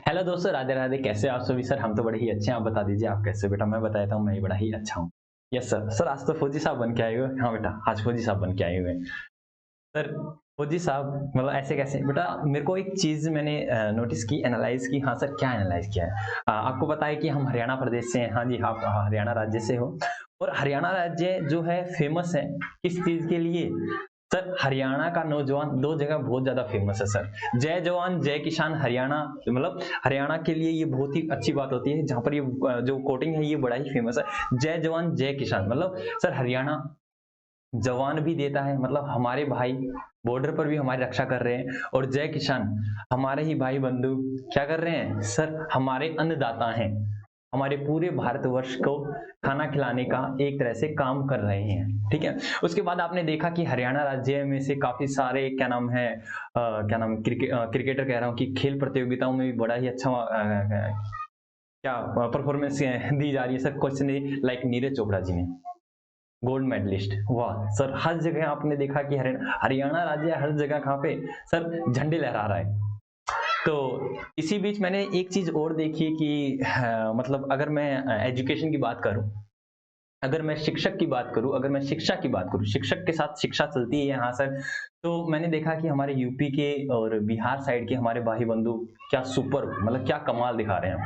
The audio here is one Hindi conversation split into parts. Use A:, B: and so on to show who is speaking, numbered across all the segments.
A: हेलो दोस्तों, राधे राधे। कैसे हो आप सभी? सर हम तो बड़े ही अच्छे हैं। आप बता दीजिए आप कैसे हो? बेटा मैं बताता हूँ, मैं ही बड़ा ही अच्छा हूँ। Yes sir. सर आज तो फौजी साहब बन के आए हुए हैं। हाँ बेटा, आज फौजी साहब बन के आए हुए हैं। सर फौजी साहब मतलब ऐसे कैसे? बेटा मेरे को एक चीज़ मैंने नोटिस की, एनालाइज़ की। हाँ सर, क्या एनालाइज़ किया है? आपको पता है कि हम हरियाणा प्रदेश से हैं। हाँ जी, आप हरियाणा राज्य से हो। और हरियाणा राज्य जो है फ़ेमस है किस चीज़ के लिए? सर हरियाणा का नौजवान 2 जगह बहुत ज़्यादा फ़ेमस है सर। जय जवान जय किसान हरियाणा, मतलब हरियाणा के लिए ये बहुत ही अच्छी बात होती है, जहाँ पर ये जो कोटिंग है ये बड़ा ही फ़ेमस है। जय जवान जय किसान मतलब सर हरियाणा जवान भी देता है, मतलब हमारे भाई बॉर्डर पर भी हमारी रक्षा कर रहे हैं। और जय किसान हमारे ही भाई बंधु क्या कर रहे हैं सर? हमारे अन्नदाता हैं, हमारे पूरे भारतवर्ष को खाना खिलाने का एक तरह से काम कर रहे हैं, ठीक है। उसके बाद आपने देखा कि हरियाणा राज्य में से काफी सारे क्या नाम है क्रिकेटर कह रहा हूँ कि खेल प्रतियोगिताओं में भी बड़ा ही अच्छा क्या परफॉर्मेंस दी जा रही है sir. Question like Neeraj Chopra ji ने गोल्ड मेडलिस्ट। वाह सर, हर जगह आपने देखा कि हरियाणा राज्य हर जगह कहाँ पे सर झंडे लहरा रहा है। तो इसी बीच मैंने एक चीज और देखी कि मतलब अगर मैं एजुकेशन की बात करूं, अगर मैं शिक्षक की बात करूं, अगर मैं शिक्षा की बात करूं, शिक्षक के साथ शिक्षा चलती है यहाँ सर। तो मैंने देखा कि हमारे यूपी के और बिहार साइड के हमारे भाई बंधु क्या सुपर, मतलब क्या कमाल दिखा रहे हैं।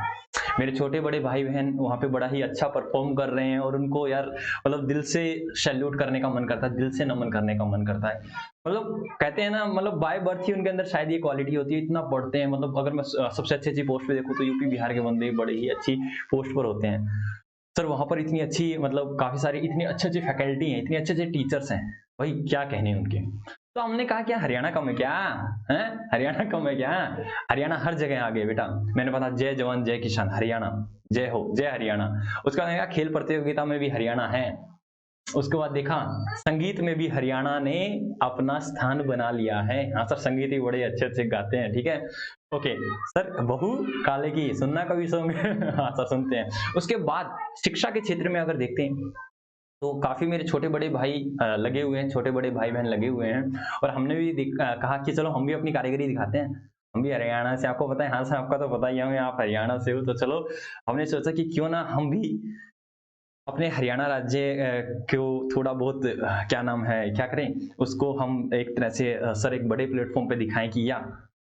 A: मेरे छोटे बड़े भाई बहन वहाँ पे बड़ा ही अच्छा परफॉर्म कर रहे हैं और उनको यार मतलब दिल से सैल्यूट करने का मन करता है, दिल से नमन करने का मन करता है। मतलब कहते हैं ना, मतलब बाय बर्थ ही उनके अंदर शायद ये क्वालिटी होती है, इतना पढ़ते हैं। मतलब अगर मैं सबसे अच्छी अच्छी पोस्ट पे देखूँ तो यूपी बिहार के बंदे बड़े ही अच्छी पोस्ट पर होते हैं सर। वहाँ पर इतनी अच्छी, मतलब काफ़ी सारी इतनी अच्छी-अच्छी फैकल्टी हैं, इतने अच्छे-अच्छे टीचर्स हैं, भाई क्या कहने उनके। तो हमने कहा क्या हरियाणा कम है क्या? हैं? हरियाणा कम है क्या? हरियाणा हर जगह आगे बेटा। मैंने बताया जय जवान जय किसान हरियाणा, जय हो, जय हरियाणा। उसका मैंने कहा खेल प्रतियोगिता में भी हरियाणा है। उसके बाद देखा संगीत में भी हरियाणा ने अपना स्थान बना लिया है। हाँ सर, संगीत ही बड़े अच्छे-अच्छे गाते हैं, ठीक है। ओके सर, बहू काले की सुनना कभी सॉन्ग हाँ सर सुनते हैं। उसके बाद शिक्षा के क्षेत्र में अगर देखते हैं तो काफ़ी मेरे छोटे बड़े भाई लगे हुए हैं, छोटे बड़े भाई-बहन लगे हुए हैं। और हमने भी कहा कि चलो हम भी अपनी कारीगरी दिखाते हैं। हम भी हरियाणा से, आपको पता है, हाँ सर आपका तो पता ही है हमें, आप हरियाणा से हो, तो चलो हमने सोचा कि क्यों ना हम भी अपने हरियाणा राज्य को थोड़ा बहुत क्या नाम है क्या करें, उसको हम एक तरह से सर एक बड़े प्लेटफ़ॉर्म पे दिखाएँ कि या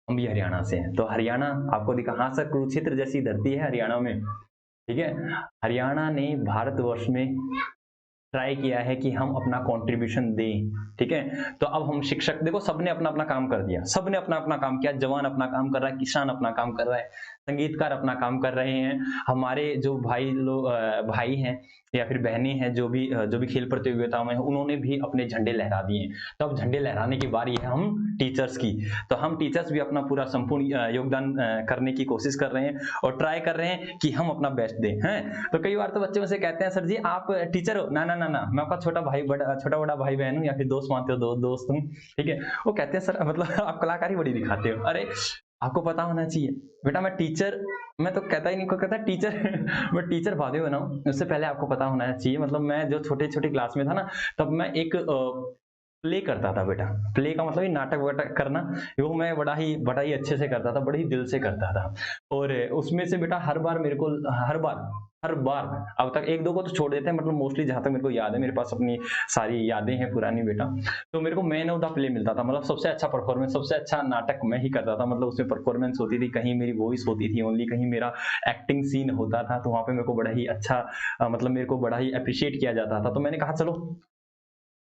A: हम भी हरियाणा से हैं। तो हरियाणा आपको दिखा, हाँ सर कुरुक्षेत्र जैसी धरती है हरियाणा में, ठीक है। हरियाणा ने भारतवर्ष में ट्राई किया है कि हम अपना कंट्रीब्यूशन दें, ठीक है। तो अब हम शिक्षक देखो, सबने अपना-अपना काम कर दिया, सबने अपना-अपना काम किया। जवान अपना काम कर रहा है, किसान अपना काम कर रहा है, संगीतकार अपना काम कर रहे हैं। हमारे जो भाई हैं या फिर बहनें हैं जो भी खेल प्रतियोगिताओं में हैं, उन्होंने भी अपने झंडे लहरा दिए। तो अब झंडे लहराने की बारी है हम टीचर्स की। तो हम टीचर्स भी अपना पूरा संपूर्ण योगदान करने की कोशिश कर रहे हैं और ट्राई कर रहे हैं कि हम अपना बेस्ट दें, हैं? तो कई बार तो बच्चे मुझसे कहते हैं, "सर जी आप टीचर हो?" ना, ना, ना, ना, मैं आपका छोटा-बड़ा भाई-बहन हूँ या फिर दोस्त मानते हो, दोस्त हूँ, ठीक है? वो कहते हैं, "सर मतलब आप कलाकारी बड़ी दिखाते हो।" अरे! आपको पता होना चाहिए। बेटा मैं तो कहता ही नहीं, कोई कहता है टीचर मैं टीचर बाद में बनाऊँ, उससे पहले आपको पता होना चाहिए। मतलब मैं जो छोटी-छोटी क्लास में था ना, तब मैं एक प्ले करता था बेटा। प्ले का मतलब ये नाटक-वाटक करना, वो मैं बड़ा ही अच्छे से करता था, बड़े ही दिल से करता था। और उसमें से बेटा हर बार अब तक 1-2 को तो छोड़ देते हैं, मतलब मोस्टली जहाँ तक मेरे को याद है, मेरे पास अपनी सारी यादें हैं पुरानी बेटा। तो मेरे को मैन ऑफ द प्ले मिलता था, मतलब सबसे अच्छा परफॉर्मेंस, सबसे अच्छा नाटक मैं ही करता था। मतलब उसमें परफॉर्मेंस होती थी, कहीं मेरी वॉइस होती थी ओनली, कहीं मेरा एक्टिंग सीन होता था, तो वहाँ पे मेरे को बड़ा ही अच्छा मतलब मेरे को बड़ा ही एप्रिशिएट किया जाता था। तो मैंने कहा चलो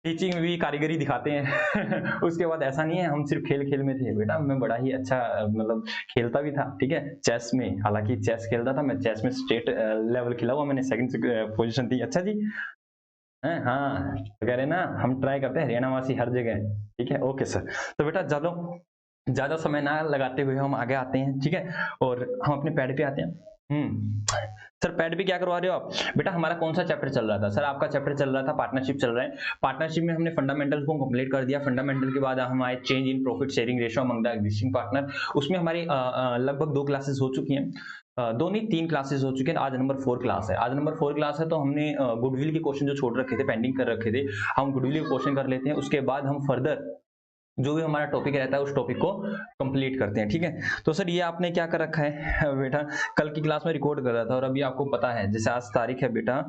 A: टीचिंग में भी कारीगरी दिखाते हैं उसके बाद ऐसा नहीं है हम सिर्फ खेल-खेल में थे। बेटा मैं बड़ा ही अच्छा मतलब खेलता भी था, ठीक है? चेस में, हालाँकि चेस खेलता था मैं, चेस में स्टेट लेवल खेला हुआ मैंने, सेकंड पोज़ीशन थी। अच्छा जी, हैं? हाँ, तो कह रहे हैं ना हम ट्राई करते हैं हरियाणावासी हर जगह, ठीक है? Okay sir. तो बेटा ज़्यादा समय ना लगाते हुए हम आगे आते हैं, ठीक है? और हम अपने पैड पे आते हैं। सर पैड पे क्या करवा रहे हो आप? बेटा हमारा कौन-सा चैप्टर चल रहा था? सर आपका चैप्टर चल रहा था पार्टनरशिप चल रहा है। पार्टनरशिप में हमने फंडामेंटल को कंप्लीट कर दिया। फंडामेंटल के बाद हम आए change in profit sharing ratio among the existing partner. उसमें हमारी लगभग 2 क्लासेस हो चुकी हैं। 2 नहीं 3 क्लासेस हो चुके हैं। आज नंबर 4 क्लास है। आज नंबर 4 क्लास है, तो हमने गुडविल के क्वेश्चन जो छोड़ रखे थे, पेंडिंग कर रखे थे, हम गुडविल के क्वेश्चन कर लेते हैं। उसके बाद हम फर्दर जो भी हमारा टॉपिक रहता है उस टॉपिक को कंप्लीट करते हैं, ठीक है। तो सर ये आपने क्या कर रखा है बेटा, कल की क्लास में रिकॉर्ड कर रहा था और अभी आपको पता है जैसे आज तारीख है बेटा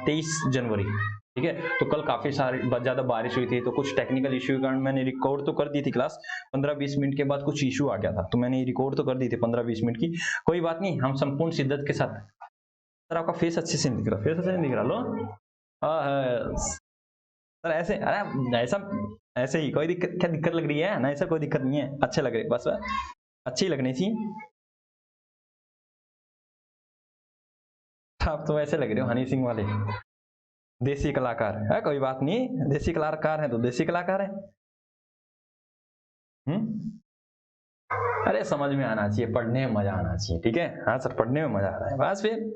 A: 23 जनवरी, ठीक है। तो कल काफी सारी ज्यादा बारिश हुई थी, तो कुछ टेक्निकल इश्यू के कारण मैंने रिकॉर्ड तो कर दी थी क्लास, 15-20 मिनट के बाद कुछ इश्यू आ गया था, तो मैंने रिकॉर्ड तो कर दी थी 15-20 मिनट की। कोई बात नहीं, हम संपूर्ण शिद्दत के साथ। सर आपका फेस अच्छे से नहीं दिख रहा, फेस अच्छे से नहीं दिख रहा, लो सर ऐसे, अरे ऐसा ऐसे ही, कोई दिक्कत, क्या दिक्कत लग रही है ना, ऐसा कोई दिक्कत नहीं है, अच्छे लग रहे, बस अच्छी ही लगनी थी। आप तो ऐसे लग रहे हो हनी सिंह वाले देसी कलाकार है, कोई बात नहीं, देसी कलाकार है तो देसी कलाकार है। अरे समझ में आना चाहिए, पढ़ने में मजा आना चाहिए, ठीक है। हाँ सर पढ़ने में मजा आ रहा है, बस फिर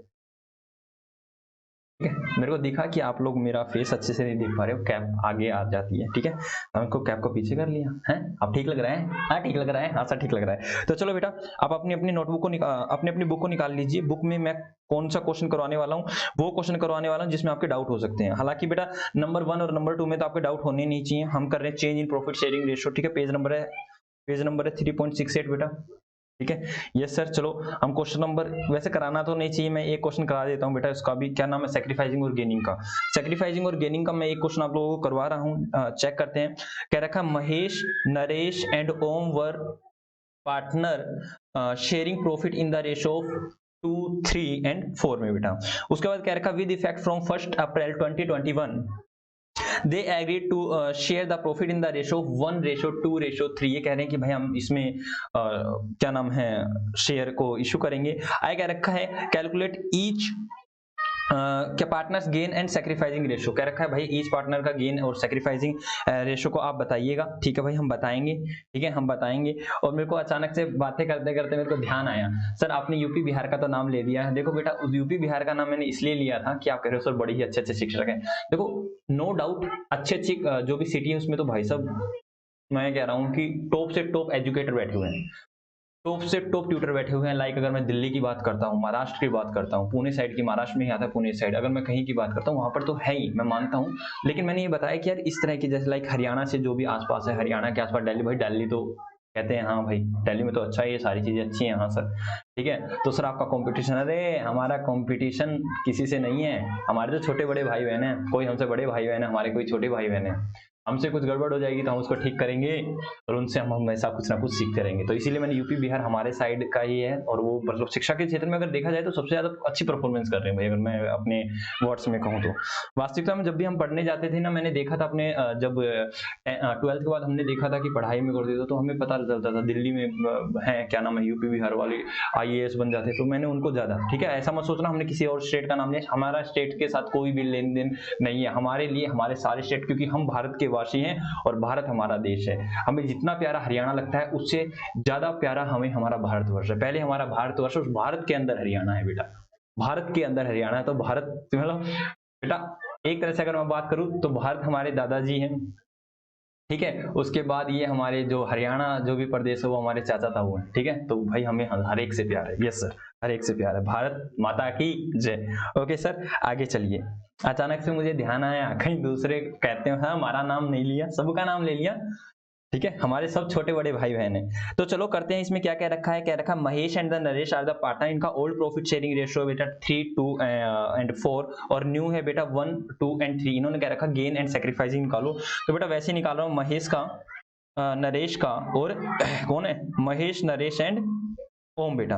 A: ठीक है। मेरे को दिखा कि आप लोग मेरा फेस अच्छे से नहीं देख पा रहे हो, कैप आगे आ जाती है, ठीक है। हमको कैप को पीछे कर लिया है, अब ठीक लग रहा है, हाँ ठीक लग रहा है, हाँ सर ठीक लग रहा है। तो चलो बेटा, आप अपनी अपनी नोटबुक को अपनी अपनी बुक को निकाल लीजिए। बुक में मैं कौन सा क्वेश्चन करवाने वाला हूँ, वो क्वेश्चन करवाने वाला हूँ जिसमें आपके डाउट हो सकते हैं। हालांकि बेटा नंबर 1 और नंबर 2 में तो आपके डाउट होने नहीं चाहिए। हम कर रहे हैं change in profit sharing ratio, ठीक है। पेज नंबर है 3.68 बेटा, ठीक है। यस सर, चलो हम क्वेश्चन नंबर, वैसे कराना तो नहीं चाहिए, मैं एक क्वेश्चन करा देता हूँ बेटा, इसका भी क्या नाम है, सैक्रिफाइसिंग और गेनिंग का। सैक्रिफाइसिंग और गेनिंग का मैं एक क्वेश्चन आप लोगों को करवा रहा हूँ, चेक करते हैं। कह रखा Mahesh, Naresh and Om were partner sharing profit in the ratio of 2, 3 and 4 में बेटा। उसके बाद कह रखा with effect from 1 April 2021 they agreed to share the profit in the ratio 1:2:3। ये कह रहे हैं कि भाई हम इसमें क्या नाम है शेयर को इशू करेंगे। आगे क्या रखा है, कैलकुलेट ईच क्या partners gain and sacrificing ratio, कह रखा है भाई ईच पार्टनर का गेन और सैक्रिफाइसिंग रेशियो को आप बताइएगा, ठीक है भाई हम बताएंगे, ठीक है हम बताएंगे। और मेरे को अचानक से बातें करते करते मेरे को ध्यान आया, सर आपने यूपी बिहार का तो नाम ले दिया है। देखो बेटा उस यूपी बिहार का नाम मैंने इसलिए लिया था कि आप कह रहे हो सर बड़े ही अच्छे अच्छे शिक्षक हैं। देखो नो डाउट अच्छी अच्छी जो भी सिटी है उसमें तो भाई साहब मैं कह रहा हूँ कि टॉप से टॉप एजुकेटर बैठे हुए हैं, टॉप से टॉप ट्यूटर बैठे हुए हैं। लाइक अगर मैं दिल्ली की बात करता हूँ, महाराष्ट्र की बात करता हूँ, पुणे साइड की, महाराष्ट्र में ही आता है पुणे साइड, अगर मैं कहीं की बात करता हूँ वहां पर तो है ही, मैं मानता हूँ। लेकिन मैंने ये बताया कि यार इस तरह की जैसे लाइक हरियाणा से जो भी आसपास है, हरियाणा के आसपास दिल्ली, भाई दिल्ली तो कहते हैं हाँ भाई दिल्ली में तो अच्छा है, ये सारी चीजें अच्छी हैं, हाँ सर ठीक है। तो सर आपका कंपटीशन, अरे हमारा कंपटीशन किसी से नहीं है, हमारे तो छोटे बड़े भाई बहन है, कोई हमसे बड़े भाई बहन है, हमारे कोई छोटे भाई बहन है। हमसे कुछ गड़बड़ हो जाएगी तो हम उसको ठीक करेंगे और उनसे हम हमेशा कुछ ना कुछ सीखते रहेंगे। तो इसीलिए मैंने यूपी बिहार हमारे साइड का ही है, और वो मतलब शिक्षा के क्षेत्र में अगर देखा जाए तो सबसे ज्यादा अच्छी परफॉर्मेंस कर रहे हैं भाई, अगर मैं अपने वर्ड्स में कहूँ तो। वास्तविकता में जब भी हम पढ़ने जाते थे ना, मैंने देखा था अपने जब 12th के बाद हमने देखा था कि पढ़ाई में करते थे तो हमें पता चलता था दिल्ली में है क्या नाम है यूपी बिहार वाले IAS बन जाते, तो मैंने उनको ज्यादा, ठीक है ऐसा मत सोचना हमने किसी और स्टेट का नाम लिया, हमारा स्टेट के साथ कोई भी लेन देन नहीं है, हमारे लिए हमारे सारे स्टेट, क्योंकि हम भारत के वासी हैं और भारत हमारा देश है। हमें जितना प्यारा हरियाणा लगता है उससे ज्यादा प्यारा हमें हमारा भारतवर्ष है। पहले हमारा भारतवर्ष, उस भारत के अंदर हरियाणा है बेटा, भारत के अंदर हरियाणा है। तो भारत मतलब बेटा एक तरह से अगर मैं बात करूं तो भारत हमारे दादाजी हैं, ठीक है। उसके बाद ये हमारे जो हरियाणा जो भी प्रदेश है वो हमारे चाचा ताऊ हैं, ठीक है। तो भाई हमें हर एक से प्यार है, यस सर हर एक से प्यार है। भारत माता की जय। ओके सर आगे चलिए। अचानक से मुझे ध्यान आया कहीं दूसरे कहते हैं हाँ हमारा नाम नहीं लिया, सबका नाम ले लिया, ठीक है हमारे सब छोटे बड़े भाई बहन हैं। तो चलो करते हैं, इसमें क्या क्या रखा है, क्या रखा Mahesh and the Naresh are the partner, इनका ओल्ड प्रॉफिट शेयरिंग रेशियो बेटा 3, 2 एंड 4 और न्यू है बेटा 1, 2 एंड 3। इन्होंने क्या रखा गेन एंड सैक्रिफाइसिंग निकालो। तो बेटा वैसे निकाल रहा हूँ महेश का, नरेश का और कौन है महेश नरेश एंड ओम बेटा।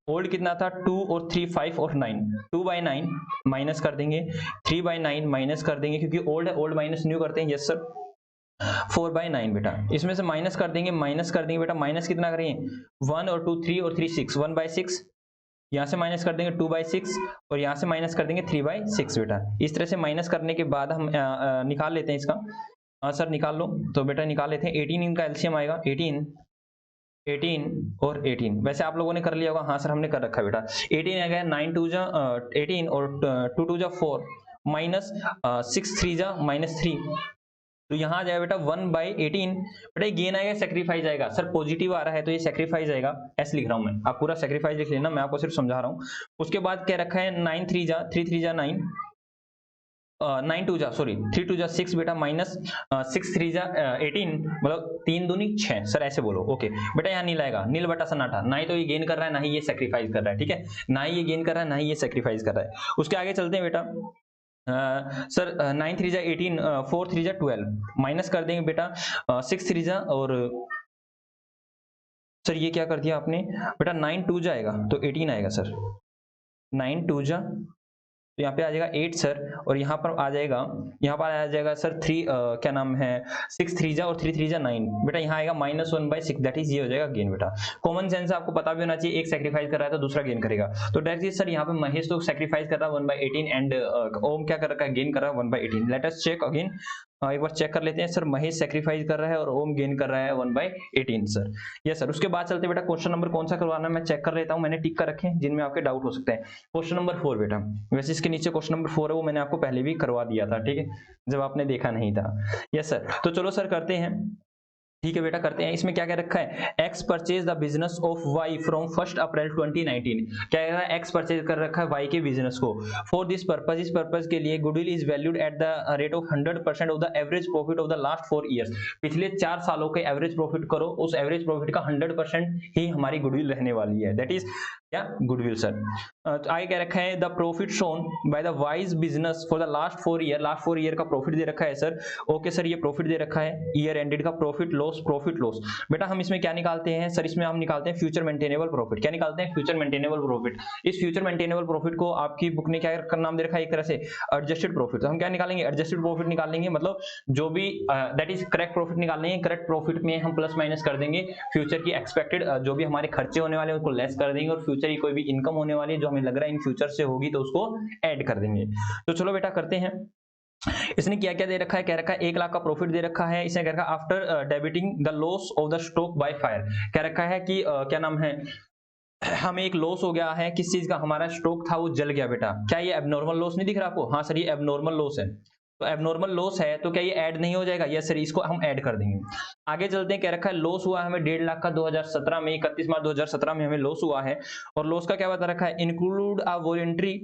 A: ओल्ड कितना था 2 और 3 5 और 9, 2/9 माइनस कर देंगे, 3/9 माइनस कर देंगे क्योंकि ओल्ड है, ओल्ड माइनस न्यू करते हैं, यस सर 4/9 बेटा। इसमें से माइनस कर देंगे, बेटा माइनस कितना करेंगे 1 और 2 3 और 3 6, 1/6 यहाँ से माइनस कर देंगे 2/6 और यहाँ से माइनस कर देंगे 3/6 बेटा। इस तरह से माइनस करने के बाद हम निकाल लेते हैं इसका, हाँ सर निकाल लो। तो बेटा निकाल लेते हैं 18, इनका एलसीएम आएगा 18 और 18, वैसे आप लोगों ने कर लिया होगा, हाँ सर हमने कर रखा है बेटा। 18 आ गया 9 2 जा 18 और 2 2 जा 4 माइनस 6 3 जा -3, तो यहाँ आ जाएगा बेटा 1/18 बेटा। गेन आएगा सेक्रीफाइस आएगा, सर पॉजिटिव आ रहा है तो ये सेक्रीफाइस आएगा, ऐसे लिख रहा हूं मैं, आप पूरा सेक्रीफाइस लिख लेना, मैं आपको सिर्फ समझा रहा हूँ। उसके बाद क्या रखा है 9 3 जा 3 3 जा 9 9 टू जा सॉरी 3 टू जा 6 बेटा माइनस 6 3 जा 18 मतलब 3 दूनी 6 सर ऐसे बोलो ओके बेटा यहाँ नील आएगा नील बटा सन्नाटा ना ही तो ये गेन कर रहा है ना ही ये सेक्रीफाइस कर रहा है ठीक है ना ही ये गेन कर रहा है ना ही ये सेक्रीफाइस कर रहा है उसके आगे चलते हैं बेटा सर 9 3 जा 18 4 3 जा 12 माइनस कर देंगे बेटा 6 3 जा और सर ये क्या कर दिया आपने बेटा 9 2 जाएगा तो 18 आएगा सर 9 2 जा तो यहाँ पे आ जाएगा 8 सर और यहाँ पर आ जाएगा सर 3 क्या नाम है 6 3 जा और 3 3 जा 9 बेटा यहाँ आएगा -1/6 दैट इज ये हो जाएगा गेन बेटा कॉमन सेंस आपको पता भी होना चाहिए एक सेक्रीफाइस कर रहा है तो दूसरा गेन करेगा तो डायरेक्टली सर यहाँ पे महेश तो सेक्रीफाइस कर रहा है 1/18 एंड ओम क्या कर रखा है गेन कर रहा है 1/18 लेट अस चेक अगेन एक बार चेक कर लेते हैं सर महेश सेक्रीफाइस कर रहा है और ओम गेन कर रहा है 1/18 सर यस सर उसके बाद चलते बेटा क्वेश्चन नंबर कौन सा करवाना है मैं चेक कर लेता हूं मैंने टिक कर रखे हैं जिनमें आपके डाउट हो सकते हैं क्वेश्चन नंबर 4 बेटा वैसे इसके नीचे क्वेश्चन नंबर 4 है वो मैंने आपको पहले भी करवा दिया था ठीक है जब आपने देखा नहीं था यस सर तो चलो सर करते हैं ठीक है बेटा करते हैं इसमें क्या क्या रखा है X purchase the business of Y from 1 April 2019 क्या कह रहा है एक्स परचेज कर रखा है वाई के बिजनेस को फॉर दिस पर्पज इस पर्पज के लिए goodwill is valued at the rate of 100% of the average profit of the last 4 years पिछले 4 सालों के एवरेज प्रॉफिट करो उस एवरेज प्रॉफिट का 100% ही हमारी गुडविल रहने वाली है दैट इज क्या गुडविल सर आगे क्या रखा है the profit shown by the wise business for the last 4 year का प्रॉफिट दे रखा है सर ओके सर ये प्रॉफिट दे रखा है ईयर एंडेड का प्रॉफिट लॉस बेटा हम इसमें क्या निकालते हैं सर इसमें हम निकालते हैं फ्यूचर मेंटेनेबल प्रॉफिट क्या निकालते हैं फ्यूचर मेंटेनेबल प्रॉफिट इस फ्यूचर मेंटेनेबल प्रॉफिट को आपकी बुक ने क्या नाम दे रखा है एक तरह से एडजस्टेड प्रॉफिट तो हम क्या निकालेंगे एडजस्टेड प्रॉफिट निकालेंगे मतलब जो भी दैट इज करेक्ट प्रॉफिट निकालेंगे करेक्ट प्रॉफिट में हम प्लस माइनस कर देंगे फ्यूचर की एक्सपेक्टेड जो भी हमारे खर्चे होने वाले हैं उसको लेस कर देंगे और फ्यूचर की कोई भी इनकम होने वाली है जो हमें लग रहा है इन फ्यूचर से होगी तो उसको ऐड कर देंगे तो चलो बेटा करते हैं इसने क्या क्या दे रखा है कह रखा है 1 लाख का प्रॉफिट दे रखा है इसने कह रखा है after debiting the loss of the stock by fire कह रखा है कि क्या नाम है हमें एक लॉस हो गया है किस चीज का हमारा स्टॉक था वो जल गया बेटा क्या ये एबनॉर्मल लॉस नहीं दिख रहा आपको हाँ सर ये एबनॉर्मल लॉस है तो एबनॉर्मल लॉस है तो क्या ये ऐड नहीं हो जाएगा यस सर इसको हम ऐड कर देंगे आगे चलते हैं कह रखा है लॉस हुआ हमें 1.5 लाख का 2017 में 31 मार्च 2017 में हमें लॉस हुआ है और लॉस का क्या बता रखा है include a voluntary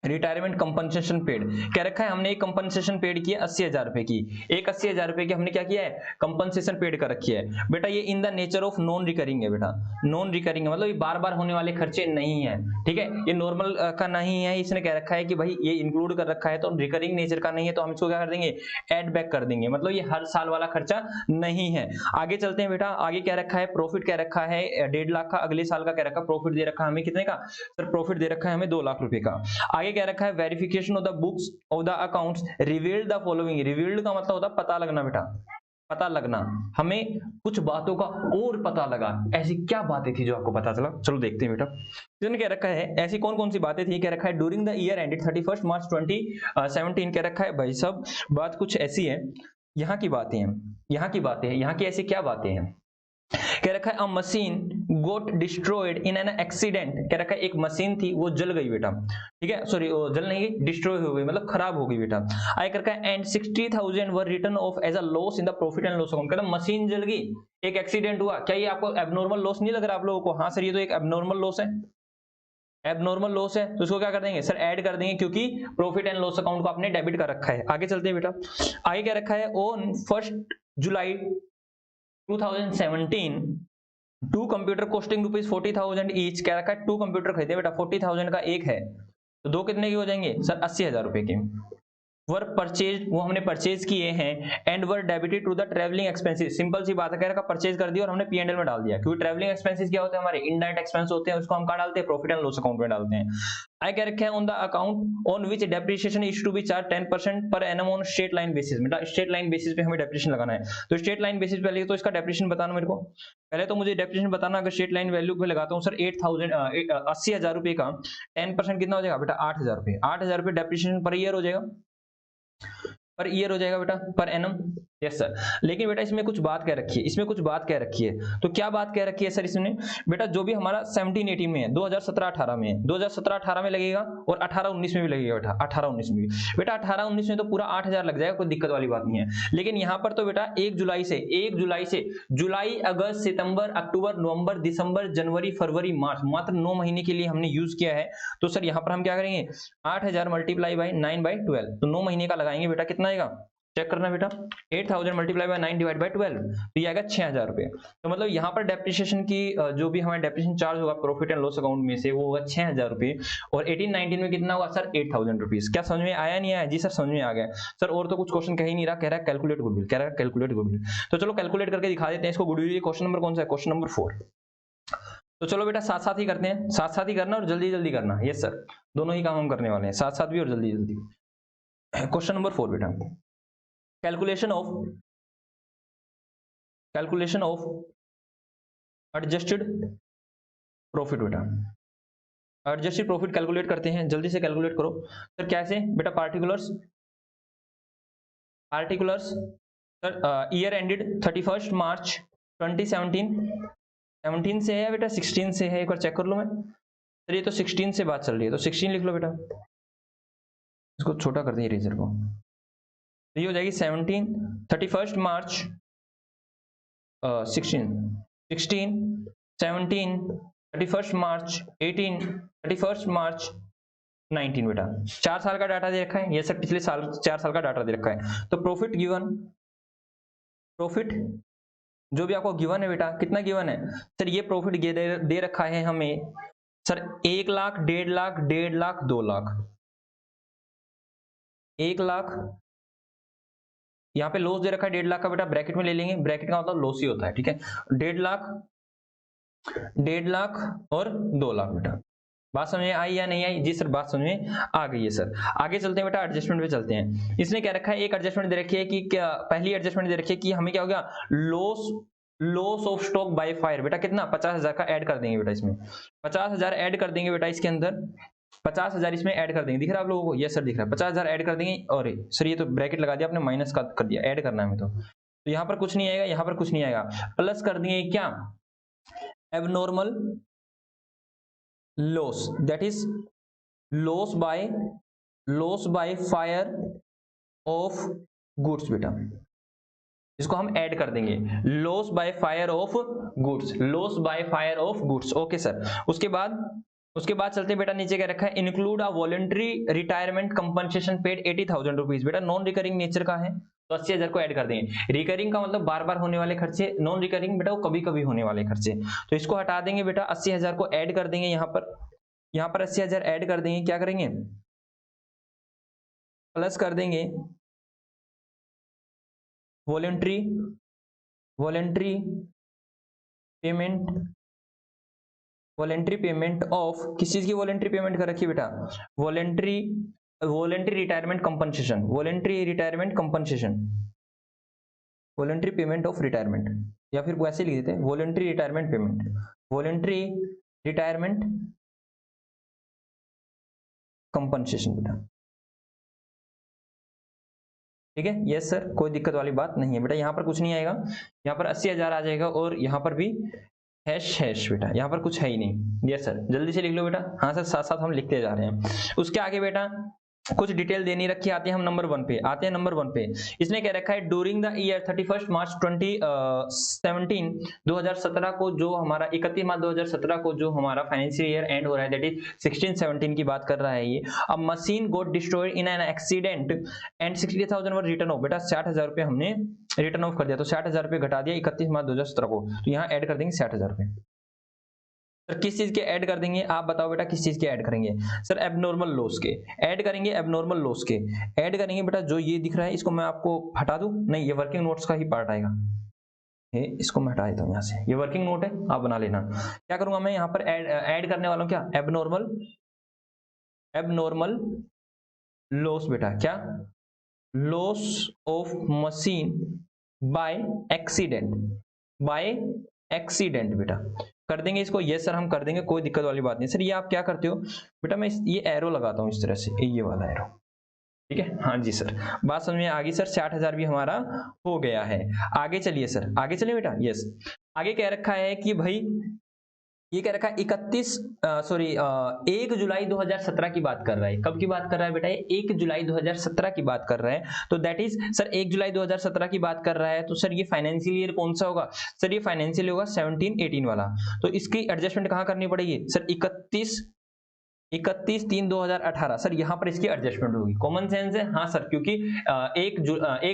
A: retirement compensation paid कह रखा है हमने एक कंपनसेशन पेड की 80,000 रुपए की एक 80,000 रुपए की हमने क्या किया है कंपनसेशन पेड कर रखी है बेटा ये in the nature of non recurring है बेटा नॉन रिकरिंग है मतलब ये बार बार होने वाले खर्चे नहीं है ठीक है ये नॉर्मल का नहीं है इसने कह रखा है कि भाई ये इंक्लूड कर रखा है तो रिकरिंग नेचर का नहीं है तो हम इसको क्या कर देंगे एड बैक कर देंगे मतलब ये हर साल वाला खर्चा नहीं है आगे चलते हैं बेटा आगे क्या रखा है प्रॉफिट क्या रखा है 1.5 लाख का अगले साल का क्या रखा प्रॉफिट दे रखा है हमें कितने का सर प्रॉफिट दे रखा है हमें 2 लाख रुपए का आगे क्या रखा है verification of the books of the accounts revealed the following revealed का मतलब होता है पता लगना बेटा पता लगना हमें कुछ बातों का और पता लगा ऐसी क्या बातें थी जो आपको पता चला चलो देखते हैं बेटा इसने क्या रखा है ऐसी कौन कौन सी बातें थी क्या रखा है during the year ended 31 March 2017 क्या रखा है भाई सब बात कुछ ऐसी है यहाँ की बातें हैं यहाँ की ऐसी क्या बातें हैं कह रखा है a machine got destroyed in an accident कह रखा है एक मशीन थी वो जल गई बेटा ठीक है सॉरी जल नहीं गई डिस्ट्रॉय हो गई मतलब खराब हो गई बेटा आगे कर रखा है and 60,000 were written off as a loss in the profit and loss account कहता मशीन जल गई एक एक्सीडेंट हुआ क्या ये आपको एबनॉर्मल लॉस नहीं लग रहा आप लोगों को हाँ सर ये तो एक एबनॉर्मल लॉस है एबनॉर्मल लॉस है तो इसको क्या कर देंगे सर ऐड कर देंगे क्योंकि प्रॉफिट एंड लॉस अकाउंट को आपने डेबिट कर रखा है आगे चलते हैं बेटा आगे क्या रखा है on 1 July 2017 two computer costing ₹40,000 each क्या रखा है 2 कंप्यूटर खरीदे बेटा 40,000 का एक है तो 2 कितने के हो जाएंगे सर 80,000 रुपए के वर परचेज वो हमने परचेज किए हैं and were debited to the travelling expenses simple सी बात है कह रखा परचेज कर दिया और हमने P&L में डाल दिया क्योंकि ट्रैवलिंग एक्सपेंसेस क्या होते हैं हमारे इनडायरेक्ट एक्सपेंस होते हैं उसको हम कहाँ डालते हैं प्रॉफिट एंड लॉस अकाउंट में डालते हैं आई कह रखे हैं on the account on which depreciation is to be charge 10% per annum on straight line basis में स्ट्रेट लाइन बेसिस पे हमें डेप्रिसिएशन लगाना है तो स्ट्रेट लाइन बेसिस पे तो इसका डेप्रिसिएशन बताना मेरे को पहले तो मुझे डेप्रिसिएशन बताना अगर स्ट्रेट लाइन वैल्यू पे लगाता हूँ सर 80,000 रुपए का 10% कितना हो जाएगा बेटा 8,000 रुपए 8,000 रुपए डेप्रिसिएशन पर ईयर हो जाएगा पर ईयर हो जाएगा बेटा पर एनम यस सर। लेकिन बेटा इसमें कुछ बात कह रखी है, इसमें कुछ बात कह रखी है। तो क्या बात कह रखी है सर इसमें? बेटा जो भी हमारा 17-18 में है, 2017-18 में है, 2017-18 में लगेगा और 18-19 में भी लगेगा बेटा, 18-19 में भी। बेटा 18-19 में तो पूरा 8,000 लग जाएगा, कोई दिक्कत वाली बात नहीं है। लेकिन यहाँ पर तो बेटा 1 जुलाई से जुलाई, अगस्त, सितंबर, अक्टूबर, नवंबर, दिसंबर, जनवरी, फरवरी, मार्च, मात्र 9 महीने के लिए हमने यूज किया है। तो सर यहाँ पर हम क्या करेंगे, 8,000 मल्टीप्लाई बाई 9/12, तो 9 महीने का लगाएंगे बेटा, कितना आएगा चेक करना बेटा, 8,000 मल्टीप्लाई बाय 9 डिवाइड बाय 12, तो ये आएगा 6,000 रुपए। तो मतलब यहाँ पर डेप्रिसिएशन की जो भी हमारा डेप्रिसिएशन चार्ज होगा प्रॉफिट एंड लॉस अकाउंट में से, वो होगा 6,000 रुपए। और 18-19 में कितना होगा सर, 8,000 रुपीज। क्या समझ में आया नहीं आया? जी सर समझ में आ गया सर। और तो कुछ क्वेश्चन कह ही नहीं रहा, कह रहा है कैलकुलेट गुडविल, कह रहा है कैलकुलेट गुडविल। तो चलो कैलकुलेट करके दिखा देते हैं इसको गुडविल। क्वेश्चन नंबर कौन सा है? Question number 4। तो चलो बेटा साथ साथ ही करते हैं, साथ साथ ही करना और जल्दी जल्दी करना। यस सर, दोनों ही काम हम करने वाले हैं, साथ साथ भी और जल्दी जल्दी। क्वेश्चन नंबर 4 बेटा, कैलकुलेशन ऑफ एडजस्टेड प्रॉफिट। बेटा एडजस्टेड प्रॉफिट कैलकुलेट करते हैं, जल्दी से कैलकुलेट करो सर। कैसे बेटा? Particulars sir, year ended 31 March 2017, 17 से है बेटा 16 से है, एक बार चेक कर लो मैं सर। ये तो 16 से बात चल रही है, तो 16 लिख लो बेटा, इसको छोटा कर दिए इरेजर को। ये हो जाएगी 17, 31 मार्च 16, 17, 31 मार्च 18, 31 मार्च 19 बेटा। 4 साल का डाटा दे रखा है, ये सब पिछले साल 4 साल का डाटा दे रखा है। तो प्रॉफिट गिवन, प्रॉफिट जो भी आपको गिवन है बेटा, कितना गिवन है सर? ये प्रॉफिट दे रखा है हमें सर 1 लाख, 1.5 लाख, 1.5 लाख, 2 लाख, 1 लाख। यहाँ पे लॉस दे रखा है 1.5 लाख का बेटा, ब्रैकेट में ले लेंगे, ब्रैकेट का मतलब लॉस ही होता है, ठीक है। 1.5 लाख, 1.5 लाख और 2 लाख बेटा। बात समझ में आई या नहीं आई? जी सर बात समझ में आ गई है सर। आगे चलते हैं बेटा, एडजस्टमेंट पे चलते हैं। इसने क्या रखा है, एक एडजस्टमेंट दे रखी है कि क्या, पहली एडजस्टमेंट दे रखी है कि हमें क्या हो गया, loss of stock by fire. बेटा कितना, 50,000 का ऐड कर देंगे बेटा इसमें, 50,000 ऐड कर देंगे बेटा इसके अंदर, 50,000 इसमें ऐड कर देंगे। दिख रहा है आप लोगों को? यस सर दिख रहा है। 50,000 ऐड कर देंगे। और सर ये तो ब्रैकेट लगा दिया आपने, माइनस का कर दिया, ऐड करना है हमें। तो यहाँ पर कुछ नहीं आएगा, यहाँ पर कुछ नहीं आएगा, प्लस कर देंगे क्या, abnormal loss, that is loss by fire of goods बेटा, इसको हम ऐड कर देंगे, loss by fire of goods, loss by fire of goods. Okay sir. उसके बाद चलते बेटा, नीचे क्या रखा है, include a voluntary retirement compensation paid 80,000 rupees. बेटा नॉन रिकरिंग नेचर का है, तो 80,000 को ऐड कर देंगे। रिकरिंग का मतलब बार बार होने वाले खर्चे, नॉन रिकरिंग बेटा वो कभी कभी होने वाले खर्चे, तो इसको हटा देंगे बेटा। 80,000 को ऐड कर देंगे यहाँ पर 80,000 ऐड कर देंगे, क्या करेंगे, प्लस कर देंगे वॉलंटरी पेमेंट ऑफ, किस चीज की वॉलंटरी पेमेंट कर रखी है बेटा, voluntary retirement compensation, voluntary payment of retirement, या फिर वैसे लिख देते हैं voluntary retirement payment, voluntary retirement compensation बेटा, ठीक है। यस सर, कोई दिक्कत वाली बात नहीं है बेटा। यहाँ पर कुछ नहीं आएगा, यहाँ पर 80,000 आ जाएगा, और यहाँ पर भी हैश बेटा, यहाँ पर कुछ है ही नहीं। यस सर, जल्दी से लिख लो बेटा। हाँ सर, साथ साथ हम लिखते जा रहे हैं। उसके आगे बेटा कुछ डिटेल देनी रखी, आते हैं हम नंबर 1 पे, नंबर 1 पे। इसने क्या रखा है, ड्यूरिंग द ईयर 31 मार्च 2017 को, जो हमारा 31 मार्च 2017 को जो हमारा फाइनेंशियल ईयर एंड हो रहा है, दैट इज 16-17 की बात कर रहा है ये। A machine got destroyed in an accident and 60,000 were written off. बेटा 60,000 रुपए हमने रिटर्न ऑफ कर दिया, तो 60,000 रुपए घटा दिया 31 मार्च 2017 को, तो यहाँ ऐड कर देंगे 60,000 रुपए। सर किस चीज के ऐड कर देंगे, आप बताओ बेटा, किस चीज के ऐड करेंगे? सर एबनॉर्मल लॉस के ऐड करेंगे, एबनॉर्मल लॉस के ऐड करेंगे बेटा। जो ये दिख रहा है इसको मैं आपको हटा दूं, नहीं ये वर्किंग नोट्स का ही पार्ट आएगा, इसको मैं हटा देता हूं यहाँ से, ये वर्किंग नोट है, आप बना लेना। क्या करूंगा मैं यहाँ पर ऐड करने वाला हूँ, क्या, एबनॉर्मल लॉस बेटा, क्या, loss of machine by accident बेटा, कर देंगे इसको। यस सर हम कर देंगे, कोई दिक्कत वाली बात नहीं। सर ये आप क्या करते हो बेटा, मैं ये एरो लगाता हूँ इस तरह से, ये वाला एरो, ठीक है, हाँ जी सर, बात समझ में आ गई सर। 60,000 भी हमारा हो गया है। आगे चलिए सर, आगे चलिए बेटा। यस, आगे कह रखा है कि भाई ये कह रखा है 1 जुलाई 2017 की बात कर रहा है। कब की बात कर रहा है बेटा? 1 जुलाई 2017 की बात कर रहा है। तो दैट इज सर 1 जुलाई 2017 की बात कर रहा है, तो सर ये फाइनेंशियल ईयर कौन सा होगा? सर ये फाइनेंशियल होगा 17-18 वाला। तो इसकी एडजस्टमेंट कहाँ करनी पड़ेगी सर? 31/3/2018 सर यहाँ पर इसकी एडजस्टमेंट होगी। कॉमन सेंस है, हाँ सर, क्योंकि 1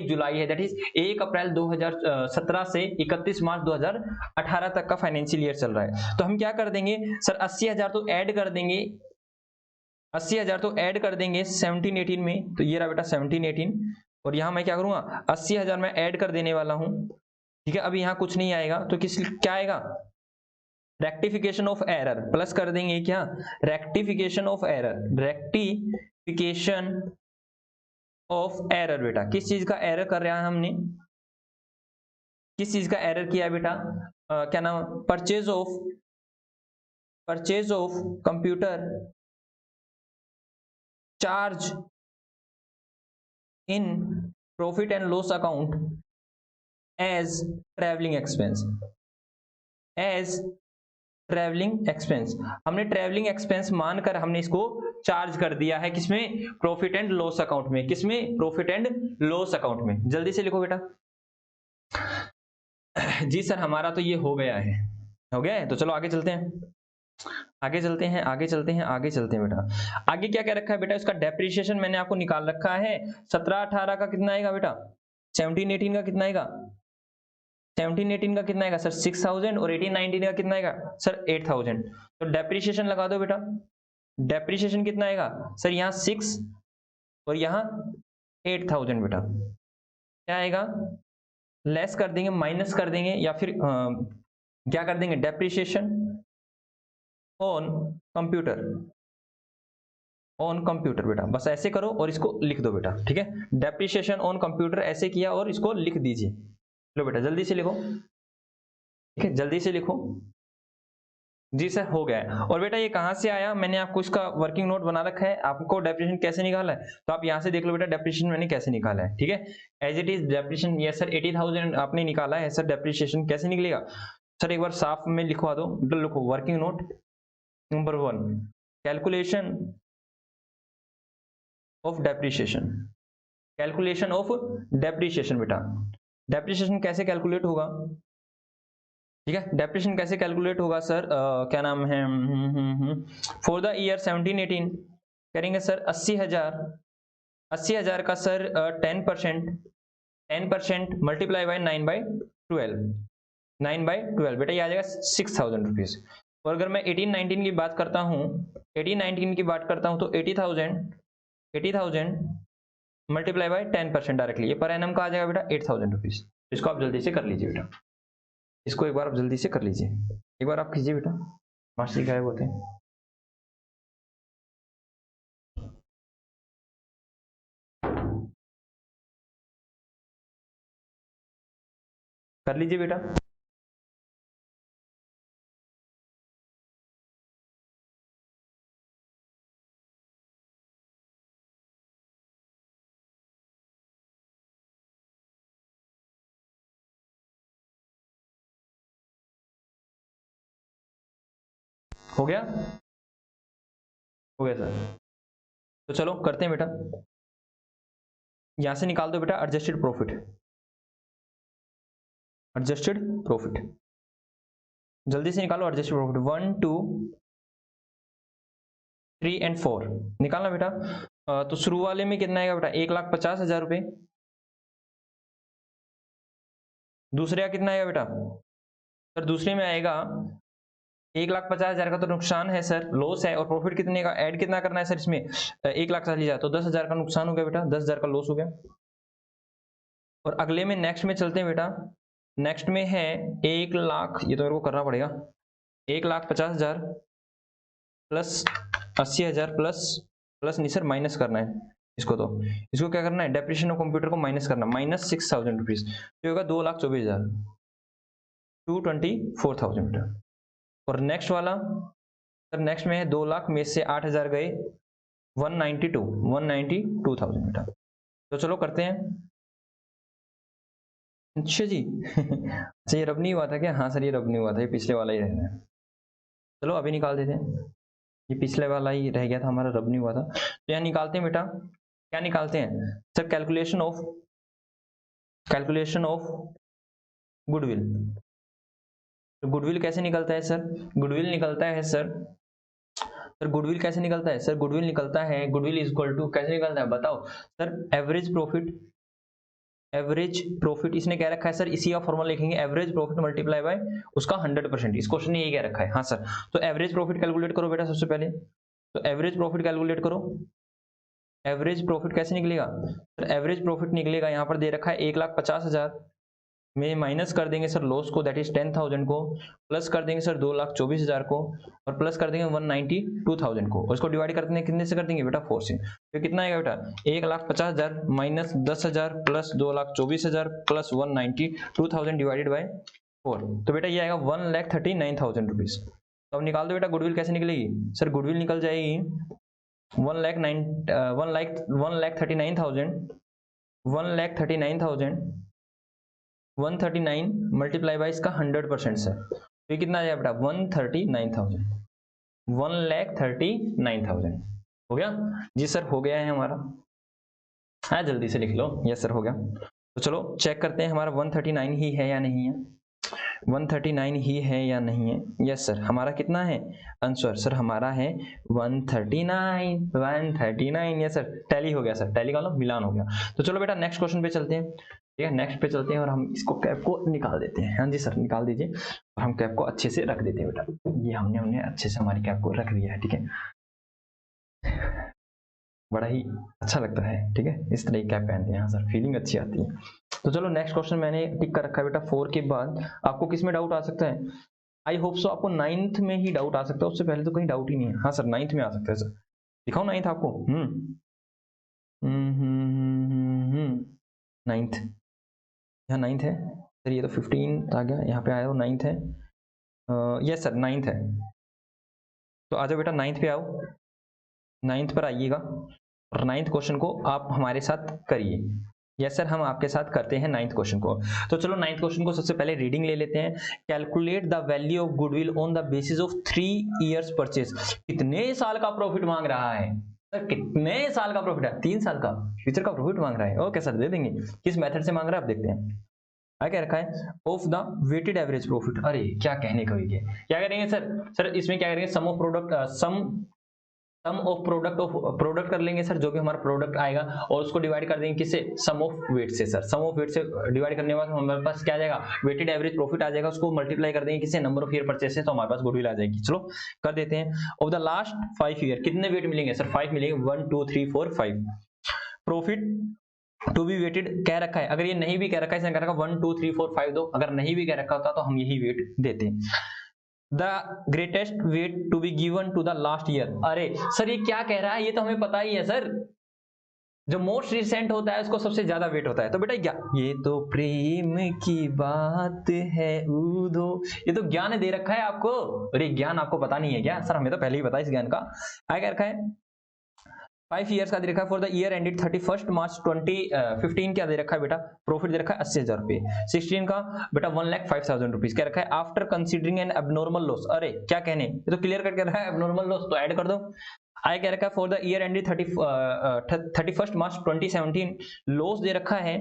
A: जुलाई है, दैट इज 1 अप्रैल 2017 से 31 मार्च 2018 तक का फाइनेंशियल ईयर चल रहा है। तो हम क्या कर देंगे सर? 80,000 तो ऐड कर देंगे, 80,000 तो ऐड कर देंगे 17-18 में। तो ये रहा बेटा 17-18, और यहाँ मैं क्या करूंगा? 80,000 मैं ऐड कर देने वाला हूँ। ठीक है, अभी यहाँ कुछ नहीं आएगा, तो क्या आएगा? रेक्टिफिकेशन ऑफ एरर प्लस कर देंगे क्या? Rectification of error, rectification of error बेटा किस चीज का एरर कर रहा है हमने? किस चीज का एरर किया बेटा? क्या नाम? Purchase of computer charge in profit and loss account as travelling expense, as travelling expense. हमने ट्रैवलिंग एक्सपेंस मानकर हमने इसको चार्ज कर दिया है किसमें? प्रॉफिट एंड लॉस अकाउंट में। किसमें? प्रॉफिट एंड लॉस अकाउंट में। जल्दी से लिखो बेटा। जी सर हमारा तो ये हो गया है, हो गया है। तो चलो आगे चलते हैं, आगे चलते हैं, आगे चलते हैं, आगे चलते हैं बेटा। आगे क्या क्या रखा है बेटा? इसका डेप्रिसिएशन मैंने आपको निकाल रखा है। 17-18 का कितना आएगा बेटा? 17-18 का कितना आएगा? 17-18 का कितना आएगा सर? 6,000। और 18-19 का कितना आएगा सर? 8,000। तो डेप्रिसिएशन लगा दो बेटा। डेप्रिसिएशन कितना आएगा सर? यहाँ 6 और यहाँ 8,000 बेटा। क्या आएगा? लेस कर देंगे, माइनस कर देंगे, या फिर क्या कर देंगे? Depreciation on computer, on computer बेटा। बस ऐसे करो और इसको लिख दो बेटा। ठीक है, डेप्रिसिएशन ऑन कंप्यूटर ऐसे किया और इसको लिख दीजिए। लो बेटा जल्दी से लिखो। ठीक है, जल्दी से लिखो। जी सर हो गया है। और बेटा ये कहाँ से आया? मैंने आपको इसका वर्किंग नोट बना रखा है। आपको डेप्रिसिएशन कैसे निकाला है तो आप यहाँ से देख लो बेटा, डेप्रिसिएशन मैंने कैसे निकाला है। ठीक है, as it is depreciation. Yes sir 80,000 आपने निकाला है सर। डेप्रिसिएशन कैसे निकलेगा सर? एक बार साफ में लिखवा दो। लिखो working note number 1, calculation of depreciation, calculation of depreciation बेटा। डेप्रिसिएशन कैसे कैलकुलेट होगा? ठीक है, डेप्रिसिएशन कैसे कैलकुलेट होगा सर? क्या नाम है? फॉर द ईयर 17-18 करेंगे सर 80,000, 80,000 का सर 10% मल्टीप्लाई बाय 9/12, 9/12 बेटा ये आ जाएगा 6,000 रुपीज। और अगर मैं 18-19 की बात करता हूँ, 18-19 की बात करता हूँ तो 80,000 मल्टीप्लाई बाय 10% डायरेक्टली ये पर एनम का आ जाएगा बेटा 8,000 रुपीज। इसको आप जल्दी से कर लीजिए बेटा, इसको एक बार आप जल्दी से कर लीजिए। एक बार आप कीजिए बेटा, मास्टर जी गायब होते हैं। कर लीजिए बेटा। हो गया? हो गया सर। तो चलो करते हैं बेटा। यहां से निकाल दो बेटा एडजस्टेड प्रॉफिट, एडजस्टेड प्रॉफिट जल्दी से निकालो। एडजस्टेड प्रॉफिट 1, 2, 3 एंड 4 निकालना बेटा। तो शुरू वाले में कितना आएगा बेटा? 1,50,000 रुपए। दूसरे का कितना आएगा बेटा सर? दूसरे में आएगा 1,50,000 का तो नुकसान है सर, लॉस है। और प्रॉफिट कितने का? ऐड कितना करना है सर इसमें? 1,40,000, तो 10,000 का नुकसान हो गया बेटा, 10,000 का लॉस हो गया। और अगले में नेक्स्ट में चलते हैं बेटा। नेक्स्ट में है 1 लाख, ये तो मेरे को करना पड़ेगा। 1,50,000 प्लस 80,000 प्लस नहीं सर माइनस करना है इसको। तो इसको क्या करना है? डेप्रिसिएशन ऑफ कंप्यूटर को माइनस करना, माइनस 6,000 रुपीज, तो होगा 2,24,000, 224,000 बेटा। और नेक्स्ट वाला सर, नेक्स्ट में है 2 लाख में से 8,000 गए 192,000 बेटा। तो चलो करते हैं। अच्छा जी अच्छा ये रब नहीं हुआ था क्या? हाँ सर ये रब नहीं हुआ था, ये पिछले वाला ही रहना है। चलो अभी निकाल देते हैं, ये पिछले वाला ही रह गया था हमारा, रब नहीं हुआ था। तो यहाँ निकालते हैं बेटा, क्या निकालते हैं सर? Calculation of goodwill. तो गुडविल कैसे निकलता है सर? गुडविल निकलता है सर, गुडविल कैसे निकलता है सर? गुडविल निकलता है, गुडविल इज इक्वल टू, कैसे निकलता है बताओ सर? एवरेज प्रॉफिट इसने क्या रखा है सर? इसी का फॉर्मूला लिखेंगे, एवरेज प्रॉफिट मल्टीप्लाई बाय उसका 100%। इस क्वेश्चन ने यही क्या रखा है। हाँ सर, तो एवरेज प्रॉफिट कैलकुलेट करो बेटा सबसे पहले। तो एवरेज प्रॉफिट कैलकुलेट करो। एवरेज प्रॉफिट कैसे निकलेगा सर? एवरेज प्रॉफिट निकलेगा, यहाँ पर दे रखा है 1,50,000 में माइनस कर देंगे सर लॉस को, दैट इज 10,000 को, प्लस कर देंगे सर 2,24,000 को, और प्लस कर देंगे 192,000 को, और इसको डिवाइड कर देंगे कितने से कर देंगे बेटा? 4 से। तो कितना आएगा बेटा? 1,50,000 minus 10,000 plus 2,24,000 plus 192,000 divided by 4। तो बेटा ये आएगा 1,39,000 रुपीज। तो अब निकाल दो बेटा गुडविल कैसे निकलेगी सर? गुडविल निकल जाएगी 1,39,000 मल्टीप्लाई बाई इसका 100% सर। तो ये कितना आ जाएगा बेटा? 1,39,000 हो गया जी सर? हो गया है हमारा। हाँ जल्दी से लिख लो। यस सर हो गया। तो चलो चेक करते हैं हमारा 139 ही है या नहीं है। 139 ही है या नहीं है? Yes sir. हमारा कितना है आंसर सर? हमारा है 139। यस सर, टैली हो गया सर, टैली का मतलब मिलान हो गया। तो चलो बेटा नेक्स्ट क्वेश्चन पे चलते हैं। ठीक है, नेक्स्ट पे चलते हैं और हम इसको कैप को निकाल देते हैं। हाँ जी सर निकाल दीजिए, और हम कैप को अच्छे से रख देते हैं बेटा। ये हमने अच्छे से हमारी कैप को रख दिया है। ठीक है, बड़ा ही अच्छा लगता है। ठीक है, इस तरह की कैप पहनते हैं। हाँ सर, फीलिंग अच्छी आती है। तो चलो नेक्स्ट क्वेश्चन मैंने टिक कर रखा है बेटा 4 के बाद। आपको किस में डाउट आ सकता है? आई होप सो आपको 9th में ही डाउट आ सकता है, उससे पहले तो कहीं डाउट ही नहीं है। हाँ सर 9th में आ सकता है सर। दिखाओ 9th आपको। 9th, यहाँ 9th है सर। ये तो 15 आ गया, यहाँ पे आया हो 9th है। यस सर 9th है। तो आ जाओ बेटा 9th पे आओ, 9th पर आइएगा और 9th क्वेश्चन को आप हमारे साथ करिए। यस सर हम आपके साथ करते हैं 9th क्वेश्चन को। तो चलो 9th क्वेश्चन को सबसे पहले रीडिंग ले लेते हैं। Calculate the value of goodwill on the basis of 3 years purchase. कितने साल का प्रॉफिट मांग रहा है सर? कितने साल का प्रॉफिट है? 3 साल का फ्यूचर का प्रॉफिट मांग रहा है। ओके सर दे देंगे। किस मेथड से मांग रहा है आप देखते हैं। क्या रखा है? Of the weighted average profit. अरे क्या कहने का ये, क्या करेंगे सर? सर इसमें क्या करेंगे? Sum of product, sum of product कर लेंगे सर, जो भी हमारा प्रोडक्ट आएगा, और उसको डिवाइड कर देंगे किससे? सम ऑफ वेट से सर। सम ऑफ वेट से डिवाइड करने के बाद हमारे पास क्या आ जाएगा? वेटेड एवरेज प्रॉफिट आ जाएगा। उसको मल्टीप्लाई कर देंगे किससे? नंबर ऑफ ईयर परचेस से, तो हमारे पास गुडविल आ जाएगी। चलो कर देते हैं। ऑफ द लास्ट 5 ईयर कितने वेट मिलेंगे सर? 5 मिलेंगे। 1 2 3 4 5। प्रॉफिट टू बी वेटेड कह रखा है। अगर ये नहीं भी कह रखा है, इसने कह रखा 1 2 3 4 5 दो। अगर नहीं भी कह रखा होता तो हम यही वेट देते हैं। The greatest weight to be given to the last year. अरे सर ये क्या कह रहा है? ये तो हमें पता ही है सर, जो मोस्ट रिसेंट होता है उसको सबसे ज्यादा वेट होता है। तो बेटा क्या, ये तो प्रेम की बात है उदो। ये तो ज्ञान दे रखा है आपको। अरे ज्ञान आपको पता नहीं है क्या सर? हमें तो पहले ही पता है इस ज्ञान का। क्या रखा है? 5 ईयर्स का दे रखा है। फॉर द ईयर एंडेड 31 मार्च 2015 क्या दे रखा है बेटा? प्रॉफिट दे रखा है 80,000 रुपए। 16 का बेटा 1,05,000 रुपीज। क्या रखा है? After considering N abnormal loss. अरे क्या कहने, ये तो क्लियर कट कर रहा है एबनॉर्मल लॉस, तो ऐड कर दो। आय क्या रखा है? For the year ended 31 March 2017 loss दे रखा है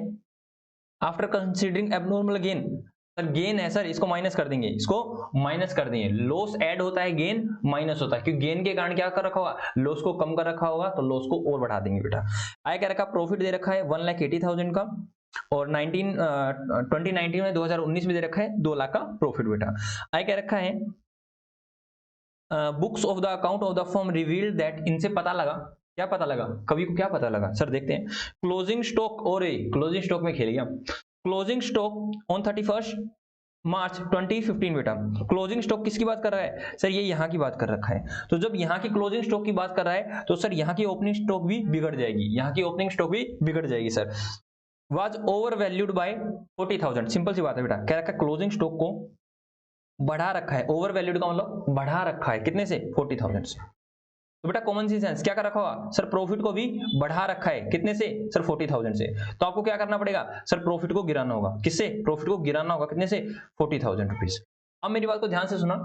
A: after considering abnormal gain. Sir gain है सर, इसको माइनस कर देंगे, इसको माइनस कर देंगे। लॉस ऐड होता है, गेन माइनस होता है, क्योंकि गेन के कारण क्या कर रखा होगा? लॉस को कम कर रखा होगा, तो लॉस को और बढ़ा देंगे बेटा। आय क्या रखा? प्रॉफिट दे रखा है 1,80,000 का, और 2019 में 2019 में दे रखा है 2 लाख का प्रॉफिट बेटा। आय क्या रखा है? Books of the account of the firm revealed that. इनसे पता लगा, क्या पता लगा? कवि को क्या पता लगा सर? देखते हैं। क्लोजिंग स्टॉक, और क्लोजिंग स्टॉक में खेल गया। क्लोजिंग स्टॉक ऑन 31 मार्च 2015 बेटा। क्लोजिंग स्टॉक किसकी बात कर रहा है सर? ये यहाँ की बात कर रखा है। तो जब यहाँ की क्लोजिंग स्टॉक की बात कर रहा है, तो सर यहाँ की ओपनिंग स्टॉक भी बिगड़ जाएगी, यहाँ की ओपनिंग स्टॉक भी बिगड़ जाएगी sir. Was over valued by 40,000। Simple सी बात है बेटा। क्या रखा? क्लोजिंग स्टॉक को बढ़ा रखा है। ओवर वैल्यूड का मतलब बढ़ा रखा है, कितने से? 40,000 से। तो बेटा कॉमन सेंस क्या कर रखा होगा सर, प्रॉफिट को भी बढ़ा रखा है, कितने से सर 40,000 से। तो आपको क्या करना पड़ेगा सर, प्रॉफिट को गिराना होगा, किससे, प्रॉफिट को गिराना होगा, कितने से 40,000 रुपीज। अब मेरी बात को ध्यान से सुना,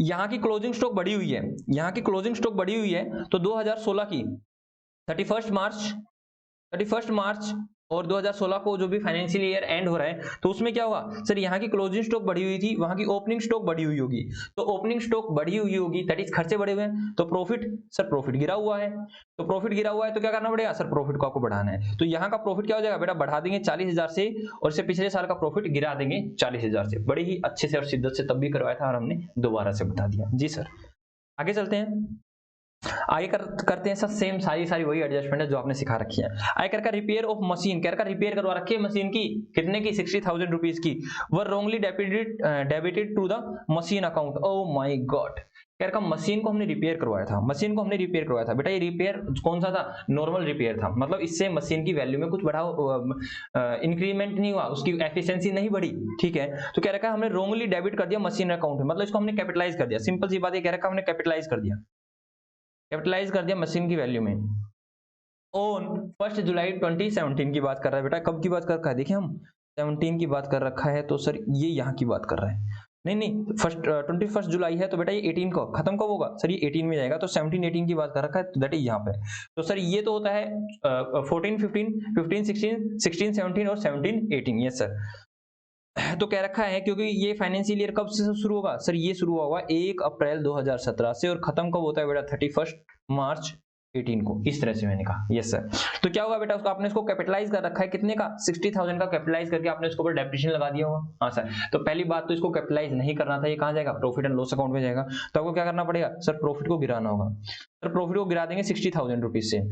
A: यहाँ की क्लोजिंग स्टॉक बढ़ी हुई है, यहाँ की क्लोजिंग स्टॉक बढ़ी हुई है, तो 2016 की 31 मार्च और 2016 को जो भी फाइनेंशियल ईयर एंड हो रहा है, तो उसमें क्या होगा सर, यहाँ की क्लोजिंग स्टॉक बढ़ी हुई थी, वहां की ओपनिंग स्टॉक बढ़ी हुई होगी, तो ओपनिंग स्टॉक बढ़ी हुई होगी, दैट इज खर्चे बढ़े हुए हैं, तो प्रॉफिट सर, प्रॉफिट गिरा हुआ है, तो प्रॉफिट गिरा हुआ है तो क्या करना पड़ेगा सर, प्रॉफिट को आपको बढ़ाना है। तो यहाँ का प्रॉफिट क्या हो जाएगा बेटा, बढ़ा देंगे 40,000 से, और इससे पिछले साल का प्रॉफिट गिरा देंगे 40,000 से। बड़े ही अच्छे से और शिद्दत से तब भी करवाया था और हमने दोबारा से बता दिया जी सर। आगे चलते हैं, आगे करते हैं सर, सेम सारी वही एडजस्टमेंट है जो आपने सिखा रखी है। आगे कर रिपेयर ऑफ मशीन, कर रिपेयर करवा रखी है मशीन की, कितने की 60,000 रुपीज की, were wrongly debited to the machine account. Oh my god, कह का मशीन को हमने रिपेयर करवाया था, मशीन को हमने रिपेयर करवाया था। बेटा ये रिपेयर कौन सा था, नॉर्मल रिपेयर था, मतलब इससे मशीन की वैल्यू में कुछ बढ़ा इंक्रीमेंट नहीं हुआ, उसकी एफिशिएंसी नहीं बढ़ी, ठीक है। तो कह रखा है हमने रॉन्गली डेबिट कर दिया मशीन अकाउंट में, मतलब इसको हमने कैपिटलाइज कर दिया, सिंपल सी बात है, कह रखा हमने कैपिटलाइज कर दिया, कैपिटलाइज कर दिया मशीन की वैल्यू में। ऑन 1 जुलाई 2017 की बात कर रहा है बेटा, कब की बात कर रखा है, देखिए हम 17 की बात कर रखा है, तो सर ये यहाँ की बात कर रहा है, नहीं 21 जुलाई है, तो बेटा ये 18 को खत्म कब होगा सर, ये 18 में जाएगा, तो 17 18 की बात कर रखा है, तो दैट इज यहाँ पे। तो सर ये तो होता है 14 15 15 16 16 17 और 17 18, यस सर। तो कह रखा है क्योंकि ये फाइनेंशियल ईयर कब से शुरू होगा सर, ये शुरू होगा 1 अप्रैल 2017 से, और खत्म कब होता है बेटा 31 मार्च 18 को, इस तरह से मैंने कहा, यस सर। तो क्या होगा बेटा, उसको आपने इसको कैपिटलाइज कर रखा है, कितने का 60,000 का कैपिटलाइज करके आपने इसके ऊपर डेप्रिसिएशन लगा दिया होगा। हाँ सर, तो पहली बात तो इसको कैपिटलाइज नहीं करना था, ये कहाँ जाएगा, प्रॉफिट एंड लॉस अकाउंट में जाएगा। तो आपको क्या करना पड़ेगा सर, प्रॉफिट को गिराना होगा, सर प्रॉफिट को गिरा देंगे 60,000 रुपीज से।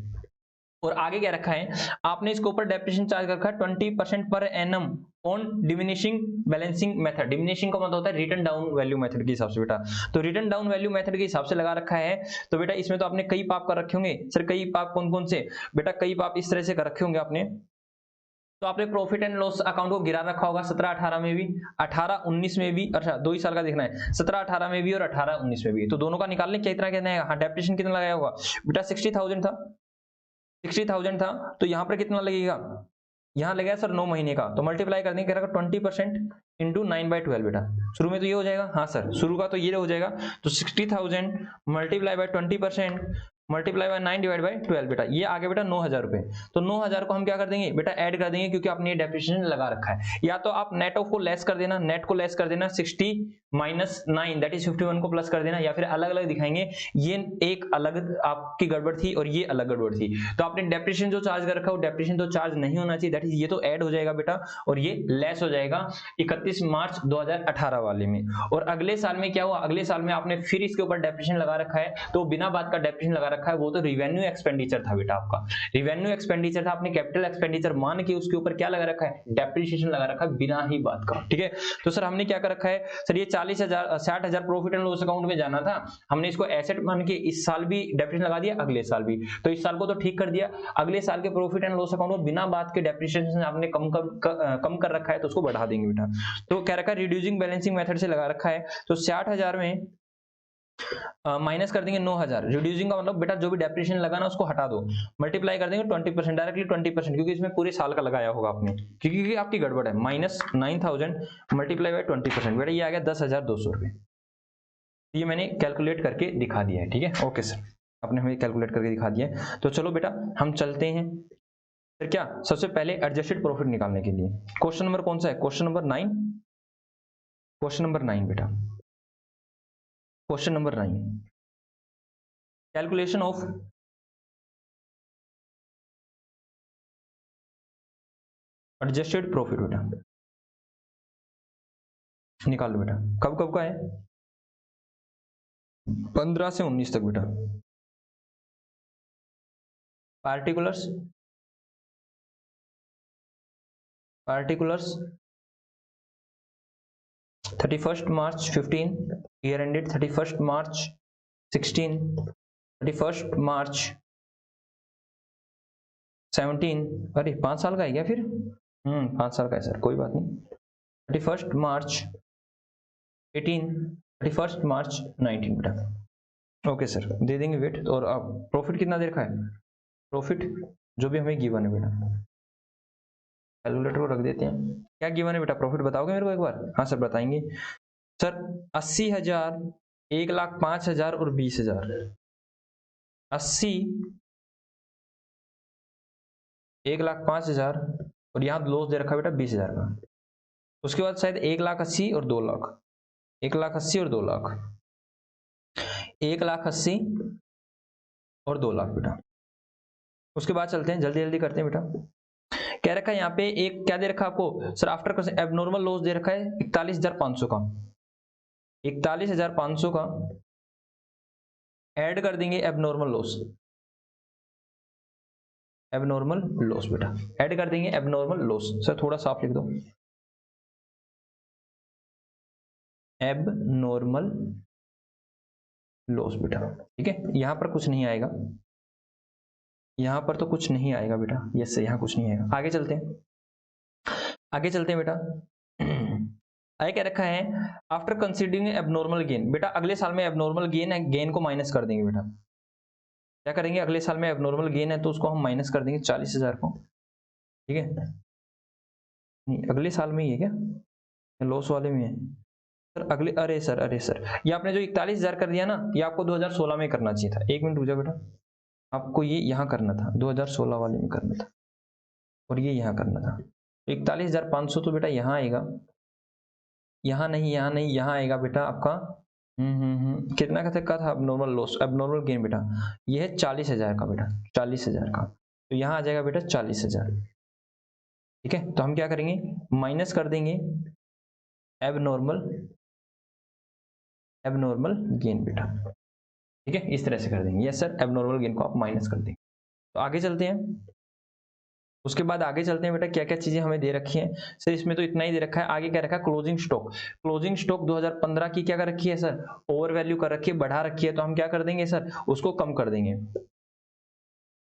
A: और आगे क्या रखा है आपने, इसके ऊपर डेप्रिसिएशन चार्ज रखा है 20% पर annum on diminishing balancing method. Diminishing का मतलब होता है रिटर्न डाउन वैल्यू मेथड के हिसाब से बेटा, तो रिटर्न डाउन वैल्यू मेथड के हिसाब से लगा रखा है। तो बेटा इसमें तो आपने कई पाप कर रखे होंगे सर, कई पाप कौन कौन से बेटा, कई पाप इस तरह से कर रखे होंगे आपने। तो आपने प्रॉफिट एंड लॉस अकाउंट को गिरा रखा होगा 17-18 में भी, 18-19 में भी, अच्छा 2 ही साल का देखना है, 17-18 में भी और 18-19 में भी, तो दोनों का निकालने कितना है, हाँ डेप्रिसिएशन कितना लगाया होगा बेटा, 60,000 था, 60,000 था, तो यहाँ पर कितना लगेगा, यहाँ लगेगा सर 9 महीने का, तो मल्टीप्लाई कर देंगे, 20% इंटू 9/12 बेटा, शुरू में तो ये हो जाएगा, हाँ सर शुरू का तो ये हो जाएगा, तो 60,000 मल्टीप्लाई बाय 20% मल्टीप्लाई बाय 9/12 बेटा, ये आगे बेटा 9,000 रुपए। तो 9,000 को हम क्या कर देंगे बेटा, ऐड कर देंगे, क्योंकि आपने ये डेप्रिसिएशन लगा रखा है। या तो आप नेट ऑफ को लेस कर देना, नेट को लेस कर देना, 60 माइनस 9 दैट इज 51 को प्लस कर देना, या फिर अलग अलग दिखाएंगे, ये एक अलग आपकी गड़बड़ थी और ये अलग गड़बड़ थी। तो आपने डेप्रिसिएशन जो चार्ज कर रखा है वो डेप्रिसिएशन तो चार्ज नहीं होना चाहिए, दैट इज ये तो ऐड हो जाएगा बेटा, और ये लेस हो जाएगा 31 मार्च 2018 वाले में। और अगले साल में क्या हुआ, अगले साल में आपने फिर इसके ऊपर डेप्रिसिएशन लगा रखा है, तो बिना बात का डेप्रिसिएशन लगा रखा है, वो तो रिवेन्यू एक्सपेंडिचर था बेटा, आपका रिवेन्यू एक्सपेंडिचर था, आपने कैपिटल एक्सपेंडिचर मान के उसके ऊपर क्या लगा रखा है, डेप्रिसिएशन लगा रखा है बिना ही बात का, ठीक है। तो सर हमने क्या कर रखा है सर, ये 60,000 प्रॉफिट एंड लॉस अकाउंट में जाना था, हमने इसको एसेट मान के इस साल भी डेप्रिसिएशन लगा दिया, अगले साल भी, तो इस साल को तो ठीक कर दिया, अगले साल के प्रॉफिट एंड लॉस अकाउंट में बिना बात के डेप्रिसिएशन आपने कम कर रखा है, तो उसको बढ़ा देंगे बेटा। तो कह रखा है रिड्यूसिंग बैलेंसिंग मेथड से लगा रखा है, तो 60,000 में माइनस कर देंगे 9,000, रिड्यूसिंग का मतलब बेटा जो भी डेप्रिसिएशन लगा ना उसको हटा दो, मल्टीप्लाई कर देंगे 20%, डायरेक्टली 20%, क्योंकि इसमें पूरे साल का लगाया होगा आपने, क्योंकि आपकी गड़बड़ है, माइनस 9,000 मल्टीप्लाई बाय 20%, बेटा ये आ गया 10,200 रुपए। ये मैंने कैलकुलेट करके दिखा दिया है, ठीक है, ओके सर, आपने हमें कैलकुलेट करके दिखा दिया है। तो चलो बेटा हम चलते हैं फिर, क्या सबसे पहले एडजस्टेड प्रॉफिट निकालने के लिए क्वेश्चन नंबर कौन सा है, क्वेश्चन नंबर 9, क्वेश्चन नंबर 9 बेटा, question number 9, calculation of adjusted profit बेटा, निकालो बेटा, कब कब का है, 15 से 19 तक बेटा, पार्टिकुलर्स 31 मार्च 15, ईयर एंडेड 31 मार्च 16, 31 मार्च 17, अरे 5 साल का है क्या फिर, 5 साल का है सर, कोई बात नहीं, 31 मार्च 18, 31 मार्च 19 बेटा, ओके सर, दे देंगे वेट। और प्रॉफिट कितना दे रखा है? प्रॉफिट जो भी हमें गिवन है बेटा, कैलकुलेटर को रख देते हैं। क्या गिवन है बेटा? प्रॉफिट बताओगे मेरे को एक बार? हाँ सर बताएंगे सर। 80,000, 1,05,000 और 20,000। 80, 1,05,000 और यहाँ लॉस दे रखा है बेटा 20,000 का। उसके बाद शायद 1,80,000 और 2 लाख, 1,80,000 और 2 लाख, 1,80,000 और 2 लाख बेटा। उसके बाद चलते हैं, जल्दी जल्दी करते हैं बेटा। कह रखा है यहाँ पे एक क्या दे रखा है आपको सर? आफ्टर एबनॉर्मल लॉस दे रखा है 41,500 का, 41,500 का ऐड कर देंगे एबनॉर्मल लॉस, एबनॉर्मल लॉस बेटा ऐड कर देंगे एबनॉर्मल लॉस। सर थोड़ा साफ लिख दो, एबनॉर्मल लॉस बेटा। ठीक है, यहां पर कुछ नहीं आएगा, यहां पर तो कुछ नहीं आएगा बेटा। यस, यहां कुछ नहीं आएगा। आगे चलते हैं, आगे चलते हैं बेटा। आगे क्या रखा है? After considering abnormal gain. बेटा अगले साल में एबनॉर्मल गेन है, गेन को माइनस कर देंगे बेटा। क्या करेंगे? अगले साल में एबनॉर्मल गेन है तो उसको हम माइनस कर देंगे 40,000 को। ठीक है, नहीं अगले साल में ही है क्या? लॉस वाले में है सर? अगले, अरे सर ये आपने जो 41,000 कर दिया ना, ये आपको 2016 में करना चाहिए था। एक मिनट रुक जाओ बेटा, आपको ये यहाँ करना था, 2016 वाले में करना था, और ये यहाँ करना था। 41,500 तो बेटा यहाँ आएगा, यहाँ नहीं, यहाँ नहीं, यहाँ आएगा बेटा आपका। कितना का था एबनॉर्मल लॉस, एबनॉर्मल गेन बेटा? ये है 40,000 का बेटा, 40,000 का। तो यहाँ आ जाएगा बेटा 40,000। ठीक है, तो हम क्या करेंगे? माइनस कर देंगे एबनॉर्मल गेन बेटा। ठीक है, इस तरह से कर देंगे। यस सर, एबनॉर्मल गेन को आप माइनस कर देंगे। तो आगे चलते हैं, उसके बाद आगे चलते हैं बेटा। क्या क्या चीजें हमें दे रखी हैं सर? इसमें तो इतना ही दे रखा है। आगे क्या रखा है? Closing stock. क्लोजिंग स्टॉक 2015 की क्या कर रखी है सर? ओवर वैल्यू कर रखी है, बढ़ा रखी है। तो हम क्या कर देंगे सर? उसको कम कर देंगे।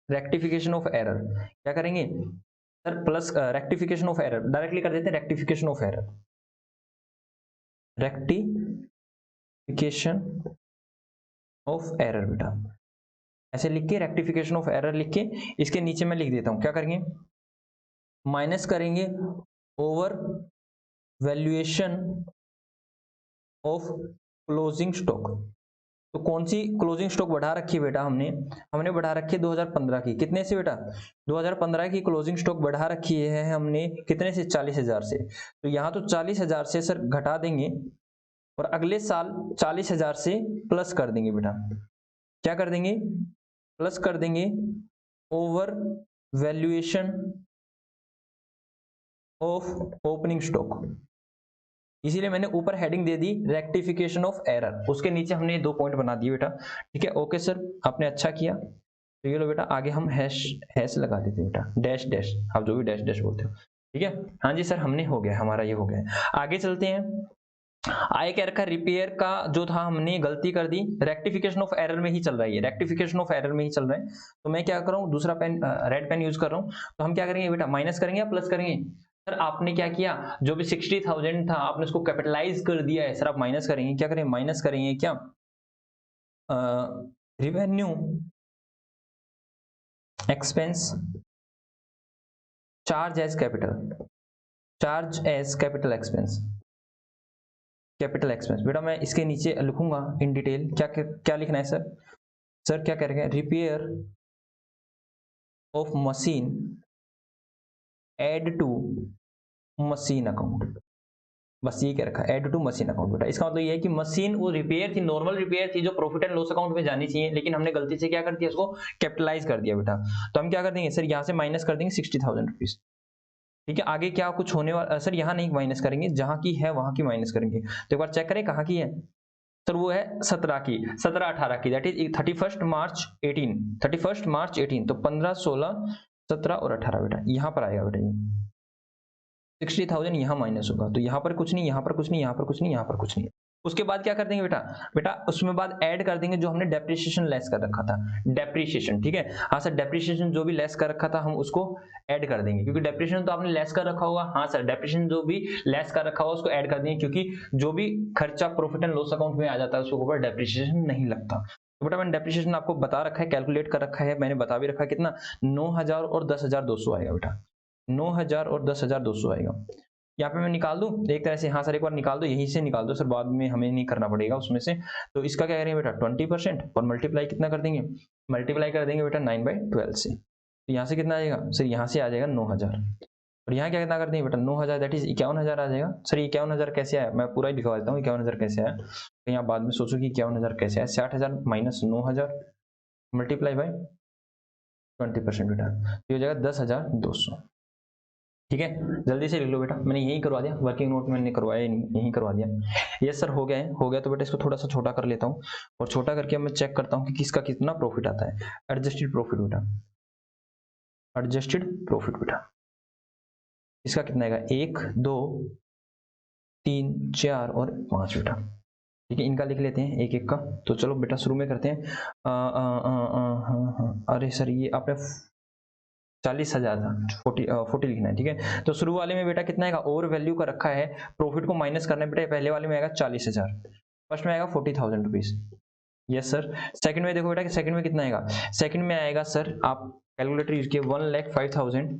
A: रेक्टिफिकेशन ऑफ एरर क्या करेंगे sir? Plus rectification of error directly कर देते हैं। Rectification of error, rectification of error बेटा ऐसे लिख के, रेक्टिफिकेशन ऑफ एरर लिख के इसके नीचे मैं लिख देता हूं। क्या करेंगे? माइनस करेंगे over valuation of closing stock. तो कौन सी क्लोजिंग स्टॉक बढ़ा रखी है बेटा? हमने बढ़ा रखी है 2015 की। कितने से बेटा? 2015 की क्लोजिंग स्टॉक बढ़ा रखी है हमने कितने से? 40,000 से। तो यहाँ तो 40,000 से सर घटा देंगे और अगले साल 40,000 से प्लस कर देंगे बेटा। क्या कर देंगे? प्लस कर देंगे over valuation of opening stock. इसीलिए मैंने ऊपर heading they the rectification of error, उसके नीचे हमने 2 पॉइंट बना दिए बेटा। ठीक है, ओके सर, आपने अच्छा किया। तो ये लो बेटा, आगे हम हैश लगा देते बेटा, डैश डैश, आप जो भी डैश डैश बोलते हो। ठीक है, हाँ जी सर, हमने हो गया, हमारा ये हो गया। आगे चलते हैं। आए क्या रखा? रिपेयर का जो था हमने गलती कर दी, रेक्टिफिकेशन ऑफ एरर में ही चल रहा है, ये रेक्टिफिकेशन ऑफ एरर में ही चल रहा है। तो मैं क्या कर रहा हूँ? दूसरा पेन, रेड पेन यूज कर रहा हूँ। तो हम क्या करेंगे बेटा? माइनस करेंगे या प्लस करेंगे? सर आपने क्या किया? जो भी 60,000 था आपने उसको कैपिटलाइज कर दिया है सर। आप माइनस करेंगे, क्या करेंगे? माइनस करेंगे क्या? Revenue expense charge as capital, charge as capital expense, capital expense. बेटा मैं इसके नीचे लिखूंगा इन डिटेल। क्या क्या लिखना है सर? सर क्या करेंगे? Repair of machine add to machine account, बस ये क्या रखा? ऐड टू मशीन अकाउंट बेटा। इसका मतलब ये है कि मशीन वो रिपेयर थी, नॉर्मल रिपेयर थी, जो प्रॉफिट एंड लॉस अकाउंट में जानी चाहिए, लेकिन हमने गलती से क्या कर दिया? उसको कैपिटलाइज कर दिया बेटा। तो हम क्या कर देंगे सर? यहाँ से माइनस कर देंगे 60,000 रुपीज। ठीक है, आगे क्या कुछ होने वाला सर? यहाँ नहीं माइनस करेंगे, जहां की है वहां की माइनस करेंगे। तो एक बार चेक करें कहाँ की है सर? वो है 17 की, 17-18 की, दैट इज 31 मार्च 18, 31 मार्च 18। तो 15, 16, 17 और 18 बेटा यहाँ पर आएगा बेटा। ये 60,000 यहाँ माइनस होगा। तो यहाँ पर कुछ नहीं, यहाँ पर कुछ नहीं, यहाँ पर कुछ नहीं, यहाँ पर कुछ नहीं। उसके बाद क्या कर देंगे बेटा? बेटा उसमें बाद ऐड कर देंगे जो हमने डेप्रिसिएशन लेस कर रखा था, डेप्रिसिएशन। ठीक है, हाँ सर, डेप्रिसिएशन जो भी लेस कर रखा था हम उसको ऐड कर देंगे, क्योंकि डेप्रिसिएशन तो आपने लेस कर रखा होगा। हाँ सर, डेप्रिसिएशन जो भी लेस कर रखा होगा उसको ऐड कर देंगे, क्योंकि जो भी खर्चा प्रॉफिट एंड लॉस अकाउंट में आ जाता है उसके ऊपर डेप्रिसिएशन नहीं लगता। तो बेटा मैंने डेप्रिसिएशन आपको बता रखा है, कैलकुलेट कर रखा है, मैंने बता भी रखा है कितना 9000 और 10,200 आएगा बेटा, 9000 और 10,200 आएगा। यहाँ पे मैं निकाल दूं एक तरह से, हाँ सर एक बार निकाल दो, यहीं से निकाल दो सर, बाद में हमें नहीं करना पड़ेगा उसमें से। तो इसका क्या करेंगे बेटा 20% और मल्टीप्लाई कितना कर देंगे, मल्टीप्लाई कर देंगे बेटा 9/12 से। तो यहाँ से कितना आ जाएगा सर, यहाँ से आ जाएगा 9000 और यहाँ क्या कितना कर देंगे बेटा 9000, दैट इज 51,000 आ जाएगा। सर 51,000 कैसे आया, मैं पूरा ही दिखा देता हूँ 51,000 कैसे आया। तो यहाँ बाद में सोचो कि 51,000 कैसे आया, 60,000 माइनस 9,000 मल्टीप्लाई बाई 20% बेटा, ये हो जाएगा 10,200। ठीक है, जल्दी से लिख लो बेटा, मैंने यही करवा दिया, वर्किंग नोट मैंने करवाया ही नहीं, यही करवा दिया। यस सर हो गया है, हो गया। तो बेटा इसको थोड़ा सा छोटा कर लेता हूँ और छोटा करके मैं चेक करता हूँ कि किसका कितना प्रॉफिट आता है। एडजस्टेड प्रॉफिट बेटा, एडजस्टेड प्रॉफिट बेटा इसका कितना आएगा 1 2 3 4 और 5 बेटा। ठीक है, इनका लिख लेते हैं एक एक का। तो चलो बेटा शुरू में करते हैं। अरे सर ये आपने 40,000 था, 40 लिखना है। ठीक है, तो शुरू वाले में बेटा कितना आएगा, ओवर वैल्यू का रखा है, प्रॉफिट को माइनस करना है बेटा। पहले वाले में आएगा 40,000, फर्स्ट में आएगा 40,000 रुपीज। Yes sir. सेकंड में देखो बेटा कि सेकंड में कितना आएगा, सेकंड में आएगा सर, आप कैलकुलेटर यूज किए 1,05,000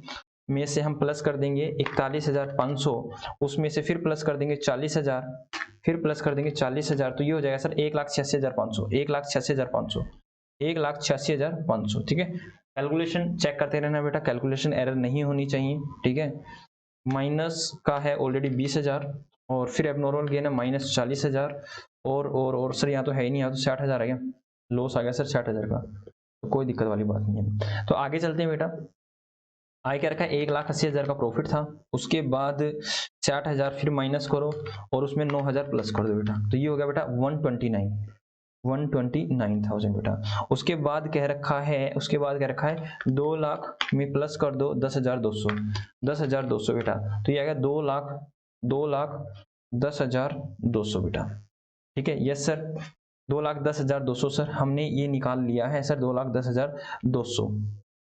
A: में से हम प्लस कर देंगे 41,500, उसमें से फिर प्लस कर देंगे 40,000, फिर प्लस कर देंगे 40,000, तो ये हो जाएगा सर 1,86,500, 1,86,500, 1,86,500। ठीक है, कैलकुलेशन चेक करते रहना बेटा, कैलकुलेशन एरर नहीं होनी चाहिए। ठीक है, माइनस का है ऑलरेडी 20,000 और फिर एबनॉर्मल गेन है माइनस 40,000 और सर यहाँ तो है ही नहीं, यहाँ तो 60,000 आ गया, लॉस आ गया सर 60,000 का, तो कोई दिक्कत वाली बात नहीं है। तो आगे चलते हैं बेटा, आगे क्या रखा है 1,80,000 का प्रॉफिट था, उसके बाद 60,000 फिर माइनस करो और उसमें 9,000 प्लस कर दो बेटा, तो ये हो गया बेटा 129,000 बेटा। उसके बाद कह रखा है, उसके बाद कह रखा है 2 लाख में प्लस कर दो 10,200 बेटा, तो ये आएगा 2,10,200 बेटा। ठीक है, यस सर 2,10,200 सर हमने ये निकाल लिया है सर, 2,10,200।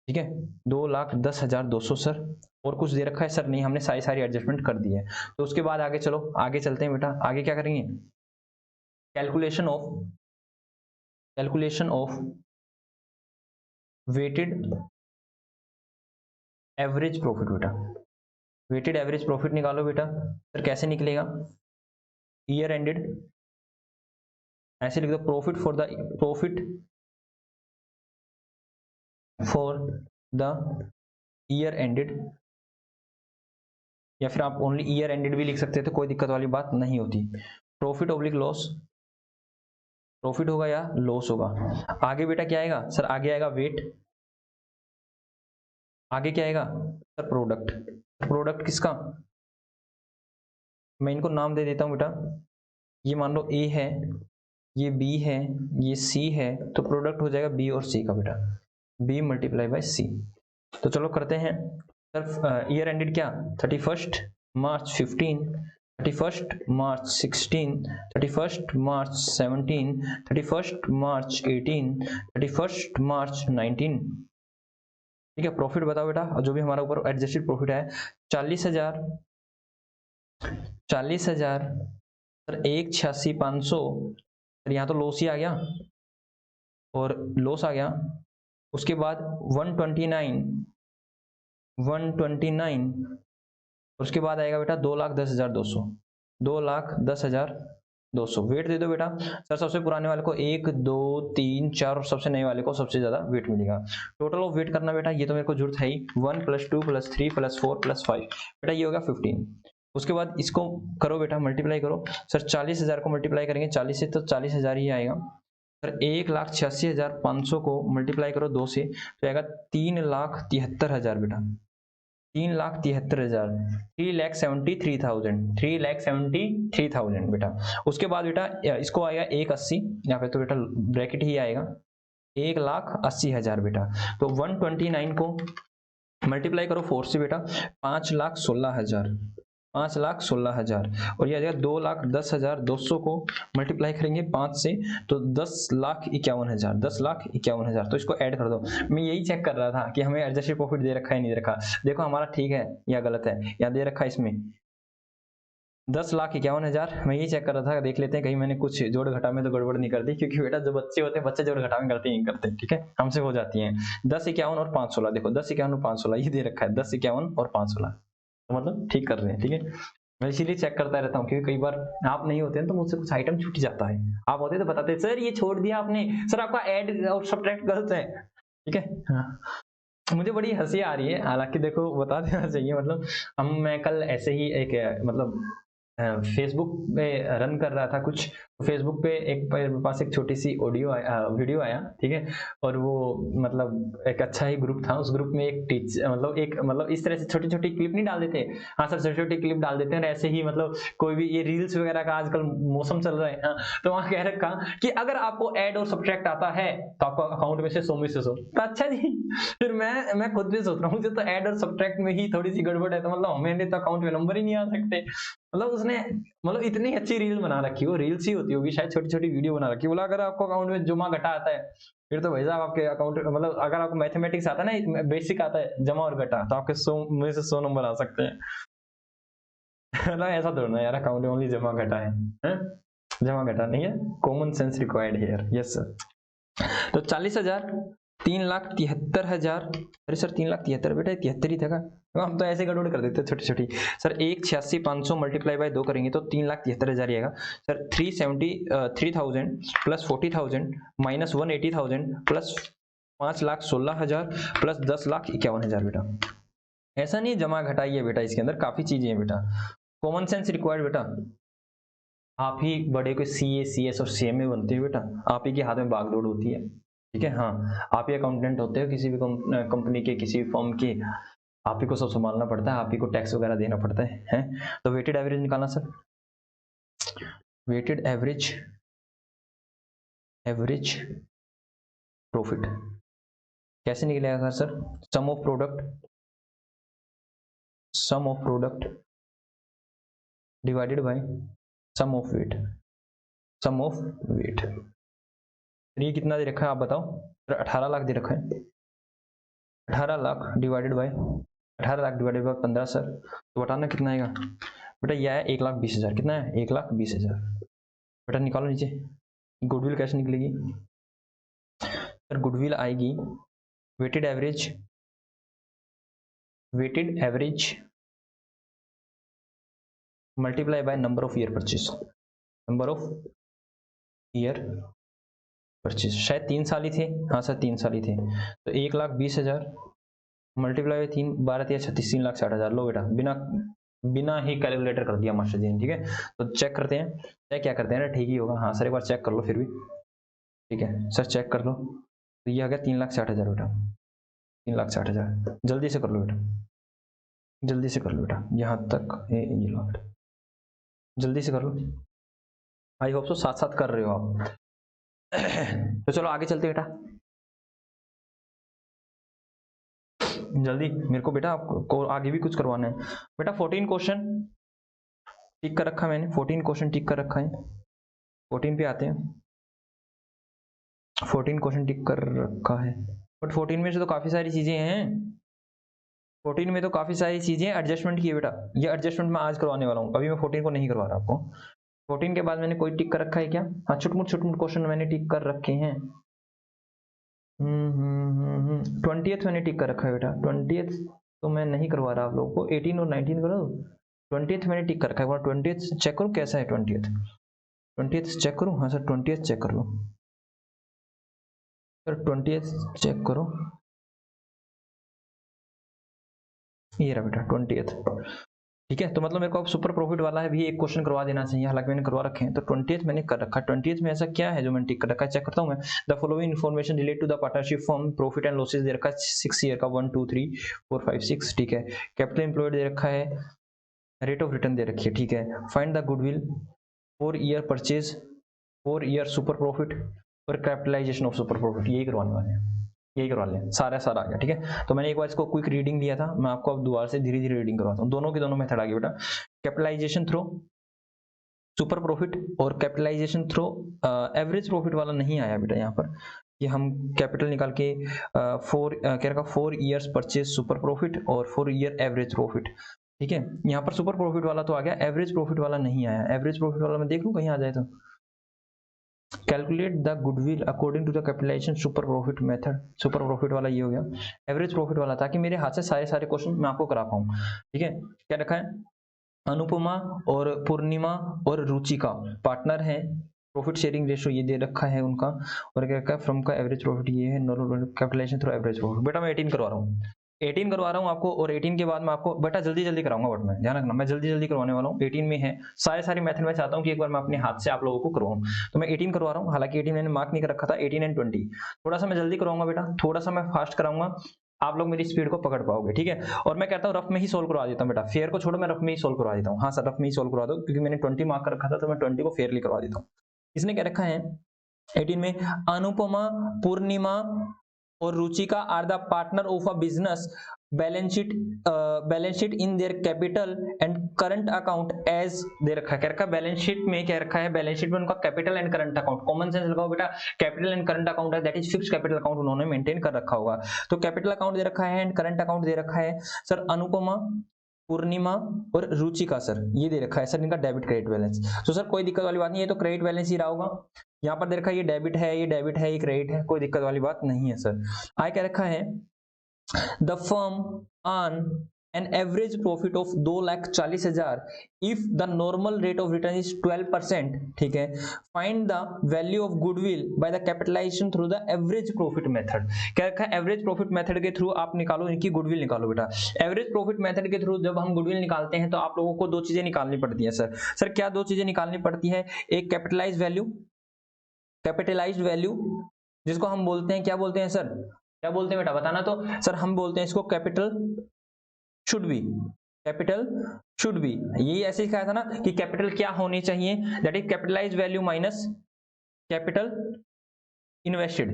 A: ठीक है, 2,10,200 सर, और कुछ दे रखा है सर नहीं, हमने सारी एडजस्टमेंट कर दी है। तो उसके बाद आगे चलो, आगे चलते हैं बेटा, आगे क्या करेंगे, calculation of weighted average profit बेटा, वेटेड एवरेज प्रॉफिट निकालो बेटा। सर कैसे निकलेगा, ईयर एंडेड, ऐसे लिख दो profit for the year ended, या फिर आप ओनली ईयर एंडेड भी लिख सकते हैं, तो कोई दिक्कत वाली बात नहीं होती। प्रॉफिट ऑब्लिक लॉस, प्रॉफिट होगा या लॉस होगा। आगे बेटा क्या आएगा सर, आगे आएगा वेट, आगे क्या आएगा सर प्रोडक्ट, प्रोडक्ट किसका, मैं इनको नाम दे देता हूं बेटा, ये मान लो ए है, ये बी है, ये सी है, तो प्रोडक्ट हो जाएगा बी और सी का बेटा, बी मल्टीप्लाई बाय सी। तो चलो करते हैं सर, ईयर एंडेड क्या 31 मार्च 15, 31 मार्च 16, 31 मार्च 17, 31 मार्च 18, 31 मार्च 19। ठीक है, प्रॉफिट बताओ बेटा, और जो भी हमारा ऊपर एडजस्टेड प्रॉफिट है 40,000 सर 1,86,500, सर यहाँ तो लॉस ही आ गया और लॉस आ गया। उसके बाद 129, उसके बाद आएगा बेटा 2,10,200, 2,10,200। वेट दे दो बेटा सर, सबसे पुराने वाले को 1 2 3 4 और सबसे नए वाले को सबसे ज्यादा वेट मिलेगा। टोटल ऑफ वेट करना बेटा, ये तो मेरे को जरूरत है ही, 1 + 2 + 3 + 4 + 5 बेटा, ये होगा 15। उसके बाद इसको करो बेटा, मल्टीप्लाई करो सर, 40,000 को मल्टीप्लाई करेंगे 40 से, तो 40,000 ही आएगा सर। 1,86,500 को मल्टीप्लाई करो 2 से, तो आएगा 3,73,000 बेटा, 3,73,000, 3,73,000 बेटा। उसके बाद बेटा इसको आएगा 1,80, यहाँ पे तो बेटा ब्रैकेट ही आएगा 1,80,000 बेटा। तो 129 को मल्टीप्लाई करो 4 से बेटा, 5,16,000, 5,16,000, और यह आ जाएगा 2,10,200 को मल्टीप्लाई करेंगे 5 से, तो 10,51,000, 10,51,000। तो इसको ऐड कर दो। मैं यही चेक कर रहा था कि हमें एडजस्टेड प्रॉफिट दे रखा है नहीं दे रखा, देखो हमारा ठीक है या गलत है, या दे रखा है इसमें 10,51,000। मैं यही चेक कर रहा था, देख लेते हैं कहीं मैंने कुछ जोड़ घटा में तो गड़बड़ नहीं कर दी, क्योंकि बेटा जो बच्चे होते हैं बच्चे जोड़ घटा में गलती नहीं करते, ठीक है, हमसे हो जाती है। 10,51 और 516, देखो 10,51 और 516 ये दे रखा है, 10,51 और 516, तो मतलब ठीक कर रहे हैं, ठीक है। मैं इसीलिए चेक करता रहता हूँ, क्योंकि कई बार आप नहीं होते हैं तो मुझसे कुछ आइटम छूट जाता है, आप होते तो बताते सर ये छोड़ दिया आपने, सर आपका ऐड और सब्ट्रैक्ट गलत है, ठीक है। हाँ। मुझे बड़ी हंसी आ रही है, हालांकि देखो बता देना चाहिए, मतलब मैं कल ऐसे ही एक मतलब फेसबुक पे रन कर रहा था कुछ, फेसबुक पे एक मेरे पास एक छोटी सी वीडियो आया, ठीक है, और वो मतलब एक अच्छा ही ग्रुप था, उस ग्रुप में एक मतलब इस तरह से छोटी छोटी क्लिप नहीं डाल देते, हाँ सर छोटी छोटी क्लिप डाल देते हैं, ऐसे ही मतलब कोई भी ये रील्स वगैरह का आजकल मौसम चल रहा है, हाँ, तो वहां कह रखा कि अगर आपको ऐड और सब्ट्रैक्ट आता है तो आपको अकाउंट में से 100 में से 100, तो अच्छा जी। फिर मैं खुद भी सोच रहा हूँ, मुझे तो ऐड और सब्ट्रैक्ट में ही थोड़ी सी गड़बड़ है, तो मतलब हमें तो अकाउंट में नंबर ही नहीं आ सकते, मतलब उसने मतलब इतनी अच्छी रील बना रखी, वो रील्स ही होती होगी शायद, छोटी छोटी वीडियो बना रखी, बोला अगर आपको अकाउंट में जमा घटा आता है फिर तो भाई साहब आपके अकाउंट, मतलब अगर आपको मैथमेटिक्स आता है ना, बेसिक आता है जमा और घटा, तो आपके 100 में से 100 नंबर आ सकते हैं। ना ऐसा थोड़ा ना यार, अकाउंट में ओनली जमा घटा है? जमा घटा नहीं है, common sense required here, yes sir. तो 40,000, 3,73,000, अरे सर 3,73,000 बेटा 73 ही था, हम तो ऐसे गड़बड़ कर देते छोटी छोटी। सर 1,86,500 मल्टीप्लाई बाय 2 करेंगे तो 3,73,000 आएगा sir. 3,73,000 plus 40,000 minus 180,000 plus 5,16,000 plus 10,51,000 बेटा। ऐसा नहीं जमा घटाई है बेटा, इसके अंदर काफी चीजें हैं बेटा, कॉमन सेंस रिक्वायर्ड बेटा। आप ही बड़े को सीए, सीएस और सीएमए बनते हो बेटा, आप ही के हाथ में बागडोर होती है, ठीक है, हाँ, आप ही अकाउंटेंट होते हो किसी भी कंपनी के, किसी भी फर्म के, आप ही को सब संभालना पड़ता है, आप ही को टैक्स वगैरह देना पड़ता है, हैं? तो वेटेड एवरेज निकालना सर, वेटेड एवरेज प्रॉफिट कैसे निकलेगा sir? Sum of product divided by sum of weight. ये कितना दे रखा है आप बताओ? 18 लाख दे रखा है, 18 लाख डिवाइडेड बाय 15 सर, तो बताना कितना आएगा बेटा? यह है 1,20,000, कितना है? 1,20,000 बेटा, निकालो नीचे। गुडविल कैसे निकलेगी सर? गुडविल आएगी weighted average multiply by number of year purchase, शायद 3 साल ही थे, हाँ सर 3 साल ही थे, तो 1,20,000 मल्टीप्लाई बाय 3, 12,36, 3,60,000। लो बेटा, बिना ही कैलकुलेटर कर दिया मास्टर जी ने, ठीक है। तो चेक करते हैं, चेक क्या करते हैं ना, ठीक ही होगा, हाँ सर एक बार चेक कर लो फिर भी, ठीक है सर चेक कर लो। तो ये आ गया 3,60,000 बेटा, 3,60,000, जल्दी से कर लो बेटा, जल्दी से कर लो बेटा, यहाँ तक ये लो बेटा, जल्दी से कर लो, आई होप सो साथ साथ कर रहे हो आप। तो चलो आगे चलते बेटा, जल्दी, मेरे को बेटा आपको आगे भी कुछ करवाना है बेटा। 14 क्वेश्चन टिक कर रखा मैंने, 14 क्वेश्चन टिक कर रखा है, 14 पे आते हैं। 14 क्वेश्चन टिक कर रखा है, बट 14 में से तो काफी सारी चीजें हैं, 14 में तो काफी सारी चीजें एडजस्टमेंट की है बेटा, ये एडजस्टमेंट मैं आज करवाने वाला हूँ, अभी मैं 14 को नहीं करवा रहा आपको। 14 के बाद मैंने कोई टिक कर रखा है क्या? हाँ, छुटमुट क्वेश्चन मैंने टिक कर रखे हैं। 20th मैंने टिक कर रखा है बेटा, 20th तो मैं नहीं करवा रहा आप लोगों को, 18 और 19 करो, 20th मैंने टिक कर रखा है, 20th चेक करो कैसा है, 20th चेक करूँ? हाँ सर 20th चेक कर लो सर, 20th चेक करो, ये रहा बेटा 20th, ठीक है। तो मतलब मेरे को अब सुपर प्रॉफिट वाला है भी एक क्वेश्चन करवा देना चाहिए, हालांकि मैंने करवा रखे हैं। तो 20th मैंने कर रखा है, 20th में ऐसा क्या है जो मैंने टिक कर रखा है, चेक करता हूँ मैं। The following information relate to the partnership form, profit and losses दे रखा है 6 ईयर का, 1 2 3 4 5 6, ठीक है। कैपिटल एम्प्लॉयड दे रखा है, रेट ऑफ रिटर्न दे रखी है, ठीक है। Find the goodwill, 4 year purchase, 4 year super profit और कैपिटलाइजेशन ऑफ सुपर प्रॉफिट, यही करवाने वाले हैं, यही करवा लें, सारा आ गया, ठीक है। तो मैंने एक बार इसको क्विक रीडिंग दिया था, मैं आपको अब दोबारा से धीरे धीरे रीडिंग करवाता हूँ, दोनों के दोनों मेथड आ गए बेटा, कैपिटलाइजेशन थ्रू सुपर प्रॉफिट और कैपिटलाइजेशन थ्रू एवरेज प्रॉफिट वाला नहीं आया बेटा यहाँ पर, कि हम कैपिटल निकाल के 4 ईयर्स परचेज सुपर प्रॉफिट और 4 ईयर एवरेज प्रॉफिट, ठीक है, यहाँ पर सुपर प्रॉफिट वाला तो आ गया, एवरेज प्रॉफिट वाला नहीं आया। एवरेज प्रॉफिट वाला मैं देख लूँ कहीं आ जाए तो। Calculate the goodwill according to the capitalization super profit method. Super profit वाला ये हो गया। एवरेज प्रॉफिट वाला, ताकि मेरे हाथ से सारे क्वेश्चन मैं आपको करा पाऊँ। ठीक है, क्या रखा है, अनुपमा और पूर्णिमा और रुचिका पार्टनर है, प्रॉफिट शेयरिंग रेशियो ये दे रखा है उनका, और क्या रखा है, फ्रॉम का एवरेज प्रॉफिट ये है, normal capitalization through average profit. बेटा मैं 18 करवा रहा हूँ, 18 करवा रहा हूँ आपको, और 18 के बाद मैं आपको बेटा जल्दी कराऊंगा, बट मैं ध्यान रखना मैं जल्दी करवाने वाला हूँ। 18 में है सारे मेथड मैं चाहता हूँ कि एक बार मैं अपने हाथ से आप लोगों को करवाऊँ, तो मैं 18 करवा रहा हूँ। हालांकि 18 मैंने मार्क नहीं कर रखा था, 18 एंड 20 थोड़ा सा मैं जल्दी करवाऊंगा बेटा, थोड़ा सा मैं फास्ट कराऊंगा, आप लोग मेरी स्पीड को पकड़ पाओगे। ठीक है, और मैं कहता हूँ रफ में ही सोल्व करवा देता हूँ बेटा, फेयर को छोड़ो, मैं रफ में ही सोल्व करवा देता हूँ। हाँ सर, रफ में ही सोल्व करवा दो, क्योंकि मैंने 20 मार्क कर रखा था, तो मैं 20 को फेयरली करवा देता हूँ। इसने क्या रखा है 18 में, अनुपमा, पूर्णिमा और Ruchika are the partner of a business, balance sheet in their capital and current account as दे रखा है। क्या रखा है बैलेंस शीट में, क्या रखा है बैलेंस शीट में उनका capital and current account, common sense लगाओ बेटा, कैपिटल एंड करंट अकाउंट है, that is fixed capital account उन्होंने मेंटेन कर रखा होगा। तो कैपिटल अकाउंट दे रखा है एंड करंट अकाउंट दे रखा है सर, अनुपमा, पूर्णिमा और रुचिका सर, ये दे रखा है सर इनका डेबिट क्रेडिट बैलेंस। तो सर कोई दिक्कत वाली बात नहीं है, तो क्रेडिट बैलेंस ही रहा होगा। यहाँ पर दे रखा है ये डेबिट है, ये डेबिट है, ये क्रेडिट है, कोई दिक्कत वाली बात नहीं है सर। आगे क्या रखा है, the firm on an average profit of 2,40,000 if the normal rate of return is 12%। ठीक है, find the value of goodwill by the capitalization through the average profit method। क्या रखा है, एवरेज प्रॉफिट मेथड के थ्रू आप निकालो, इनकी गुडविल निकालो बेटा। एवरेज प्रॉफिट मेथड के थ्रू जब हम गुडविल निकालते हैं तो आप लोगों को दो चीजें निकालनी पड़ती है सर क्या दो चीजें निकालनी पड़ती है, एक कैपिटलाइज्ड वैल्यू जिसको हम बोलते हैं, क्या बोलते हैं सर, क्या बोलते हैं बेटा बताना तो। सर हम बोलते हैं इसको कैपिटल शुड बी, यही ऐसे सिखाया था ना कि कैपिटल क्या होनी चाहिए, that is capitalised value minus capital invested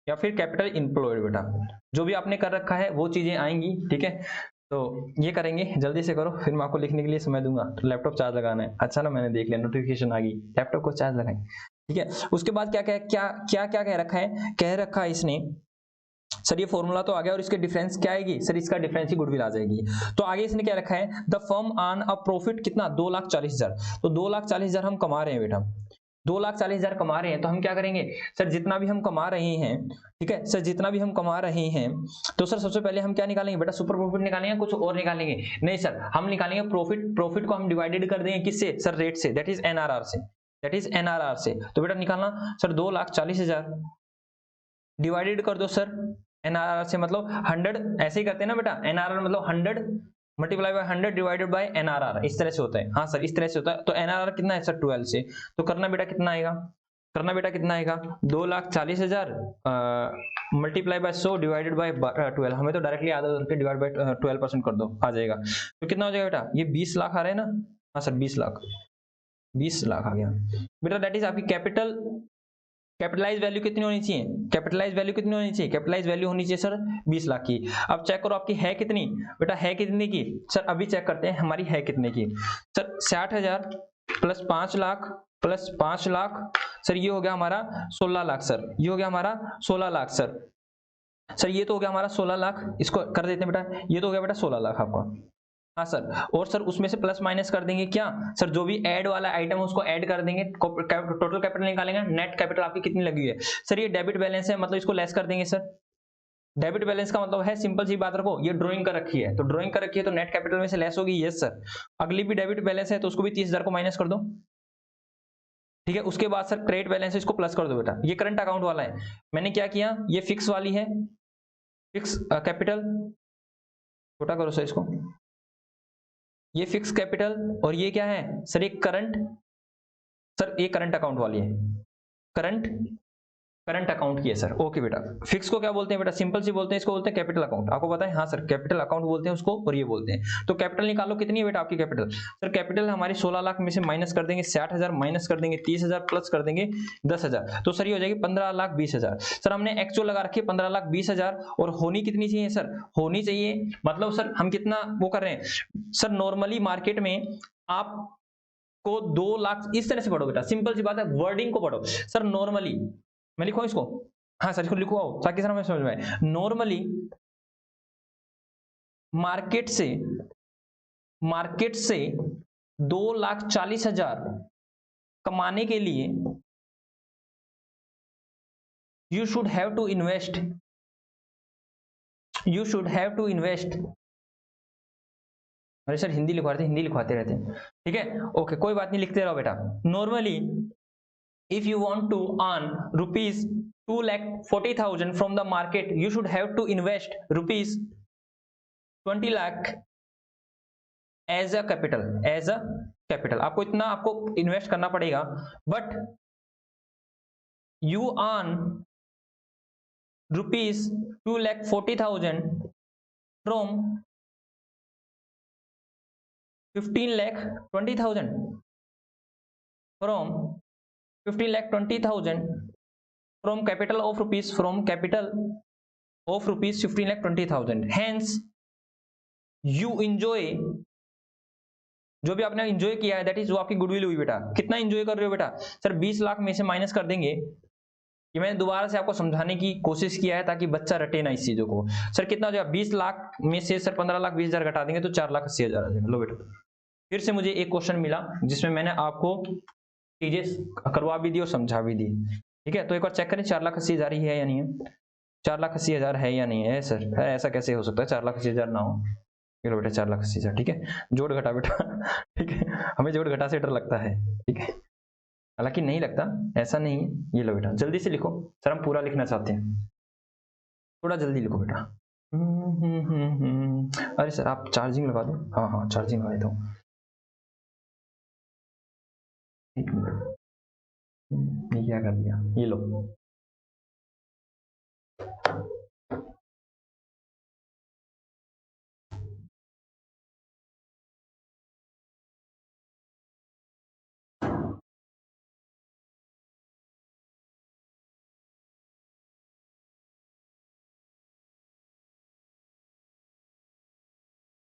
A: या फिर कैपिटल इंप्लॉयड। बेटा जो भी आपने कर रखा है वो चीजें आएंगी। ठीक है, तो ये करेंगे, जल्दी से करो, फिर मैं आपको लिखने के लिए समय दूंगा। तो लैपटॉप चार्ज लगाना है, अच्छा ना मैंने देख लिया नोटिफिकेशन आ गई, लैपटॉप को चार्ज लगाएं। ठीक है, उसके बाद क्या कह रखा है, कह रखा है इसने सर ये फॉर्मूला तो आ गया, और इसके डिफरेंस क्या आएगी सर, इसका डिफरेंस ही गुडविल आ जाएगी। तो आगे इसने क्या रखा है, the firm on a profit कितना 2,40,000, तो 2,40,000 हम कमा रहे हैं बेटा, 2,40,000 कमा रहे हैं, तो हम क्या करेंगे सर, जितना भी हम कमा रहे हैं, ठीक है सर, जितना भी हम कमा रहे हैं, तो सर सबसे पहले हम क्या निकालेंगे बेटा, सुपर प्रॉफिट निकालेंगे, कुछ और निकालेंगे नहीं सर, हम निकालेंगे प्रॉफिट को हम डिवाइडेड कर देंगे किससे सर, रेट से, दैट इज एनआरआर से। तो बेटा निकालना सर 2,40,000 डिवाइडेड कर दो सर एनआरआर से, मतलब 100, ऐसे ही करते हैं ना बेटा, एनआरआर मतलब 100 multiply by 100 divided by NRR, इस तरह से होता है। हाँ सर इस तरह से होता है। तो एनआरआर कितना है सर 12 से, तो करना बेटा कितना आएगा, 2,40,000 मल्टीप्लाई बाय 100 डिवाइडेड बाय 12, हमें तो डायरेक्टली आधा करके डिवाइड बाय 12% कर दो, आ जाएगा। तो कितना हो जाएगा बेटा, ये 20 लाख आ रहे हैं ना, हाँ सर 20 लाख आ गया बेटा, दैट इज आपकी कैपिटलाइज वैल्यू कितनी होनी चाहिए, कैपिटलाइज वैल्यू होनी चाहिए सर 20 लाख की। अब चेक करो आपकी है कितनी बेटा, है कितने की सर, अभी चेक करते हैं हमारी है कितने की sir, 60,000 plus 5 lakh plus 5 lakh sir, ये हो गया हमारा 16 लाख सर, ये हो गया हमारा 16 लाख सर, ये तो हो गया हमारा 16 लाख, इसको कर देते हैं बेटा, ये तो हो गया बेटा 16 लाख आपका। हाँ सर, और सर उसमें से प्लस माइनस कर देंगे क्या सर, जो भी ऐड वाला आइटम है उसको ऐड कर देंगे, टोटल कैपिटल निकालेंगे, नेट कैपिटल आपकी कितनी लगी हुई है सर, ये डेबिट बैलेंस है, मतलब इसको लेस कर देंगे सर। डेबिट बैलेंस का मतलब है, सिंपल सी बात रखो, ये ड्राइंग कर रखी है, तो ड्राइंग कर रखी है तो नेट कैपिटल में से लेस होगी, यस सर। अगली भी डेबिट बैलेंस है तो उसको भी 30,000 को माइनस कर दो। ठीक है, उसके बाद सर क्रेडिट बैलेंस है, इसको प्लस कर दो बेटा, ये करंट अकाउंट वाला है, मैंने क्या किया, ये फिक्स वाली है, फिक्स कैपिटल, छोटा करो सर इसको, ये फिक्स कैपिटल, और ये क्या है सर, एक करंट, सर ये करंट अकाउंट वाली है, करंट अकाउंट की है सर। ओके बेटा, फिक्स को क्या बोलते हैं बेटा, सिंपल सी बोलते हैं, इसको बोलते हैं कैपिटल अकाउंट, आपको पता है, हाँ सर कैपिटल अकाउंट बोलते हैं उसको, और ये बोलते हैं। तो कैपिटल निकालो, कितनी है बेटा आपकी कैपिटल सर, कैपिटल हमारी 16 लाख में से माइनस कर देंगे 60,000, माइनस कर देंगे 30,000, प्लस कर देंगे 10,000, तो सर ये हो जाएगी 15,20,000। सर हमने एक्चुअल लगा रखी है 15,20,000, और होनी कितनी चाहिए सर, होनी चाहिए मतलब सर हम कितना वो कर रहे हैं सर, नॉर्मली मार्केट में आप को 2 लाख, इस तरह से पढ़ो बेटा, सिंपल सी बात है, वर्डिंग को पढ़ो सर, नॉर्मली मैं लिखूं इसको, हाँ सर इसको लिखो ताकि सर हमें समझ में आए, नॉर्मली मार्केट से मार्केट से 2,40,000 कमाने के लिए you should have to invest. अरे सर हिंदी लिखवाते रहते हैं, ठीक है, ओके कोई बात नहीं, लिखते रहो बेटा। Normally if you want to earn rupees 2,40,000 from the market, you should have to invest rupees 20 lakh as a capital. आपको इतना इन्वेस्ट करना पड़ेगा, but you earn rupees 2,40,000 from 15,20,000 from 15,20,000 from capital of rupees 15,20,000। hence you enjoy, जो भी आपने एंजॉय किया है दैट इज वो आपकी गुडविल हुई बेटा। कितना एंजॉय कर रहे हो बेटा? सर 20 लाख में से माइनस कर देंगे। ये मैंने दोबारा से आपको समझाने की कोशिश किया है ताकि बच्चा रटे ना इस चीजों को। सर कितना हो जाएगा? 20 लाख में से सर 15,20,000 घटा देंगे तो 4,80,000 आ जाएगा। लो बेटा, फिर से मुझे एक क्वेश्चन मिला जिसमें मैंने आपको चीजें करवा भी दी और समझा भी दी, ठीक है। तो एक बार चेक करें 4,80,000 ही है या नहीं है? 4,80,000 है या नहीं है? सर ऐसा कैसे हो सकता है 4,80,000 ना हो? ये लो बेटा 4,80,000, ठीक है। जोड़ घटा बेटा ठीक है, हमें जोड़ घटा से डर लगता है, ठीक है, हालांकि नहीं लगता, ऐसा नहीं है। ये लो बेटा जल्दी से लिखो सर, हम पूरा लिखना चाहते हैं, थोड़ा जल्दी लिखो बेटा। अरे सर आप चार्जिंग लगा दो। हाँ चार्जिंग लगा देता हूँ, एक मिनट। ये क्या कर दिया? ये लो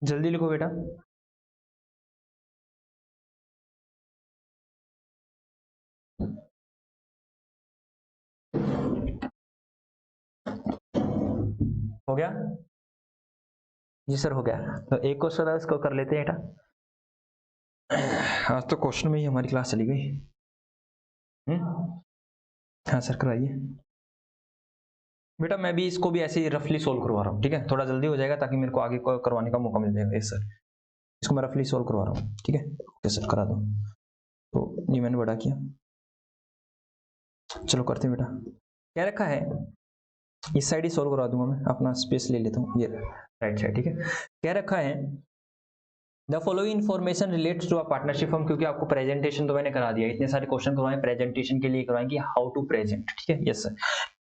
A: जल्दी लिखो बेटा। हो गया? जी सर हो गया। तो एक क्वेश्चन है, इसको कर लेते हैं बेटा। आज तो क्वेश्चन में ही हमारी क्लास चली गई। हाँ सर करवाइए बेटा। मैं भी इसको भी ऐसे ही रफली सोल्व करवा रहा हूँ, ठीक है, थोड़ा जल्दी हो जाएगा ताकि मेरे को आगे करवाने का मौका मिल जाएगा। यस सर, इसको मैं रफली सोल्व करवा रहा हूँ, ठीक है, ओके सर करा दो। तो ये मैंने बड़ा किया, चलो करते हैं बेटा। क्या रखा है? इस साइड ही सोल्व करवा दूंगा मैं, अपना स्पेस ले लेता हूँ, ये राइट साइड, ठीक है। क्या रखा है? The following information relates to a partnership firm. क्योंकि आपको प्रेजेंटेशन तो मैंने करा दिया, इतने सारे क्वेश्चन करवाए प्रेजेंटेशन के लिए करवाएं कि हाउ टू प्रेजेंट, ठीक है। यस सर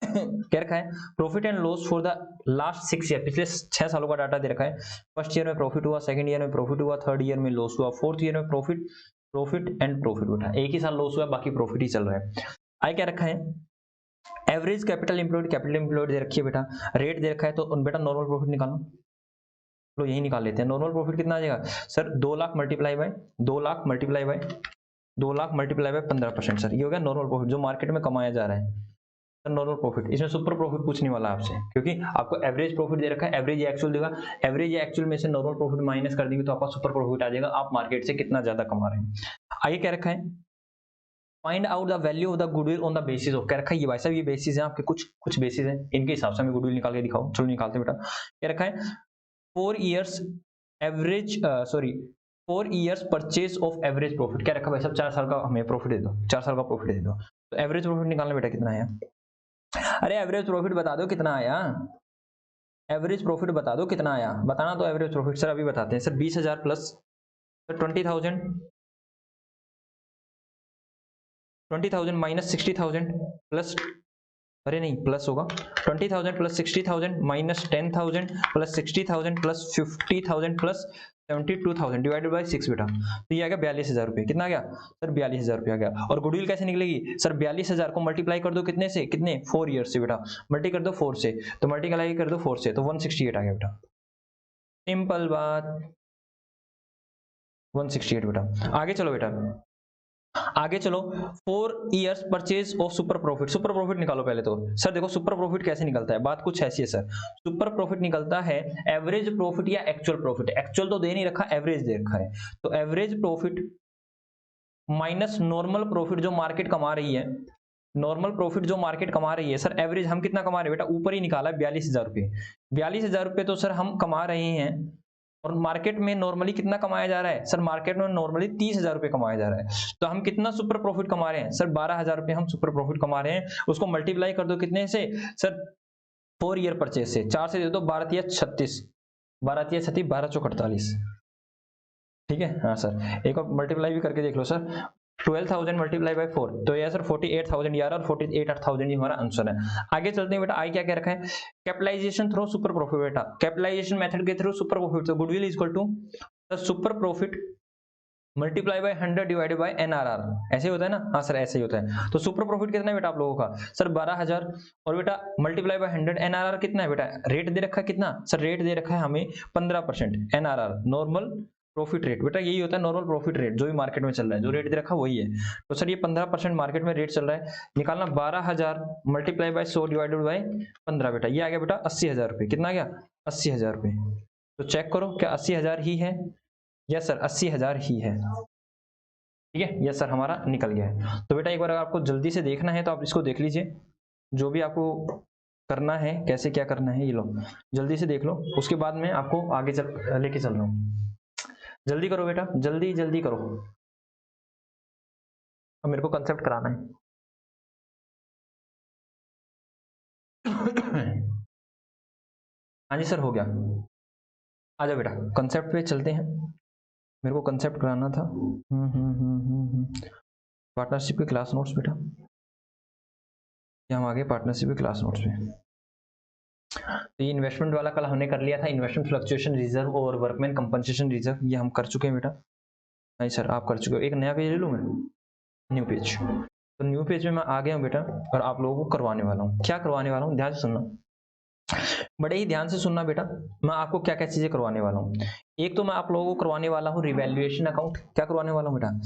A: क्या रखा है? Profit and loss for the last 6 year, पिछले 6 सालों का डाटा दे रखा है। फर्स्ट ईयर में प्रॉफिट हुआ, सेकंड ईयर में प्रॉफिट हुआ, थर्ड ईयर में लॉस हुआ, फोर्थ ईयर में प्रॉफिट एंड प्रॉफिट बेटा। एक ही साल लॉस हुआ, बाकी प्रॉफिट ही चल रहा है। आई क्या रखा है? एवरेज कैपिटल एम्प्लॉयड दे रखी है बेटा। रेट दे रखा है, तो बेटा नॉर्मल प्रॉफिट निकालो। तो यही निकाल लेते हैं। नॉर्मल प्रॉफिट कितना आ जाएगा sir? 2 lakh multiply by 15%। Sir ये हो गया नॉर्मल प्रॉफिट जो मार्केट में कमाया जा रहा है, सर नॉर्मल प्रॉफिट। इसमें सुपर प्रॉफिट पूछने वाला आपसे, क्योंकि आपको एवरेज प्रॉफिट दे रखा है, एवरेज या एक्चुअल देगा। एवरेज या एक्चुअल में से नॉर्मल प्रॉफिट माइनस कर देंगे तो आपका सुपर प्रॉफिट आ जाएगा, आप मार्केट से कितना ज्यादा कमा रहे हैं। आगे क्या रखा है? Find out the value of the goodwill on the basis of. क्या रखा है? ये भाई साहब ये बेसिस है आपके, कुछ बेसिस है, इनके हिसाब से हमें गुडविल निकाल के दिखाओ। चलो निकालते बेटा। क्या रखा है? 4 years average 4 years purchase of average profit. क्या रखा भाई साहब? 4 साल का हमें प्रॉफिट दे दो, 4 साल का प्रॉफिट दे दो। तो एवरेज प्रॉफिट निकालना बेटा कितना आया? अरे एवरेज प्रॉफिट बता दो कितना आया, एवरेज प्रॉफिट बता दो कितना आया, बताना तो एवरेज प्रॉफिट। सर अभी बताते हैं सर, 20,000 प्लस 20,000 माइनस 60,000 प्लस, अरे नहीं प्लस होगा, 20,000 plus 60,000 minus 10,000 plus 60,000 plus 50,000 plus 72,000 divided by 6 बेटा। तो ये आ गया 42,000 रुपये। कितना आ गया सर? 42,000 रुपये आ गया। और गुडविल कैसे निकलेगी सर? 42,000 को मल्टीप्लाई कर दो कितने से? कितने? 4 ईयर से बेटा। मल्टी कर दो 4 से, तो मल्टीप्लाई कर दो 4 से, तो 168 आ गया बेटा। सिंपल बात, 168 बेटा। आगे चलो बेटा, आगे चलो, 4 years purchase of super profit. Super profit निकालो पहले तो। सर देखो सुपर प्रॉफिट कैसे निकलता है, बात कुछ ऐसी है सर। सुपर प्रॉफिट निकलता है एवरेज प्रॉफिट या एक्चुअल प्रॉफिट। एक्चुअल तो दे नहीं रखा, एवरेज दे रखा है। तो average profit minus normal profit जो मार्केट कमा रही है। नॉर्मल प्रॉफिट जो मार्केट कमा रही है सर, एवरेज हम कितना कमा रहे हैं बेटा, ऊपर ही निकाला है 42,000 रुपये। 42,000 रुपये तो सर हम कमा रहे हैं, और मार्केट में नॉर्मली कितना कमाया जा रहा है सर, मार्केट में नॉर्मली 30,000 रुपये कमाया जा रहा है। तो हम कितना सुपर प्रॉफिट कमा रहे हैं सर, 12,000 रुपये हम सुपर प्रॉफिट कमा रहे हैं। उसको मल्टीप्लाई कर दो कितने से सर, 4 ईयर परचेज से, 4 से दे दो 12 तिया 36, 12 तिया 36, 12 चौक 48। ठीक है, हाँ सर, एक और मल्टीप्लाई भी करके देख लो सर। 12,000 मल्टीप्लाई बाई 4, तो ये सर 48,000 यार, और 48,000 ही हमारा आंसर है। आगे चलते हैं बेटा, आई क्या कह रखा है, कैपिटलाइजेशन थ्रू सुपर प्रॉफिट। बेटा कैपिटलाइजेशन मेथड के थ्रू सुपर प्रॉफिट, तो goodwill is equal to the super profit multiply by 100 divided by NRR. ऐसे होता है ना, हाँ सर ऐसे ही होता है। तो सुपर प्रॉफिट कितना है बेटा आप लोगों का सर, 12,000, और बेटा मल्टीप्लाई बाय 100, एनआरआर कितना है बेटा, रेट दे रखा है कितना सर, रेट दे रखा है हमें 15%। एनआरआर नॉर्मल प्रॉफिट रेट, बेटा यही होता है नॉर्मल प्रॉफिट रेट, जो भी मार्केट में चल रहा है, जो रेट दे रखा वही है। तो सर ये 15% मार्केट में रेट चल रहा है, निकालना 12,000 मल्टीप्लाई बाय 100 डिवाइडेड बाय 15, बेटा ये आ गया बेटा 80,000 रुपये। कितना आ गया, 80,000 रुपये। तो चेक करो क्या 80,000 ही है, यस सर 80,000 ही है। ठीक है, यस सर हमारा निकल गया है। तो बेटा एक बार अगर आपको जल्दी से देखना है तो आप इसको देख लीजिए, जो भी आपको करना है, कैसे क्या करना है, ये लो जल्दी से देख लो, उसके बाद में आपको आगे लेके चल रहा हूँ। जल्दी करो बेटा, जल्दी जल्दी करो, अब मेरे को कंसेप्ट कराना है। हाँ जी सर हो गया, आ जाओ बेटा कंसेप्ट पे चलते हैं, मेरे को कंसेप्ट कराना था। पार्टनरशिप के क्लास नोट्स बेटा, हम आगे पार्टनरशिप के क्लास नोट्स पे। तो ये इन्वेस्टमेंट वाला कल हमने कर लिया था, इन्वेस्टमेंट फ्लक्चुएशन रिजर्व और वर्कमैन कंपनसेशन रिजर्व, ये हम कर चुके हैं बेटा। नहीं सर आप कर चुके हो, एक नया पेज ले लूँ मैं, न्यू पेज। तो न्यू पेज में मैं आ गया हूँ बेटा, और आप लोगों को करवाने वाला हूँ। क्या करवाने वाला हूँ, ध्यान से सुनना, बड़े ही ध्यान से सुनना बेटा। मैं आपको क्या क्या चीजें करवाने वाला हूँ। एक तो मैं आप लोगों को करवाने वाला हूँ रिवैल्यूएशन अकाउंट। क्या करवाने वाला हूँ बेटा,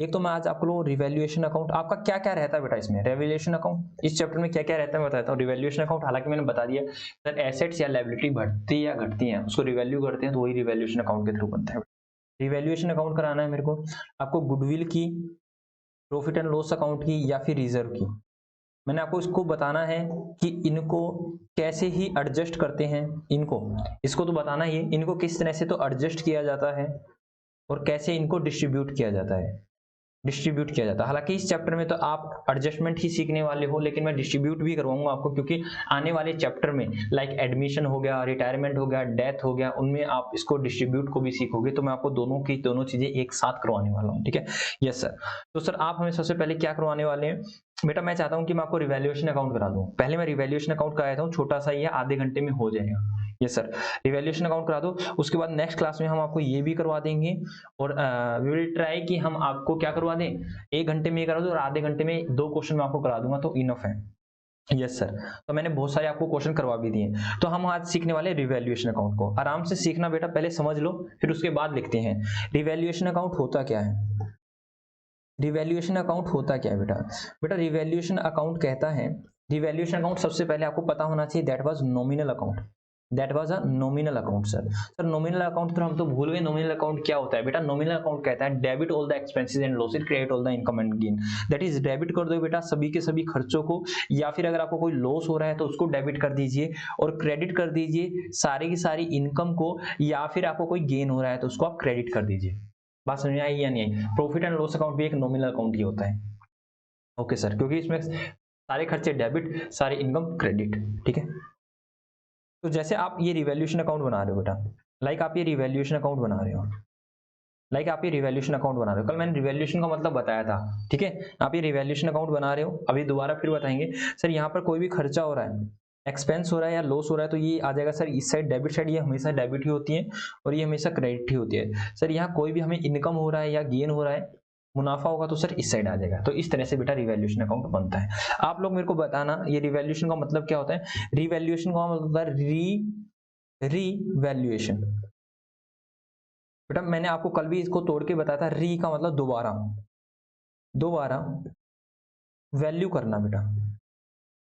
A: एक तो मैं आज आप लोगों को रिवैल्यूएशन अकाउंट, आपका क्या क्या रहता है बेटा इसमें, रिवैल्यूएशन अकाउंट इस चैप्टर में क्या क्या रहता है मैं बताता हूँ। रिवैल्यूएशन अकाउंट हालांकि मैंने बता दिया सर, एसेट्स या लायबिलिटी बढ़ती या घटती है उसको रिवैल्यू करते हैं, तो वही रिवैल्यूएशन अकाउंट के थ्रू बनता है। रिवैल्यूएशन अकाउंट कराना है मेरे को, आपको गुडविल की, प्रॉफिट एंड लॉस अकाउंट की, या फिर रिजर्व की। मैंने आपको इसको बताना है कि इनको कैसे ही एडजस्ट करते हैं, इनको, इसको तो बताना ही है, इनको किस तरह से तो एडजस्ट किया जाता है, और कैसे इनको डिस्ट्रीब्यूट किया जाता है, डिस्ट्रीब्यूट किया जाता है। हालांकि इस चैप्टर में तो आप एडजस्टमेंट ही सीखने वाले हो, लेकिन मैं डिस्ट्रीब्यूट भी करवाऊंगा आपको, क्योंकि आने वाले चैप्टर में लाइक एडमिशन हो गया, रिटायरमेंट हो गया, डेथ हो गया, उनमें आप इसको डिस्ट्रीब्यूट को भी सीखोगे। तो मैं आपको दोनों की दोनों चीजें एक साथ करवाने वाला हूँ। ठीक है, यस सर। तो सर आप हमें सबसे पहले क्या करवाने वाले हैं बेटा, मैं चाहता हूं कि मैं आपको रिवैल्यूएशन अकाउंट करा दूं। पहले मैं रिवैल्यूएशन अकाउंट कराया था, छोटा सा ही है, आधे घंटे में हो जाएगा। यस सर, रिवैल्यूएशन अकाउंट करा दो। उसके बाद नेक्स्ट क्लास में हम आपको ये भी करवा देंगे, और वी विल ट्राई कि हम आपको क्या करवा दें, 1 घंटे में ये करा दूं, और आधे घंटे में 2 क्वेश्चन मैं आपको करा दूंगा, तो इनफ है। यस सर, तो मैंने बहुत सारे आपको क्वेश्चन करवा भी दिए। तो हम आज सीखने वाले रिवैल्यूएशन अकाउंट को, आराम से सीखना बेटा, पहले समझ लो फिर उसके बाद लिखते हैं। रिवैल्यूएशन अकाउंट होता क्या है, रिवैल्यूएशन अकाउंट होता क्या है बेटा, बेटा रिवैल्यूएशन अकाउंट कहता है, रिवैल्यूएशन अकाउंट सबसे पहले आपको पता होना चाहिए, that was nominal account, that was a nominal account. Sir nominal account तो हम तो भूल गए, नॉमिनल अकाउंट क्या होता है बेटा, नॉमिनल अकाउंट कहता है debit all the expenses and losses, credit all the income and gain. That is debit कर दो बेटा सभी के सभी खर्चों को, या फिर अगर आपको कोई लॉस हो रहा है तो उसको डेबिट कर दीजिए, और क्रेडिट कर दीजिए सारी की सारी इनकम को, या फिर आपको कोई गेन हो रहा है तो उसको आप क्रेडिट कर दीजिए। बात समझ में आई या नहीं आई। प्रॉफिट एंड लॉस अकाउंट भी एक नॉमिनल अकाउंट ही होता है। ओके सर, क्योंकि इसमें सारे खर्चे डेबिट, सारे इनकम क्रेडिट। ठीक है, तो जैसे आप ये रिवैल्यूएशन अकाउंट बना रहे हो बेटा, लाइक आप ये रिवैल्यूएशन अकाउंट बना रहे हो, लाइक आप ये रिवैल्यूएशन अकाउंट बना रहे हो, कल मैंने रिवैल्यूएशन का मतलब बताया था। ठीक है, आप ये रिवैल्यूएशन अकाउंट बना रहे हो, अभी दोबारा फिर बताएंगे। सर यहाँ पर कोई भी खर्चा हो रहा है, एक्सपेंस हो रहा है या लॉस हो रहा है, तो ये आ जाएगा सर इस साइड डेबिट साइड, ये हमेशा डेबिट ही होती है, और ये हमेशा क्रेडिट ही होती है। सर यहाँ कोई भी हमें इनकम हो रहा है या गेन हो रहा है, मुनाफा होगा, तो सर इस साइड आ जाएगा। तो इस तरह से बेटा रिवैल्यूएशन अकाउंट बनता है। आप लोग मेरे को बताना ये रिवैल्यूएशन का मतलब क्या होता है। रिवैल्यूएशन का मतलब होता है रीवैल्यूएशन। बेटा मैंने आपको कल भी इसको तोड़ के बताया था, री का मतलब दोबारा, दोबारा वैल्यू करना बेटा,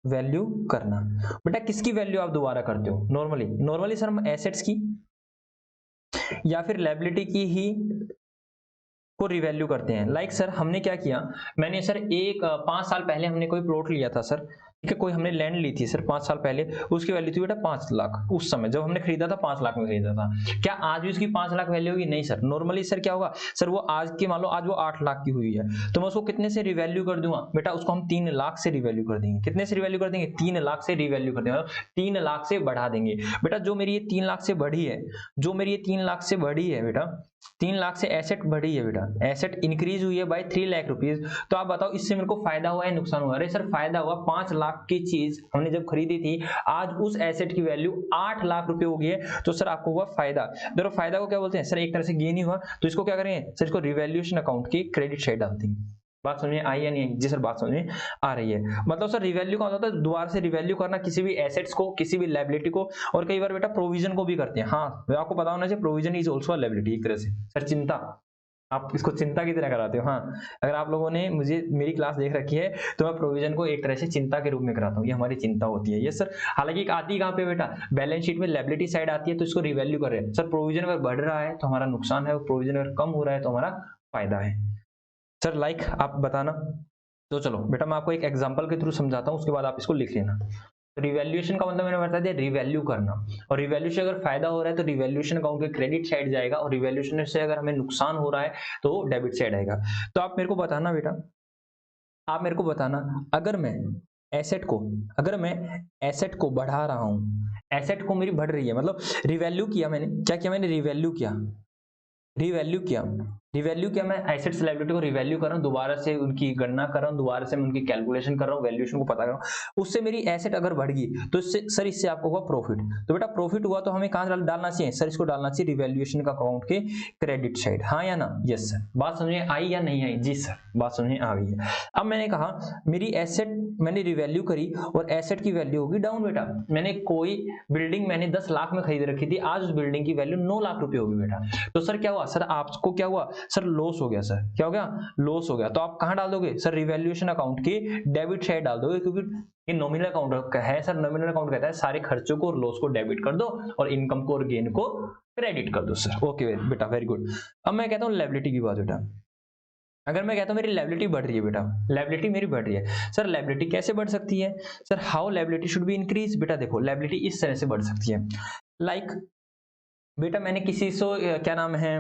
A: वैल्यू करना। बेटा किसकी वैल्यू आप दोबारा करते हो? नॉर्मली सर हम एसेट्स की या फिर लायबिलिटी की ही को रिवैल्यू करते हैं। लाइक सर हमने क्या किया, मैंने सर 5 साल पहले हमने कोई प्लॉट लिया था सर, ठीक है, कोई हमने लैंड ली थी सर 5 साल पहले, उसकी वैल्यू थी बेटा 5 लाख। उस समय जब हमने खरीदा था 5 लाख में खरीदा था। क्या आज भी उसकी 5 लाख वैल्यू होगी? नहीं सर। नॉर्मली सर क्या होगा सर, वो आज की मान लो आज वो 8 लाख की हुई है, तो मैं उसको कितने से रिवैल्यू कर दूंगा बेटा? उसको हम 3 लाख से रिवैल्यू कर देंगे। कितने से रिवैल्यू कर देंगे? 3 लाख से रिवैल्यू कर देंगे, 3 लाख से बढ़ा देंगे। बेटा जो मेरी ये 3 लाख से बढ़ी है, जो मेरी ये 3 लाख से बढ़ी है बेटा, 3 लाख से एसेट बढ़ी है बेटा, एसेट इंक्रीज हुई है बाय 3 लाख रुपीज। तो आप बताओ इससे मेरे को फायदा हुआ है नुकसान हुआ? अरे सर फायदा हुआ, 5 लाख की चीज हमने जब खरीदी थी, आज उस एसेट की वैल्यू 8 लाख रुपए हो गई है, तो सर आपको हुआ फायदा। देखो फायदा को क्या बोलते हैं सर? एक तरह से गेन ही हुआ, तो इसको क्या करेंगे सर? इसको रिवैल्यूएशन अकाउंट की क्रेडिट साइड डाल देंगे। बात समझ में आई या नहीं? जी सर बात समझ में आ रही है। मतलब सर रिवैल्यू का होता है दोबारा से रिवैल्यू करना किसी भी एसेट्स को, किसी भी लायबिलिटी को, और कई बार बेटा प्रोविजन को भी करते हैं। हाँ आपको पता होना चाहिए प्रोविजन इज ऑल्सो लायबिलिटी एक तरह से। सर चिंता, आप इसको चिंता की तरह कराते हो। हाँ अगर आप लोगों ने मुझे मेरी क्लास देख रखी है तो मैं प्रोविजन को एक तरह से चिंता के रूप में कराता हूँ, ये हमारी चिंता होती है। ये सर हालांकि एक आती कहाँ पे बेटा? बैलेंस शीट में लायबिलिटी साइड आती है, तो इसको रिवैल्यू कर रहे हैं सर। प्रोविजन अगर बढ़ रहा है तो हमारा नुकसान है, प्रोविजन अगर कम हो रहा है तो हमारा फायदा है। सर लाइक आप बताना। तो चलो बेटा मैं आपको एक एग्जांपल के थ्रू समझाता हूँ, उसके बाद आप इसको लिख लेना। रिवैल्यूएशन का मतलब मैंने बता दिया रिवैल्यू करना, और रिवैल्यूएशन अगर फायदा हो रहा है तो रिवैल्यूएशन अकाउंट के क्रेडिट साइड जाएगा, और रिवैल्यूएशन से अगर हमें नुकसान हो रहा है तो डेबिट साइड आएगा। तो आप मेरे को बताना बेटा, आप मेरे को बताना, अगर मैं एसेट को बढ़ा रहा हूं, एसेट को मेरी बढ़ रही है, मतलब रिवैल्यू किया मैंने, क्या किया मैंने? रिवैल्यू किया मैं एसेट्स लायबिलिटी को रिवैल्यू कर रहा हूं, दोबारा से उनकी गणना कर रहा हूं, दोबारा से मैं उनकी कैलकुलेशन कर रहा हूं, वैल्यूएशन को पता कर रहा हूं, उससे मेरी एसेट अगर बढ़ गई तो इससे आपको हुआ प्रॉफिट। तो बेटा प्रॉफिट हुआ तो हमें कहां डालना चाहिए सर? इसको डालना चाहिए रिवैल्यूएशन का अकाउंट के क्रेडिट साइड। हाँ या ना? Yes sir. बात समझ में आई या नहीं आई? जी सर बात समझ में आ गई है। अब मैंने कहा मेरी एसेट मैंने रिवैल्यू करी और एसेट की वैल्यू होगी डाउन बेटा। मैंने कोई बिल्डिंग मैंने 10 लाख में खरीद रखी थी, आज उस बिल्डिंग की वैल्यू 9 लाख रुपए होगी बेटा। तो सर क्या हुआ सर? आपको क्या हुआ सर? लॉस हो गया सर। क्या हो गया? लॉस हो गया। तो आप कहां डाल दोगे सर? रिवैल्यूएशन अकाउंट के डेबिट साइड डाल दोगे, क्योंकि ये नॉमिनल अकाउंट है सर। नॉमिनल अकाउंट कहता है सारे खर्चों को और लॉस को डेबिट कर दो और इनकम को और गेन को क्रेडिट कर दो सर। ओके बेटा वेरी गुड। अब मैं कहता हूं लायबिलिटी की बात बेटा। अगर मैं कहता हूं मेरी लायबिलिटी बढ़ रही है बेटा, लायबिलिटी मेरी बढ़ रही है सर, लायबिलिटी कैसे बढ़ सकती है sir? How liability should be increase? बेटा देखो लायबिलिटी इस तरह से बढ़ सकती है। लाइक बेटा मैंने किसी से क्या नाम है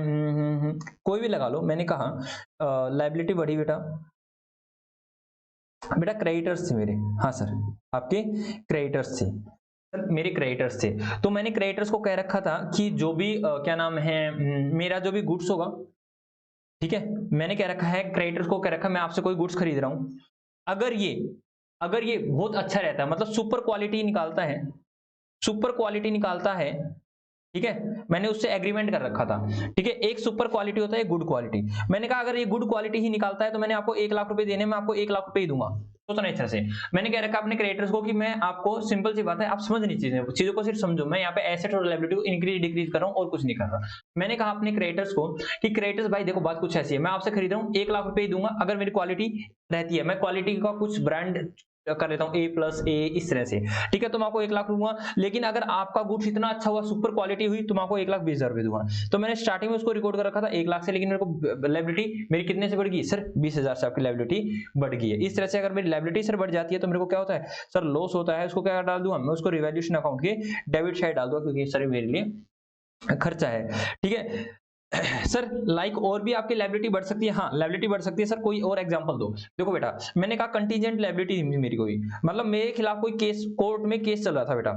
A: कोई भी लगा लो, मैंने कहा लायबिलिटी बढ़ी बेटा, बेटा क्रेडिटर्स थे मेरे। हाँ सर आपके क्रेडिटर्स थे सर, मेरे क्रेडिटर्स थे। तो मैंने क्रेडिटर्स को कह रखा था कि जो भी क्या नाम है मेरा जो भी गुड्स होगा, ठीक है, मैंने कह रखा है क्रेडिटर्स को कह रखा है मैं आपसे कोई गुड्स खरीद रहा हूं, अगर ये बहुत अच्छा रहता है, मतलब सुपर क्वालिटी निकालता है, सुपर क्वालिटी निकालता है, ठीक है, मैंने उससे एग्रीमेंट कर रखा था। ठीक है, एक सुपर क्वालिटी होता है गुड क्वालिटी। मैंने कहा अगर ये गुड क्वालिटी ही निकालता है तो मैंने आपको 1 लाख रुपए देने में आपको 1 लाख रुपए ही दूंगा। सोचना इस तरह से। मैंने कह रखा अपने क्रिएटर्स को कि मैं आपको सिंपल सी बात है, आप समझ नहीं चीजों को सिर्फ समझो। मैं यहाँ पे एसेट और लायबिलिटी को इंक्रीज डिक्रीज कर रहा हूँ और कुछ नहीं कर रहा। मैंने कहा अपने क्रिएटर्स को कि क्रिएटर्स भाई देखो बात कुछ ऐसी है, मैं आपसे खरीद रहा हूँ 1 लाख रुपए ही दूंगा अगर मेरी क्वालिटी रहती है। मैं क्वालिटी का कुछ ब्रांड कर लेता हूँ A+A इस तरह से, ठीक है, तो मैं आपको 1 लाख दूंगा। लेकिन अगर आपका गुड्स इतना अच्छा हुआ, सुपर क्वालिटी हुई, तो मैं आपको 1,20,000 रुपए दूंगा। तो मैंने स्टार्टिंग में उसको रिकॉर्ड कर रखा था 1 लाख से, लेकिन मेरे को लायबिलिटी मेरी कितने से बढ़ गई सर? 20,000 से आपकी लायबिलिटी बढ़ गई है। इस तरह से अगर मेरी लायबिलिटी सर बढ़ जाती है तो मेरे को क्या होता है सर? लॉस होता है। उसको क्या डाल दूंगा मैं? उसको रिवैल्यूएशन अकाउंट के डेबिट साइड डाल दूंगा, क्योंकि सर मेरे लिए खर्चा है। ठीक है सर लाइक और भी आपकी लायबिलिटी बढ़ सकती है। हाँ लायबिलिटी बढ़ सकती है सर, कोई और एग्जांपल दो। देखो बेटा मैंने कहा कंटीजेंट लायबिलिटी मेरी कोई, मतलब मेरे खिलाफ कोई केस, कोर्ट में केस चल रहा था बेटा,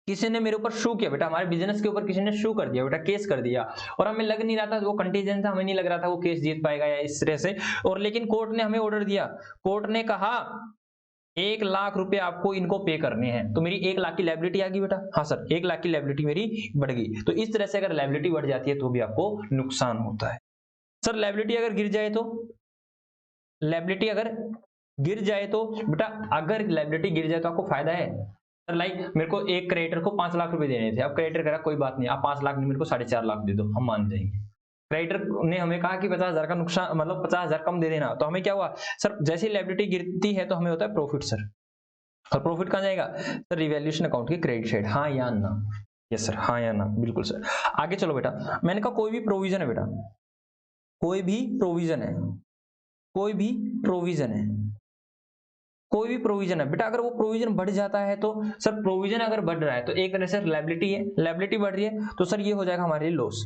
A: किसी ने मेरे ऊपर शू किया बेटा, हमारे बिजनेस के ऊपर किसी ने शू कर दिया बेटा, केस कर दिया, और हमें लग नहीं रहा था वो कंटीजेंट था, हमें नहीं लग रहा था वो केस जीत पाएगा या इस तरह से। और लेकिन कोर्ट ने हमें ऑर्डर दिया, कोर्ट ने कहा 1 लाख रुपए आपको इनको पे करने हैं, तो मेरी 1 लाख की लायबिलिटी आ गई बेटा। हाँ सर 1 लाख की लायबिलिटी मेरी बढ़ गई। तो इस तरह से अगर लायबिलिटी बढ़ जाती है तो भी आपको नुकसान होता है। सर लायबिलिटी अगर गिर जाए तो, लायबिलिटी अगर गिर जाए तो बेटा, अगर लायबिलिटी गिर जाए तो आपको फायदा है सर। लाइक मेरे को एक क्रेडिटर को 5 लाख रुपए देने थे, अब क्रेडिटर कह रहा कोई बात नहीं आप 5 लाख नहीं मेरे को 4.5 लाख दे दो, हम मान जाएंगे। क्रेडिटर ने हमें कहा कि 50,000 का नुकसान, मतलब 50,000 कम दे देना, तो हमें क्या हुआ सर, जैसे ही लायबिलिटी गिरती है तो हमें होता है प्रॉफिट सर। और प्रॉफिट कहाँ जाएगा सर, रिवैल्यूएशन अकाउंट की क्रेडिट साइड, हाँ या ना? यस सर, हाँ या ना, बिल्कुल सर। आगे चलो बेटा, मैंने कहा कोई भी प्रोविजन है बेटा, कोई भी प्रोविजन है, कोई भी प्रोविजन है, कोई भी प्रोविजन है बेटा, अगर वो प्रोविजन बढ़ जाता है तो सर, प्रोविजन अगर बढ़ रहा है तो एक तरह से लायबिलिटी है, लायबिलिटी बढ़ रही है तो सर ये हो जाएगा हमारे लिए लॉस।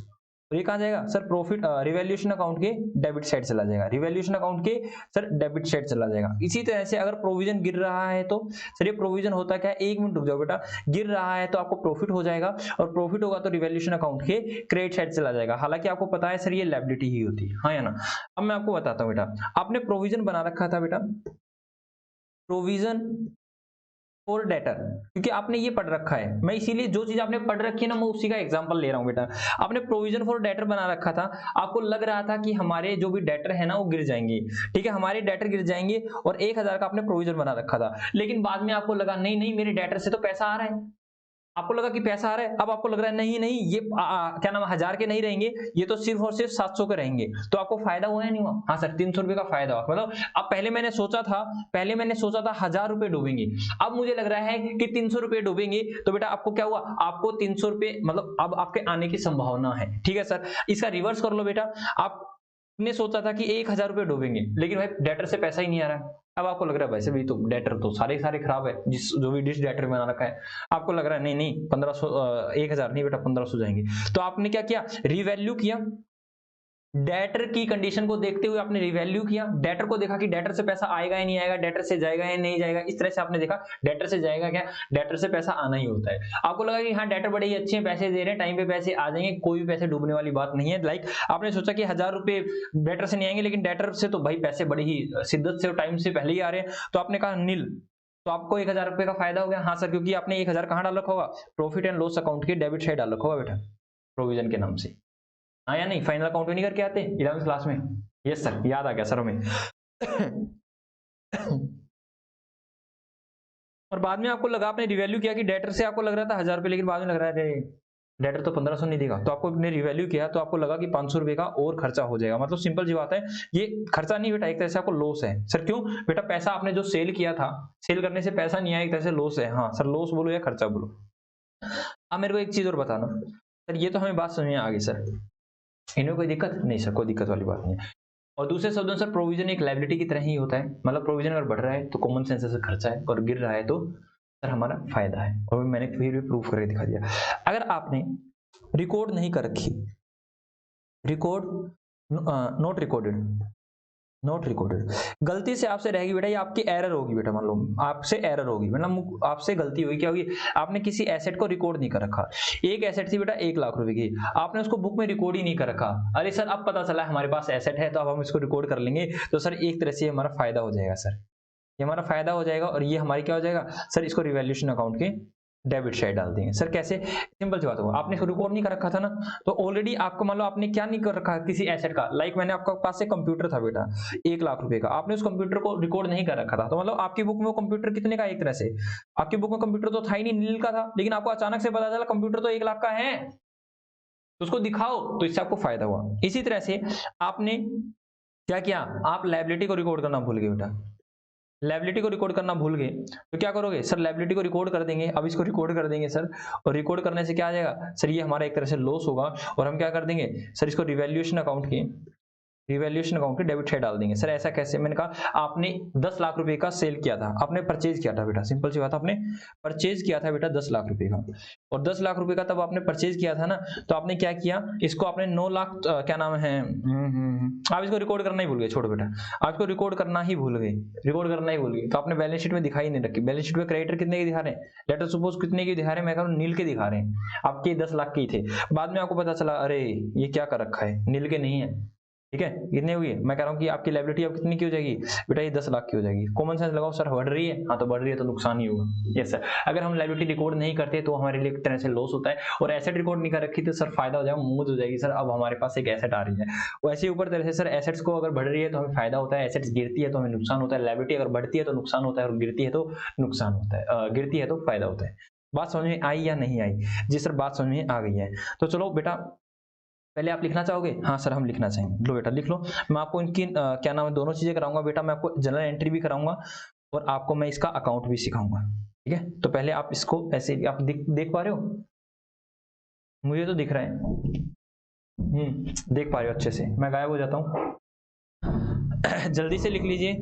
A: तो ये कहाँ जाएगा सर, प्रॉफिट रिवैल्यूएशन अकाउंट के डेबिट साइड चला जाएगा, रिवैल्यूएशन अकाउंट के सर डेबिट साइड चला जाएगा। इसी तरह से अगर प्रोविजन गिर रहा है तो सर, ये प्रोविजन होता क्या है, एक मिनट रुक जाओ बेटा, गिर रहा है तो आपको प्रॉफिट हो जाएगा, और प्रॉफिट होगा तो रिवैल्यूएशन अकाउंट के क्रेडिट साइड चला जाएगा। हालांकि आपको पता है सर ये लायबिलिटी ही होती है, हाँ या ना? अब मैं आपको बताता हूँ बेटा, आपने प्रोविजन बना रखा था बेटा, प्रोविजन फॉर डेटर, क्योंकि आपने ये पढ़ रखा है, मैं इसीलिए जो चीज आपने पढ़ रखी है ना, मैं उसी का एग्जांपल ले रहा हूं बेटा। आपने प्रोविजन फॉर डेटर बना रखा था, आपको लग रहा था कि हमारे जो भी डेटर है ना वो गिर जाएंगे, ठीक है, हमारे डेटर गिर जाएंगे, और 1,000 का आपने प्रोविजन बना रखा था, लेकिन बाद में आपको लगा नहीं नहीं, मेरे डेटर से तो पैसा आ रहा है, आपको लगा कि पैसा आ रहा है, अब आपको लग रहा है नहीं नहीं, ये क्या नाम, 1,000 के नहीं रहेंगे, ये तो सिर्फ और सिर्फ 700 के रहेंगे, तो आपको फायदा हुआ है नहीं हुआ? हाँ सर, 300 रुपए का फायदा हुआ। मतलब अब पहले मैंने सोचा था 1,000 रुपए डूबेंगे, अब मुझे लग रहा है कि 300 रुपए डूबेंगे, तो बेटा आपको क्या हुआ, आपको 300 रुपए मतलब अब आपके आने की संभावना है, ठीक है सर। इसका रिवर्स कर लो बेटा, आपने सोचा था कि 1,000 रुपए डूबेंगे, लेकिन भाई डेटर से पैसा ही नहीं आ रहा है, अब आपको लग रहा है वैसे भी तो डेटर तो सारे सारे खराब है, जिस जो भी डिश डेटर बना रखा है, आपको लग रहा है नहीं नहीं 1,500 1,000 नहीं बेटा 1,500 जाएंगे, तो आपने क्या किया, रिवैल्यू किया, डेटर की कंडीशन को देखते हुए आपने रिवैल्यू किया, डेटर को देखा कि डेटर से पैसा आएगा या नहीं आएगा, डेटर से जाएगा या नहीं जाएगा, इस तरह से आपने देखा डेटर से जाएगा क्या, डेटर से पैसा आना ही होता है। आपको लगा कि हाँ डेटर बड़े ही अच्छे हैं, पैसे दे रहे हैं, टाइम पे पैसे आ जाएंगे, कोई भी पैसे डूबने वाली बात नहीं है। लाइक आपने सोचा कि 1,000 रुपए डेटर से नहीं आएंगे, लेकिन डेटर से तो भाई पैसे बड़े ही शिद्दत से और टाइम से पहले ही आ रहे हैं, तो आपने कहा नील, तो आपको 1,000 रुपए का फायदा हो गया। हाँ सर, क्योंकि आपने 1,000 कहाँ डाल रखा होगा, प्रॉफिट एंड लॉस अकाउंट के डेबिट साइड डाल रखा होगा बेटा, प्रोविजन के नाम से, हाँ या नहीं? फाइनल अकाउंट नहीं करके आते 11वीं क्लास में? यस सर, याद आ गया सर हमें। और बाद में आपको लगा, आपने रिवैल्यू किया कि डेटर से आपको लग रहा था 1,000 रुपए, लेकिन बाद में लग रहा है डेटर तो 1,500 नहीं देगा, तो आपको ने रिवैल्यू किया तो आपको लगा कि 500 रुपए का और खर्चा हो जाएगा। मतलब सिंपल सी बात है, ये खर्चा नहीं बेटा, एक तरह से आपको लॉस है। सर क्यों बेटा, पैसा आपने जो सेल किया था, सेल करने से पैसा नहीं आया, एक तरह से लॉस है। हाँ सर, लॉस बोलो या खर्चा बोलो। अब मेरे को एक चीज और बताना सर, ये तो हमें बात समझ में आ गई सर, इनमें कोई दिक्कत नहीं सर, कोई दिक्कत वाली बात नहीं है। और दूसरे शब्दों में सर, प्रोविजन एक लायबिलिटी की तरह ही होता है, मतलब प्रोविजन अगर बढ़ रहा है तो कॉमन सेंस से खर्चा है, और गिर रहा है तो सर हमारा फायदा है, और मैंने फिर भी प्रूफ करके दिखा दिया। अगर आपने रिकॉर्ड नहीं कर रखी, record note recorded, note recorded, गलती से आपसे रहेगी बेटा, ये आपकी एरर होगी बेटा, मान लो आपसे एरर होगी, मतलब आपसे गलती हुई, क्या होगी, आपने किसी एसेट को रिकॉर्ड नहीं कर रखा, एक एसेट थी बेटा 1,00,000 रुपए की, आपने उसको बुक में रिकॉर्ड ही नहीं कर रखा, अरे सर अब पता चला हमारे पास एसेट है तो अब हम इसको रिकॉर्ड कर लेंगे, तो सर एक तरह से हमारा फायदा हो जाएगा सर, ये हमारा फायदा हो जाएगा, और ये हमारी क्या हो जाएगा सर, इसको रिवैल्यूएशन अकाउंट के डेबिट साइड डाल देंगे। सर कैसे, सिंपल सी बात होगा, आपने इसको रिकॉर्ड नहीं कर रखा था ना, तो ऑलरेडी आपको मान लो आपने क्या नहीं कर रखा किसी एसेट का, लाइक मैंने आपके पास से कंप्यूटर था बेटा 1,00,000 रुपए का, आपने उस कंप्यूटर को रिकॉर्ड नहीं कर रखा था, तो मतलब आपकी बुक में वो कंप्यूटर कितने का, एक तरह से आपकी बुक में कंप्यूटर तो था ही नहीं, नील का था, लेकिन आपको अचानक से पता चला कंप्यूटर तो 1,00,000 का है, तो उसको दिखाओ, तो इससे आपको फायदा हुआ। इसी तरह से आपने क्या किया, आप लायबिलिटी को रिकॉर्ड करना भूल गए बेटा, लायबिलिटी को रिकॉर्ड करना भूल गए, तो क्या करोगे सर, लायबिलिटी को रिकॉर्ड कर देंगे, अब इसको रिकॉर्ड कर देंगे सर, और रिकॉर्ड करने से क्या आ जाएगा सर, ये हमारा एक तरह से लॉस होगा, और हम क्या कर देंगे सर, इसको रिवैल्यूएशन अकाउंट की, रिवैल्यूएशन अकाउंट के डेबिट साइड डाल देंगे। सर ऐसा कैसे, मैंने कहा आपने 10,00,000 रुपए का सेल किया था, आपने परचेज किया था बेटा, सिंपल सी बात, आपने परचेज किया था बेटा 10,00,000 रुपए का, और 10,00,000 रुपए का तब आपने परचेज किया था ना, तो आपने क्या किया, इसको आपने 9,00,000 क्या नाम है, आप इसको रिकॉर्ड करना ही भूल गए, छोड़ो बेटा, आप इसको रिकॉर्ड करना ही भूल गए, रिकॉर्ड करना ही भूल गए, तो आपने बैलेंस शीट में दिखाई नहीं रखी, बैलेंस शीट में क्रेडिटर कितने के दिखा रहे हैं, लेटर सपोज कितने के दिखा रहे हैं, मैं कह रहा हूँ नील के दिखा रहे हैं, आपके 10,00,000 के ही थे, बाद में आपको पता चला अरे ये क्या कर रखा है, नील के नहीं है, ठीक है, कितने हुई, मैं कह रहा हूँ कि आपकी लायबिलिटी अब कितनी की हो जाएगी बेटा, ये 10,00,000 की हो जाएगी। कॉमन सेंस लगाओ सर, बढ़ रही है, हाँ तो बढ़ रही है तो नुकसान ही होगा, यस सर। अगर हम लायबिलिटी रिकॉर्ड नहीं करते तो हमारे लिए एक तरह से लॉस होता है, और एसेट रिकॉर्ड नहीं कर रखी तो सर फायदा हो जाएगा, मूज हो जाएगी सर, अब हमारे पास एक एसेट आ रही है। वैसे ऊपर तरह से सर, एसेट्स को अगर बढ़ रही है तो हमें फायदा होता है, एसेट्स गिरती है तो हमें नुकसान होता है, लायबिलिटी अगर बढ़ती है तो नुकसान होता है, और गिरती है तो नुकसान होता है, गिरती है तो फायदा होता है। बात समझ में आई या नहीं आई? जी सर, बात समझ में आ गई है। तो चलो बेटा, पहले आप लिखना चाहोगे? हाँ सर हम लिखना चाहेंगे। लो बेटा लिख लो। मैं आपको इनकी क्या नाम है दोनों चीजें कराऊंगा बेटा। मैं आपको जनरल एंट्री भी कराऊंगा और आपको मैं इसका अकाउंट भी सिखाऊंगा। ठीक है, तो पहले आप इसको ऐसे आप देख पा रहे हो? मुझे तो दिख रहा है। देख पा रहे हो अच्छे से। मैं गायब हो जाता हूँ। जल्दी से लिख लीजिए,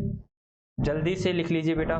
A: जल्दी से लिख लीजिए बेटा।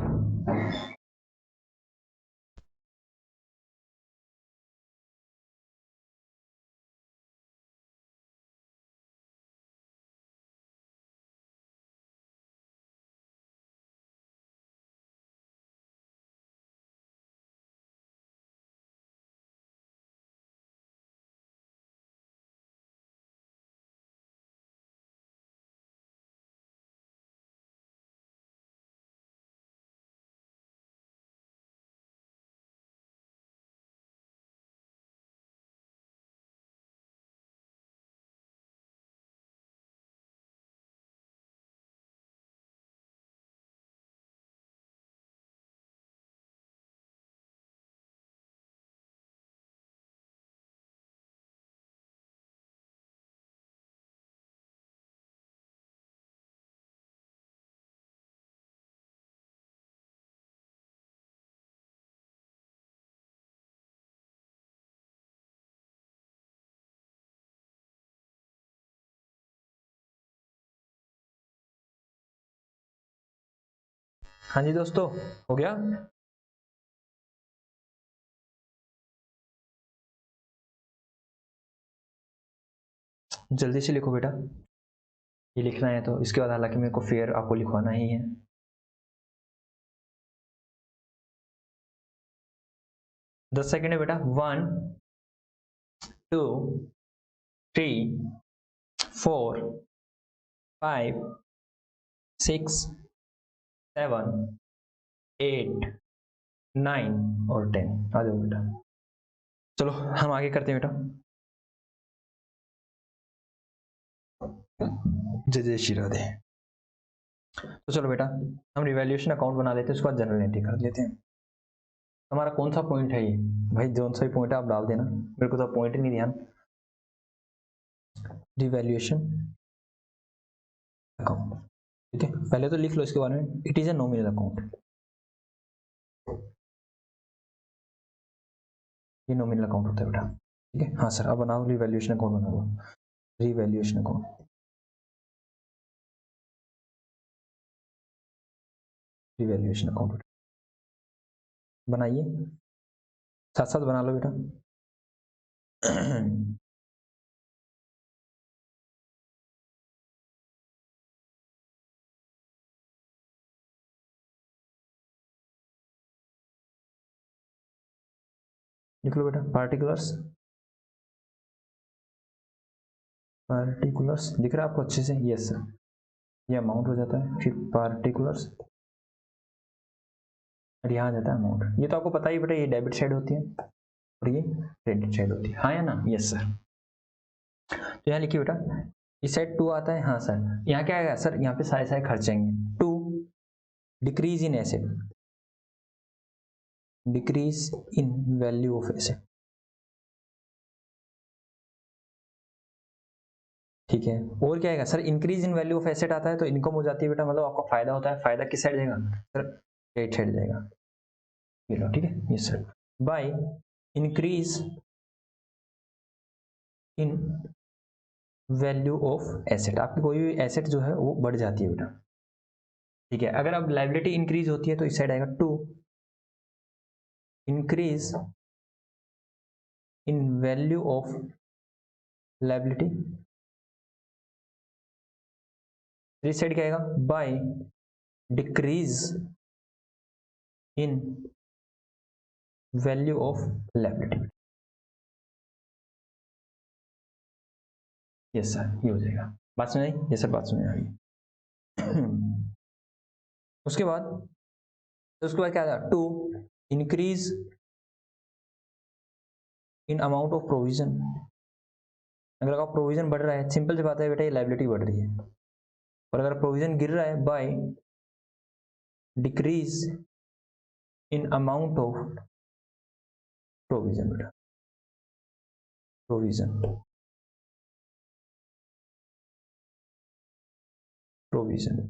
A: हाँ जी दोस्तों, हो गया? जल्दी से लिखो बेटा। ये लिखना है तो इसके बाद हालांकि मेरे को फेयर आपको लिखवाना ही है। 10 सेकेंड है बेटा। 1 2 3 4 5 6 7 8 9 और 10। आ जाओ बेटा। चलो हम आगे करते हैं बेटा। जय जय श्री राधे। तो चलो बेटा हम रिवैल्यूएशन अकाउंट बना लेते हैं, उसके बाद जनरल एंट्री कर लेते हैं। हमारा कौन सा पॉइंट है ये? भाई जो सा भी पॉइंट है आप डाल देना, मेरे को तो पॉइंट ही नहीं ध्यान। रिवैल्यूएशन अकाउंट, ठीक है पहले तो लिख लो इसके बारे में। It is a nominal account, ये नॉमिनल अकाउंट होता है बेटा। ठीक है हाँ सर, अब बनाओ रिवैल्यूएशन अकाउंट बना दो। रिवैल्यूएशन अकाउंट, रिवैल्यूएशन अकाउंट बनाइए, साथ साथ बना लो बेटा। लिख लो बेटा पार्टिकुलर्स। पार्टिकुलर्स दिख रहा है आपको अच्छे से? यस सर, ये अमाउंट हो जाता है, फिर पार्टिकुलर्स और यहाँ आ जाता है अमाउंट। ये तो आपको पता ही बेटा, ये डेबिट साइड होती है और ये क्रेडिट साइड होती है। हाँ या ना? Yes sir. तो यहाँ लिखिए बेटा, इस साइड 2 आता है। हाँ सर, यहाँ क्या आएगा सर? यहाँ पे सारे सारे खर्च आएंगे। 2 decrease in asset, decrease in value of asset. ठीक है, और क्या आएगा sir? Increase in value of asset आता है तो इनकम हो जाती है बेटा, मतलब आपका फायदा होता है। फायदा किस साइड जाएगा सर? क्रेडिट साइड जाएगा। ये लो ठीक है। Yes sir. By increase in value of asset, आपकी कोई भी एसेट जो है वो बढ़ जाती है बेटा। ठीक है, अगर अब लाइबिलिटी इंक्रीज होती है तो इस साइड आएगा 2 increase in value of liability. इस साइड क्या आएगा? By decrease in value of liability. Yes sir, ये हो जाएगा। बात सुन आई? यस सर, बात सुन आई। उसके बाद क्या आएगा? 2 increase in amount of provision. अगर आपका प्रोविजन बढ़ रहा है, सिंपल सी बात है बेटा, ये लाइबिलिटी बढ़ रही है। और अगर प्रोविजन गिर रहा है, by decrease in amount of provision बेटा, प्रोविजन। प्रोविजन।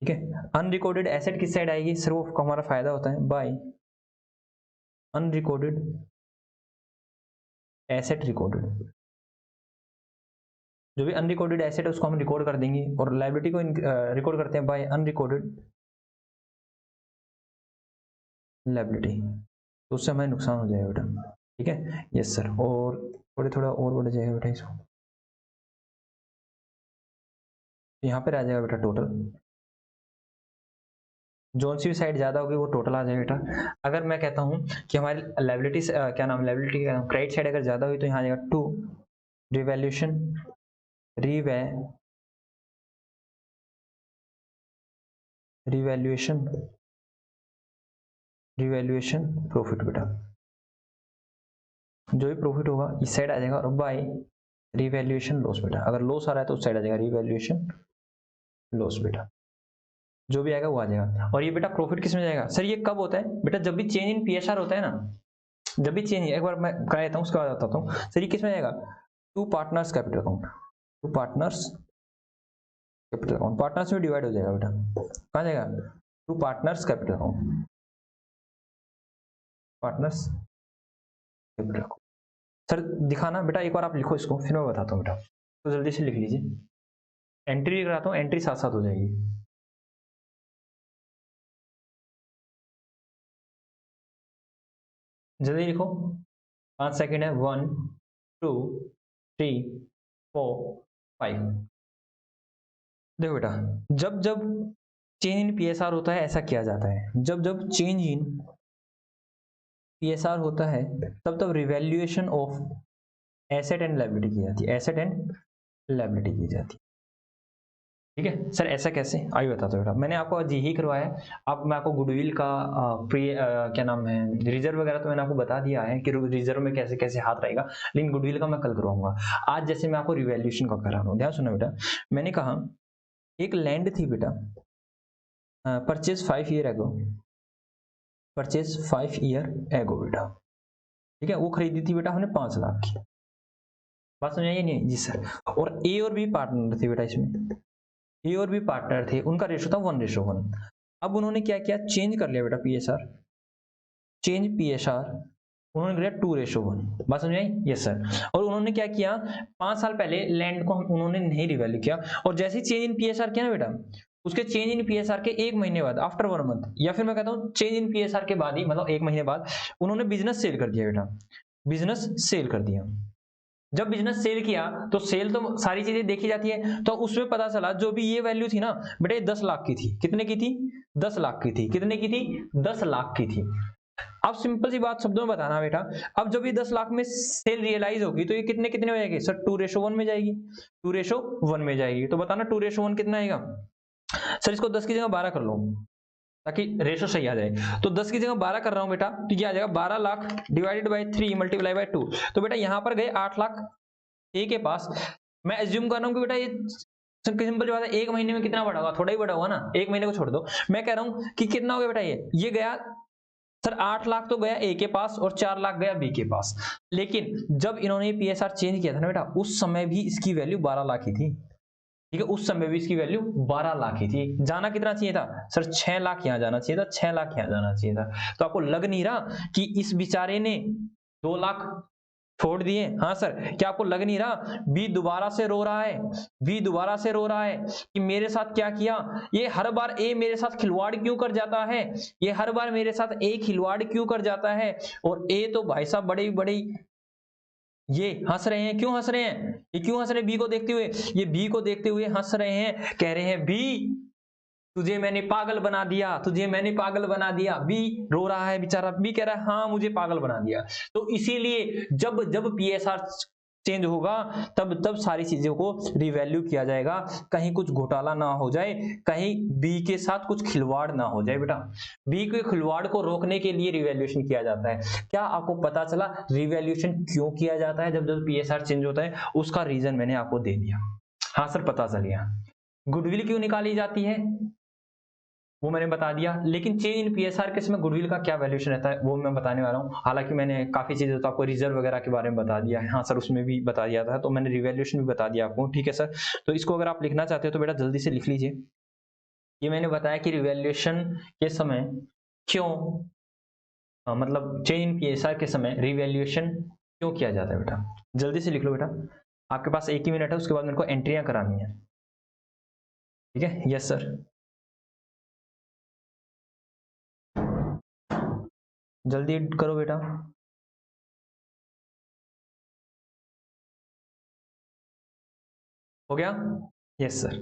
A: ठीक है, अनरिकॉर्डेड एसेट किस साइड आएगी सर, वो हमारा फायदा होता है बाय अनरिकॉर्डेड एसेट रिकॉर्डेड। जो भी अनरिकॉर्डेड एसेट है उसको हम रिकॉर्ड कर देंगे, और लायबिलिटी को रिकॉर्ड करते हैं बाय अनरिकॉर्डेड लायबिलिटी, तो उससे हमें नुकसान हो जाएगा बेटा। ठीक है, यस सर, और थोड़ा और बढ़ जाएगा बेटा इसको, यहाँ पर आ जाएगा बेटा टोटल, जोन सी भी साइड ज्यादा होगी वो टोटल आ जाएगा बेटा। अगर मैं कहता हूँ कि हमारी लायबिलिटी क्या नाम, लायबिलिटी क्रेडिट साइड अगर ज्यादा हुई तो यहाँ आ जाएगा टू रिवैल्यूएशन रिवैल्यूएशन प्रॉफिट बेटा, जो भी प्रॉफिट होगा इस साइड आ जाएगा, और बाय रिवैल्यूएशन लॉस बेटा, अगर लॉस आ रहा है तो उस साइड आ जाएगा रिवैल्यूएशन लॉस बेटा, जो भी आएगा वो आ जाएगा। और ये बेटा प्रॉफिट किस में जाएगा सर, ये कब होता है बेटा, जब भी चेंज इन पीएसआर होता है ना, जब भी चेंज, एक बार मैं करा देता हूँ उसके बाद बताता हूँ सर, ये किस में जाएगा, to partners capital account, to partners capital account, partners में डिवाइड हो जाएगा बेटा, कहाँ जाएगा, to partners capital account, partners capital account. Sir दिखाना बेटा, एक बार आप लिखो इसको फिर मैं बताता हूँ बेटा, तो जल्दी से लिख लीजिए, एंट्री कराता हूँ, एंट्री साथ साथ हो जाएगी। जल्दी लिखो, 5 सेकेंड है, 1 2 3 4 5। देखो बेटा, जब जब चेंज इन पीएसआर होता है ऐसा किया जाता है, जब जब चेंज इन पीएसआर होता है तब तब revaluation of asset and liability की जाती है, एसेट एंड लायबिलिटी की जाती है। ठीक है सर, ऐसा कैसे आइए बताता हूँ बेटा, मैंने आपको आज यही करवाया है। अब मैं आपको गुडविल का क्या नाम है, रिजर्व वगैरह तो मैंने आपको बता दिया है कि रिजर्व में कैसे कैसे हाथ रहेगा, लेकिन गुडविल का मैं कल करवाऊंगा। आज जैसे मैं आपको रिवैल्यूएशन का करा रहा हूँ, ध्यान सुनो बेटा, मैंने कहा एक लैंड थी बेटा, purchase 5 year ago, purchase 5 year ago बेटा, ठीक है, वो खरीदी थी बेटा हमने 5 लाख की, बात समझ आई नहीं जी सर। और ए और बी पार्टनर थे बेटा, इसमें ए और बी पार्टनर थे, उनका रेशो था 1:1। अब उन्होंने क्या किया, चेंज कर लिया बेटा पीएसआर, चेंज पीएसआर, उन्होंने किया 2:1, बात समझ आई, यस सर। और उन्होंने क्या किया, 5 साल पहले लैंड को उन्होंने नहीं रिवैल्यू किया, और जैसे ही चेंज इन पीएसआर किया ना बेटा, उसके चेंज इन पीएसआर के 1 महीने बाद, आफ्टर 1 मंथ, या फिर मैं कहता हूँ चेंज इन पीएसआर के बाद ही, मतलब 1 महीने बाद उन्होंने बिजनेस सेल कर दिया बेटा, बिजनेस सेल कर दिया। जब बिजनेस सेल किया तो सेल तो सारी चीजें देखी जाती है, तो उसमें पता चला जो भी ये वैल्यू थी ना बेटे 10 लाख की थी, कितने की थी, 10 लाख की थी, कितने की थी, 10 लाख की थी। अब सिंपल सी बात शब्दों में बताना बेटा, अब जब ये 10 लाख में सेल रियलाइज होगी तो ये कितने कितने हो जाएगी सर, 2:1 में जाएगी, 2:1 में जाएगी, तो बताना 2:1 कितना आएगा सर, इसको 10 की जगह 12 कर लो ताकि रेशो सही आ जाए, तो 10 की जगह 12 कर रहा हूं बेटा, तो क्या आ जाएगा, 12 lakh divided by 3 multiply by 2, तो बेटा यहां पर गए 8 लाख ए के पास। मैं एज्यूम कर रहा हूं कि बेटा ये सिंपल बात है, 1 महीने में कितना बढ़ा होगा, थोड़ा ही बढ़ा होगा ना, 1 महीने को छोड़ दो, मैं कह रहा हूं कि कितना हो गया बेटा, ये गया सर 8 लाख तो गया ए के पास और 4 लाख गया बी के पास, लेकिन जब इन्होंने पीएसआर चेंज किया था ना बेटा, उस समय भी इसकी वैल्यू 12 लाख ही थी, ठीक है, उस समय भी इसकी वैल्यू 12 लाख ही थी। जाना कितना चाहिए था सर, 6 लाख यहां जाना चाहिए था, 6 लाख यहां जाना चाहिए था। तो आपको लग नहीं रहा कि इस बेचारे ने 2 लाख छोड़ दिए, हाँ सर, क्या आपको लग नहीं रहा बी दोबारा से रो रहा है, बी दोबारा से रो रहा है कि मेरे साथ क्या किया, ये हर बार ए मेरे साथ खिलवाड़ क्यों कर जाता है, ये हर बार मेरे साथ ए खिलवाड़ क्यों कर जाता है, और ए तो भाई साहब बड़े बड़े ये हंस रहे हैं, क्यों हंस रहे हैं, ये क्यों हंस रहे हैं बी को देखते हुए, ये बी को देखते हुए हंस रहे हैं, कह रहे हैं बी तुझे मैंने पागल बना दिया, तुझे मैंने पागल बना दिया, बी रो रहा है बेचारा, बी कह रहा है हाँ मुझे पागल बना दिया। तो इसीलिए जब जब पीएसआर चेंज होगा तब तब सारी चीजों को रिवैल्यू किया जाएगा, कहीं कुछ घोटाला ना हो जाए, कहीं बी के साथ कुछ खिलवाड़ ना हो जाए बेटा, बी के खिलवाड़ को रोकने के लिए रिवैल्यूएशन किया जाता है। क्या आपको पता चला रिवैल्यूएशन क्यों किया जाता है जब जब पीएसआर चेंज होता है, उसका रीजन मैंने आपको दे दिया, हाँ सर पता चल गया। गुडविल क्यों निकाली जाती है, वो मैंने बता दिया। लेकिन चेंज इन पीएसआर के समय गुडविल का क्या वैल्यूएशन रहता है वो मैं बताने वाला हूँ। हालांकि मैंने काफी चीजें तो आपको रिजर्व वगैरह के बारे में बता दिया है, हाँ सर उसमें भी बता दिया था, तो मैंने रिवैल्यूएशन भी बता दिया आपको, ठीक है सर। तो इसको अगर आप लिखना चाहते हो तो बेटा जल्दी से लिख लीजिए। ये मैंने बताया कि रिवैल्यूएशन के समय क्यों मतलब चेंज इन पीएसआर के समय रिवैल्यूएशन क्यों किया जाता है बेटा, जल्दी से लिख लो बेटा। आपके पास 1 ही मिनट है, उसके बाद मेरे को एंट्रियां करानी है, ठीक है। यस सर, जल्दी करो बेटा। हो गया? यस सर,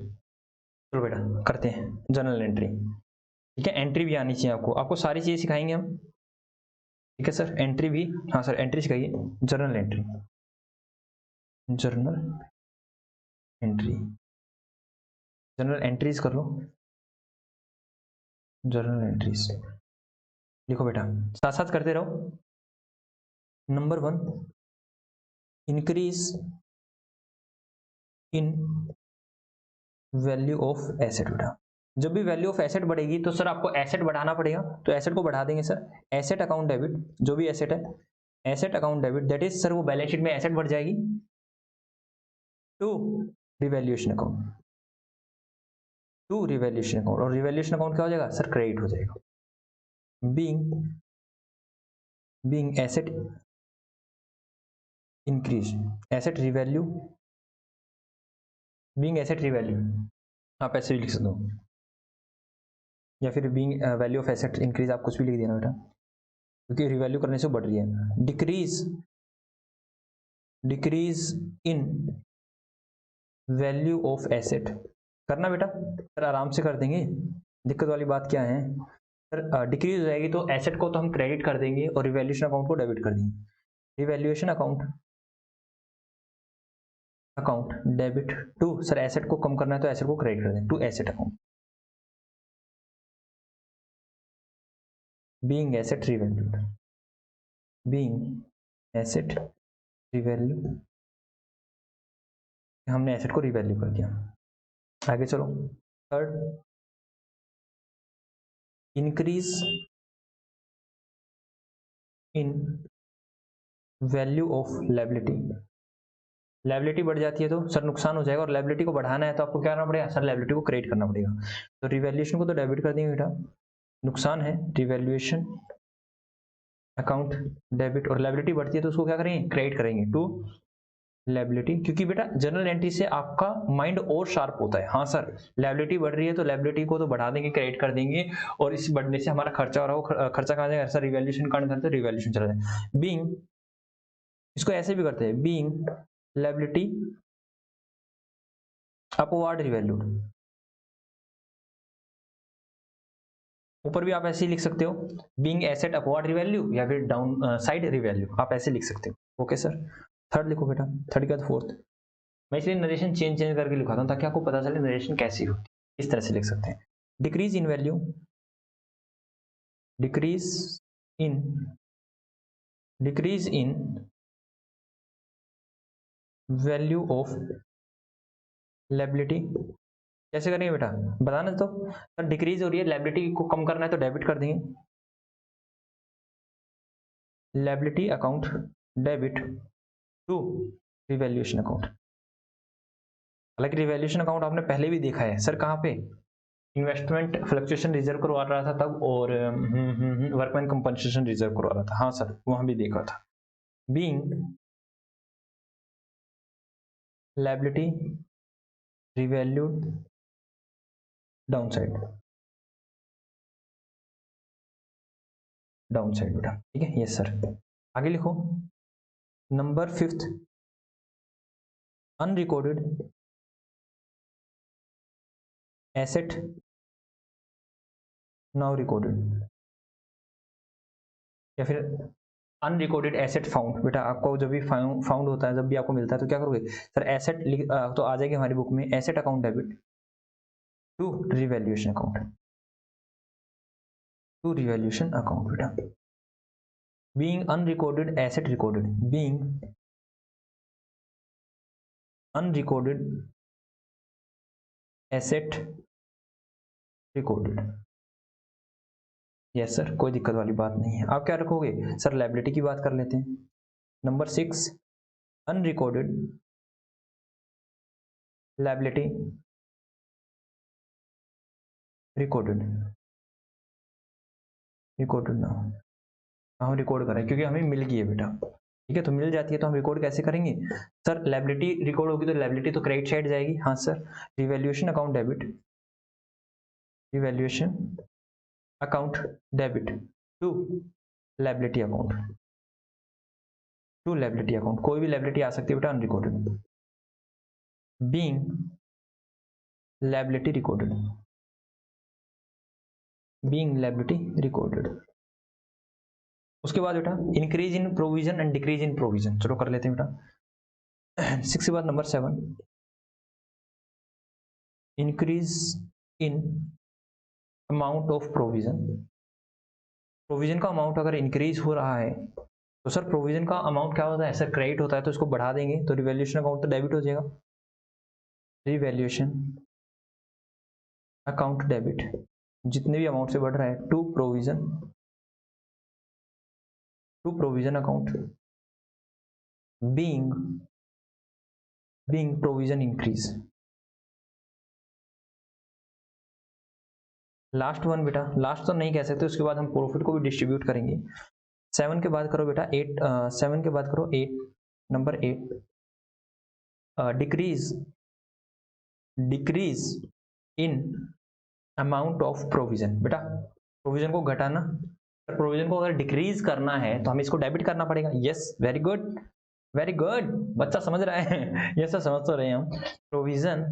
A: चलो बेटा करते हैं जर्नल एंट्री, ठीक है। एंट्री भी आनी चाहिए आपको, आपको सारी चीजें सिखाएंगे हम, ठीक है सर। एंट्री भी, हाँ सर एंट्री सिखाइए। Journal entry, journal entry, journal entries कर लो, जर्नल एंट्रीज लिखो बेटा, साथ साथ करते रहो। Number 1, increase in value of asset बेटा। जब भी वैल्यू ऑफ एसेट बढ़ेगी तो सर आपको एसेट बढ़ाना पड़ेगा, तो एसेट को बढ़ा देंगे सर। एसेट अकाउंट डेबिट, जो भी एसेट है, asset account debit that is sir वो बैलेंस शीट में एसेट बढ़ जाएगी to revaluation account, to revaluation account. और रिवैल्यूएशन अकाउंट क्या हो जाएगा सर, क्रेडिट हो जाएगा। Being asset increase, asset revalue, being asset revalue, आप ऐसे भी लिख सकते हो, या फिर being value of asset increase, आप कुछ भी लिख देना बेटा, क्योंकि रिवैल्यू करने से बढ़ रही है। Decrease in value of asset करना बेटा, सर आराम से कर देंगे, दिक्कत वाली बात क्या है सर। डिक्रीज हो जाएगी तो एसेट को तो हम क्रेडिट कर देंगे और रिवैल्यूएशन अकाउंट को डेबिट कर देंगे। Revaluation account debit to, sir asset को कम करना है तो एसेट को क्रेडिट कर दें to asset account, being asset revalued, being asset revalue, हमने एसेट को रिवैल्यू कर दिया। आगे चलो, third, increase in value of liability, liability बढ़ जाती है तो सर नुकसान हो जाएगा, और लायबिलिटी को बढ़ाना है तो आपको क्या करना पड़ेगा सर, लायबिलिटी को क्रेडिट करना पड़ेगा। तो रिवैल्यूएशन को तो डेबिट कर देंगे बेटा, नुकसान है रिवैल्यूएशन अकाउंट डेबिट, और लायबिलिटी बढ़ती है तो उसको क्या करेंगे, क्रेडिट करेंगे टू लायबिलिटी। क्योंकि बेटा जनरल एंट्री से आपका माइंड और शार्प होता है, हाँ सर लायबिलिटी बढ़ रही है तो लायबिलिटी को तो बढ़ा देंगे, क्रेडिट कर देंगे, और इस बढ़ने से हमारा खर्चा हो रहा है, खर्चा कहाँ जाएगा सर, रिवैल्यूएशन कांड करते रिवैल्यूएशन चला जाए। बीइंग, इसको ऐसे भी करते हैं, बीइंग लायबिलिटी अपवार्ड रिवैल्यूड, ऊपर भी आप ऐसे ही लिख सकते हो, बीइंग एसेट अपवार्ड रिवैल्यू, या फिर डाउन साइड रिवैल्यू, आप ऐसे लिख सकते हो। ओके सर, थर्ड लिखो बेटा, थर्ड के बाद फोर्थ। मैं इसलिए नरेशन चेंज चेंज करके लिखाता हूँ ताकि आपको पता चले नरेशन कैसी होती है, इस तरह से लिख सकते हैं। Decrease in value, decrease in, decrease in value of liability, कैसे करेंगे बेटा बताना तो सर। डिक्रीज हो रही है, लायबिलिटी को कम करना है तो डेबिट कर देंगे, liability account debit to revaluation account. हालांकि रिवैल्यूएशन अकाउंट आपने पहले भी देखा है सर, कहाँ पे, इन्वेस्टमेंट फ्लक्चुएशन रिजर्व करवा रहा था तब, और वर्कमैन कंपनसेशन रिजर्व करवा रहा था, हाँ सर वहां भी देखा था। Being liability revalued downside, downside बेटा, ठीक है। यस सर, आगे लिखो। Number 5, unrecorded asset now recorded, या फिर अनरिकॉर्डेड एसेट फाउंड। बेटा आपको जब भी फाउंड होता है, जब भी आपको मिलता है तो क्या करोगे सर, एसेट तो आ जाएगी हमारी बुक में, asset account debit to revaluation account, to revaluation account बेटा। Being unrecorded asset recorded, being unrecorded asset recorded, yes sir, कोई दिक्कत वाली बात नहीं है। आप क्या रखोगे सर? लायबिलिटी की बात कर लेते हैं। Number 6 unrecorded liability recorded, recorded ना, हम रिकॉर्ड करें क्योंकि हमें मिल गई है बेटा। ठीक है, तो मिल जाती है तो हम रिकॉर्ड कैसे करेंगे सर? लायबिलिटी रिकॉर्ड होगी तो लायबिलिटी तो क्रेडिट साइड जाएगी। हाँ sir, revaluation account debit, revaluation account debit to liability account, to liability account. कोई भी लायबिलिटी आ सकती है बेटा unrecorded, being liability recorded, being liability recorded. उसके बाद बेटा increase in provision and decrease in provision, चलो कर लेते हैं बेटा। 6 के बाद number 7 increase in amount of provision. Provision का अमाउंट अगर इंक्रीज हो रहा है तो सर प्रोविजन का अमाउंट क्या होता है सर? क्रेडिट होता है तो इसको बढ़ा देंगे तो रिवैल्यूएशन अकाउंट तो डेबिट हो जाएगा। रिवैल्यूएशन अकाउंट डेबिट, जितने भी अमाउंट से बढ़ रहा है to provision, to provision account being provision increase. Last one बेटा, लास्ट तो नहीं कह सकते, उसके बाद हम प्रॉफिट को भी डिस्ट्रीब्यूट करेंगे। 7 के बाद करो बेटा 8, 7 के बाद करो 8, number 8 decrease, decrease in amount of provision. बेटा प्रोविजन को घटाना, प्रोविजन को अगर डिक्रीज करना है तो हमें इसको डेबिट करना पड़ेगा। Yes, very good, very good, बच्चा समझ रहा है। यस सर, समझ तो रहे हैं हम। Provision,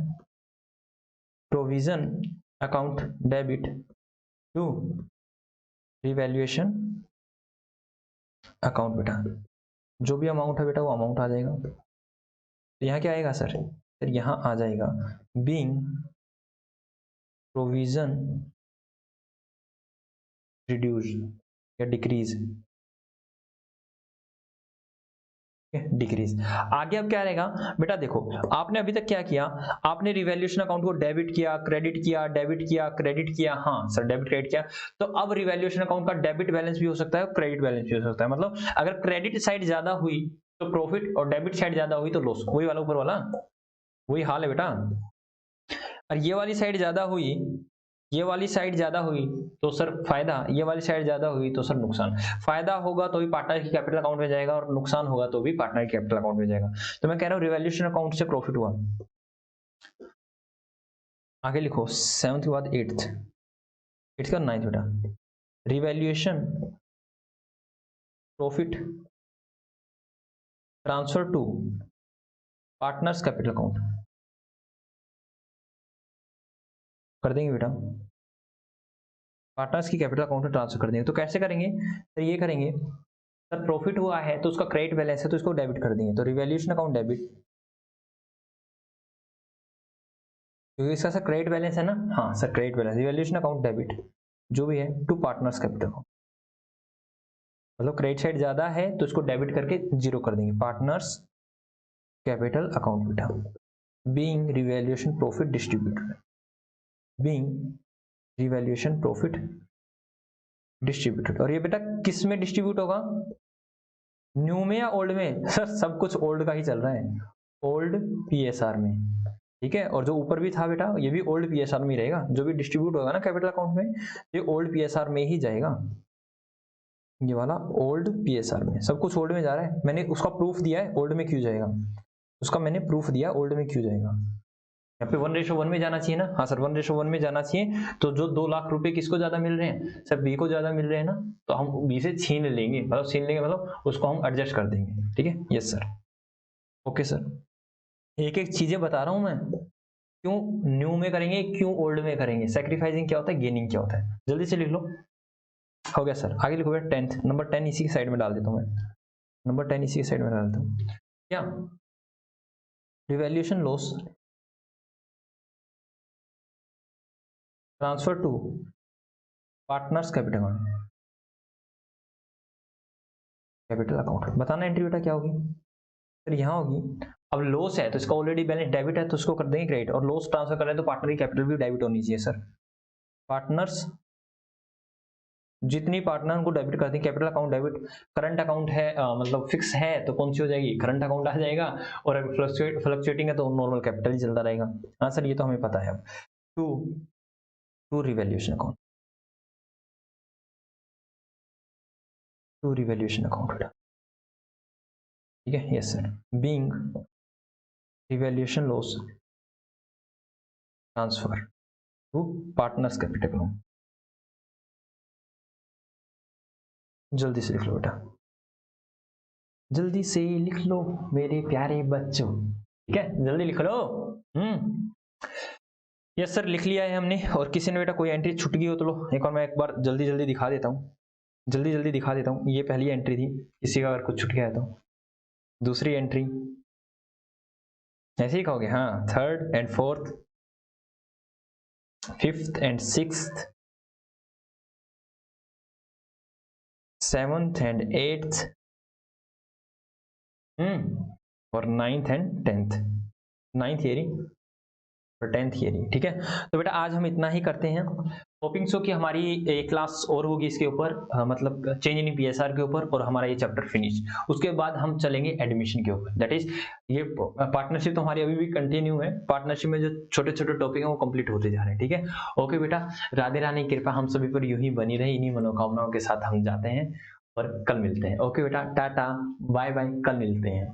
A: provision account debit to revaluation account. बेटा जो भी अमाउंट है बेटा वो अमाउंट आ जाएगा। तो यहाँ क्या आएगा सर? फिर यहाँ आ जाएगा बीइंग प्रोविजन रिड्यूस या डिक्रीज, डिक्रीज। आगे अब क्या रहेगा बेटा? देखो आपने अभी तक क्या किया, आपने रिवैल्यूएशन अकाउंट को डेबिट किया, क्रेडिट किया, डेबिट किया, क्रेडिट किया। हाँ सर, डेबिट क्रेडिट किया। तो अब रिवैल्यूएशन अकाउंट का डेबिट बैलेंस भी हो सकता है, क्रेडिट बैलेंस भी हो सकता है। मतलब अगर क्रेडिट साइड ज्यादा हुई तो प्रॉफिट और डेबिट साइड ज्यादा हुई तो लॉस। वही वाला ऊपर वाला, वही हाल है बेटा। और ये वाली साइड ज्यादा हुई, ये वाली साइड ज्यादा हुई तो सर फायदा, ये वाली साइड ज्यादा हुई तो सर नुकसान। फायदा होगा तो भी पार्टनर की कैपिटल अकाउंट में जाएगा और नुकसान होगा तो भी पार्टनर की कैपिटल अकाउंट में जाएगा। तो मैं कह रहा हूं रिवैल्यूएशन अकाउंट से प्रॉफिट हुआ। आगे लिखो 7th के बाद 8th, 8th का 9th बेटा, revaluation profit transfer to partners capital account कर देंगे बेटा, पार्टनर्स की कैपिटल अकाउंट में ट्रांसफर कर देंगे। तो कैसे करेंगे? तो ये करेंगे सर, प्रॉफिट हुआ है तो उसका क्रेडिट बैलेंस है तो इसको डेबिट कर देंगे, तो रिवैल्यूएशन अकाउंट डेबिट, क्योंकि इसका सर क्रेडिट बैलेंस है ना। हाँ sir, credit balance, revaluation account debit जो भी है टू पार्टनर्स कैपिटल अकाउंट। मतलब क्रेडिट साइड ज्यादा है तो इसको डेबिट करके जीरो कर देंगे, पार्टनर्स कैपिटल अकाउंट बेटा, being revaluation profit distributed, being revaluation profit distributed. और ये बेटा किस में डिस्ट्रीब्यूट होगा? न्यू में या ओल्ड में? सर सब कुछ ओल्ड का ही चल रहा है, ओल्ड पीएसआर में। ठीक है, और जो ऊपर भी था बेटा ये भी ओल्ड पीएसआर में ही रहेगा। जो भी डिस्ट्रीब्यूट होगा ना कैपिटल अकाउंट में ये ओल्ड पीएसआर में ही जाएगा। ये वाला ओल्ड पीएसआर में, सब कुछ ओल्ड में जा रहा है। मैंने उसका प्रूफ दिया है ओल्ड में क्यों जाएगा, उसका मैंने प्रूफ दिया ओल्ड में क्यों जाएगा। यहाँ पे 1:1 में जाना चाहिए ना। हाँ सर 1:1 में जाना चाहिए। तो जो 2 लाख रुपए किसको ज्यादा मिल रहे हैं सर? बी को ज्यादा मिल रहे हैं ना, तो हम बी से छीन लेंगे, मतलब छीन लेंगे मतलब उसको हम एडजस्ट कर देंगे। ठीक है, यस सर, ओके सर। एक एक चीजें बता रहा हूं मैं, क्यों न्यू में करेंगे, क्यों ओल्ड में करेंगे, सैक्रिफाइसिंग क्या होता है, गेनिंग क्या होता है। जल्दी से लिख लो। हो गया सर, आगे लिखो बेटा 10th, नंबर 10 इसी की साइड में डाल देता हूँ मैं, नंबर 10 इसी की साइड में डाल देता हूँ। क्या revaluation loss transfer to partners capital account, capital account. बताना एंट्री बेटा क्या होगी सर? यहाँ होगी। अब लॉस है तो इसका ऑलरेडी बैलेंस डेबिट है तो उसको कर देंगे क्रेडिट, और लॉस ट्रांसफर करें तो पार्टनर की कैपिटल भी डेबिट होनी चाहिए सर। पार्टनर्स जितनी पार्टनर को डेबिट करते हैं, capital account debit, current account है मतलब फिक्स है तो कौन सी हो जाएगी, करंट अकाउंट आ जाएगा, और अगर फ्लक्चुएटिंग है तो नॉर्मल कैपिटल ही चलता रहेगा। हाँ सर ये तो हमें पता है। अब to revaluation account, to revaluation account, ठीक है। Yes sir, being revaluation loss transfer to partners capital account. जल्दी से लिख लो बेटा, जल्दी से लिख लो मेरे प्यारे बच्चों, ठीक है, जल्दी लिख लो। यस सर लिख लिया है हमने। और किसी ने बेटा कोई एंट्री छूट गई हो तो लो एक और मैं एक बार जल्दी जल्दी दिखा देता हूँ, जल्दी जल्दी दिखा देता हूँ। ये पहली एंट्री थी, किसी का अगर कुछ छूट गया है तो दूसरी एंट्री, ऐसे ही कहोगे हाँ, third and fourth, fifth and sixth, seventh and eighth, और ninth and tenth, ninth earring और 10th ईयरिंग, ठीक है। तो बेटा आज हम इतना ही करते हैं। होपिंग सो कि हमारी एक क्लास और होगी इसके ऊपर, मतलब चेंज इन पीएसआर के ऊपर, और हमारा ये चैप्टर फिनिश। उसके बाद हम चलेंगे एडमिशन के ऊपर, दैट इज ये पार्टनरशिप तो हमारी अभी भी कंटिन्यू है। पार्टनरशिप में जो छोटे छोटे टॉपिक हैं वो कंप्लीट होते जा रहे हैं, ठीक है। ओके बेटा, राधे रानी कृपा हम सभी पर यूं ही बनी रहे। इन्हीं मनोकामनाओं के साथ हम जाते हैं और कल मिलते हैं। ओके बेटा, टाटा बाय बाय, कल मिलते हैं।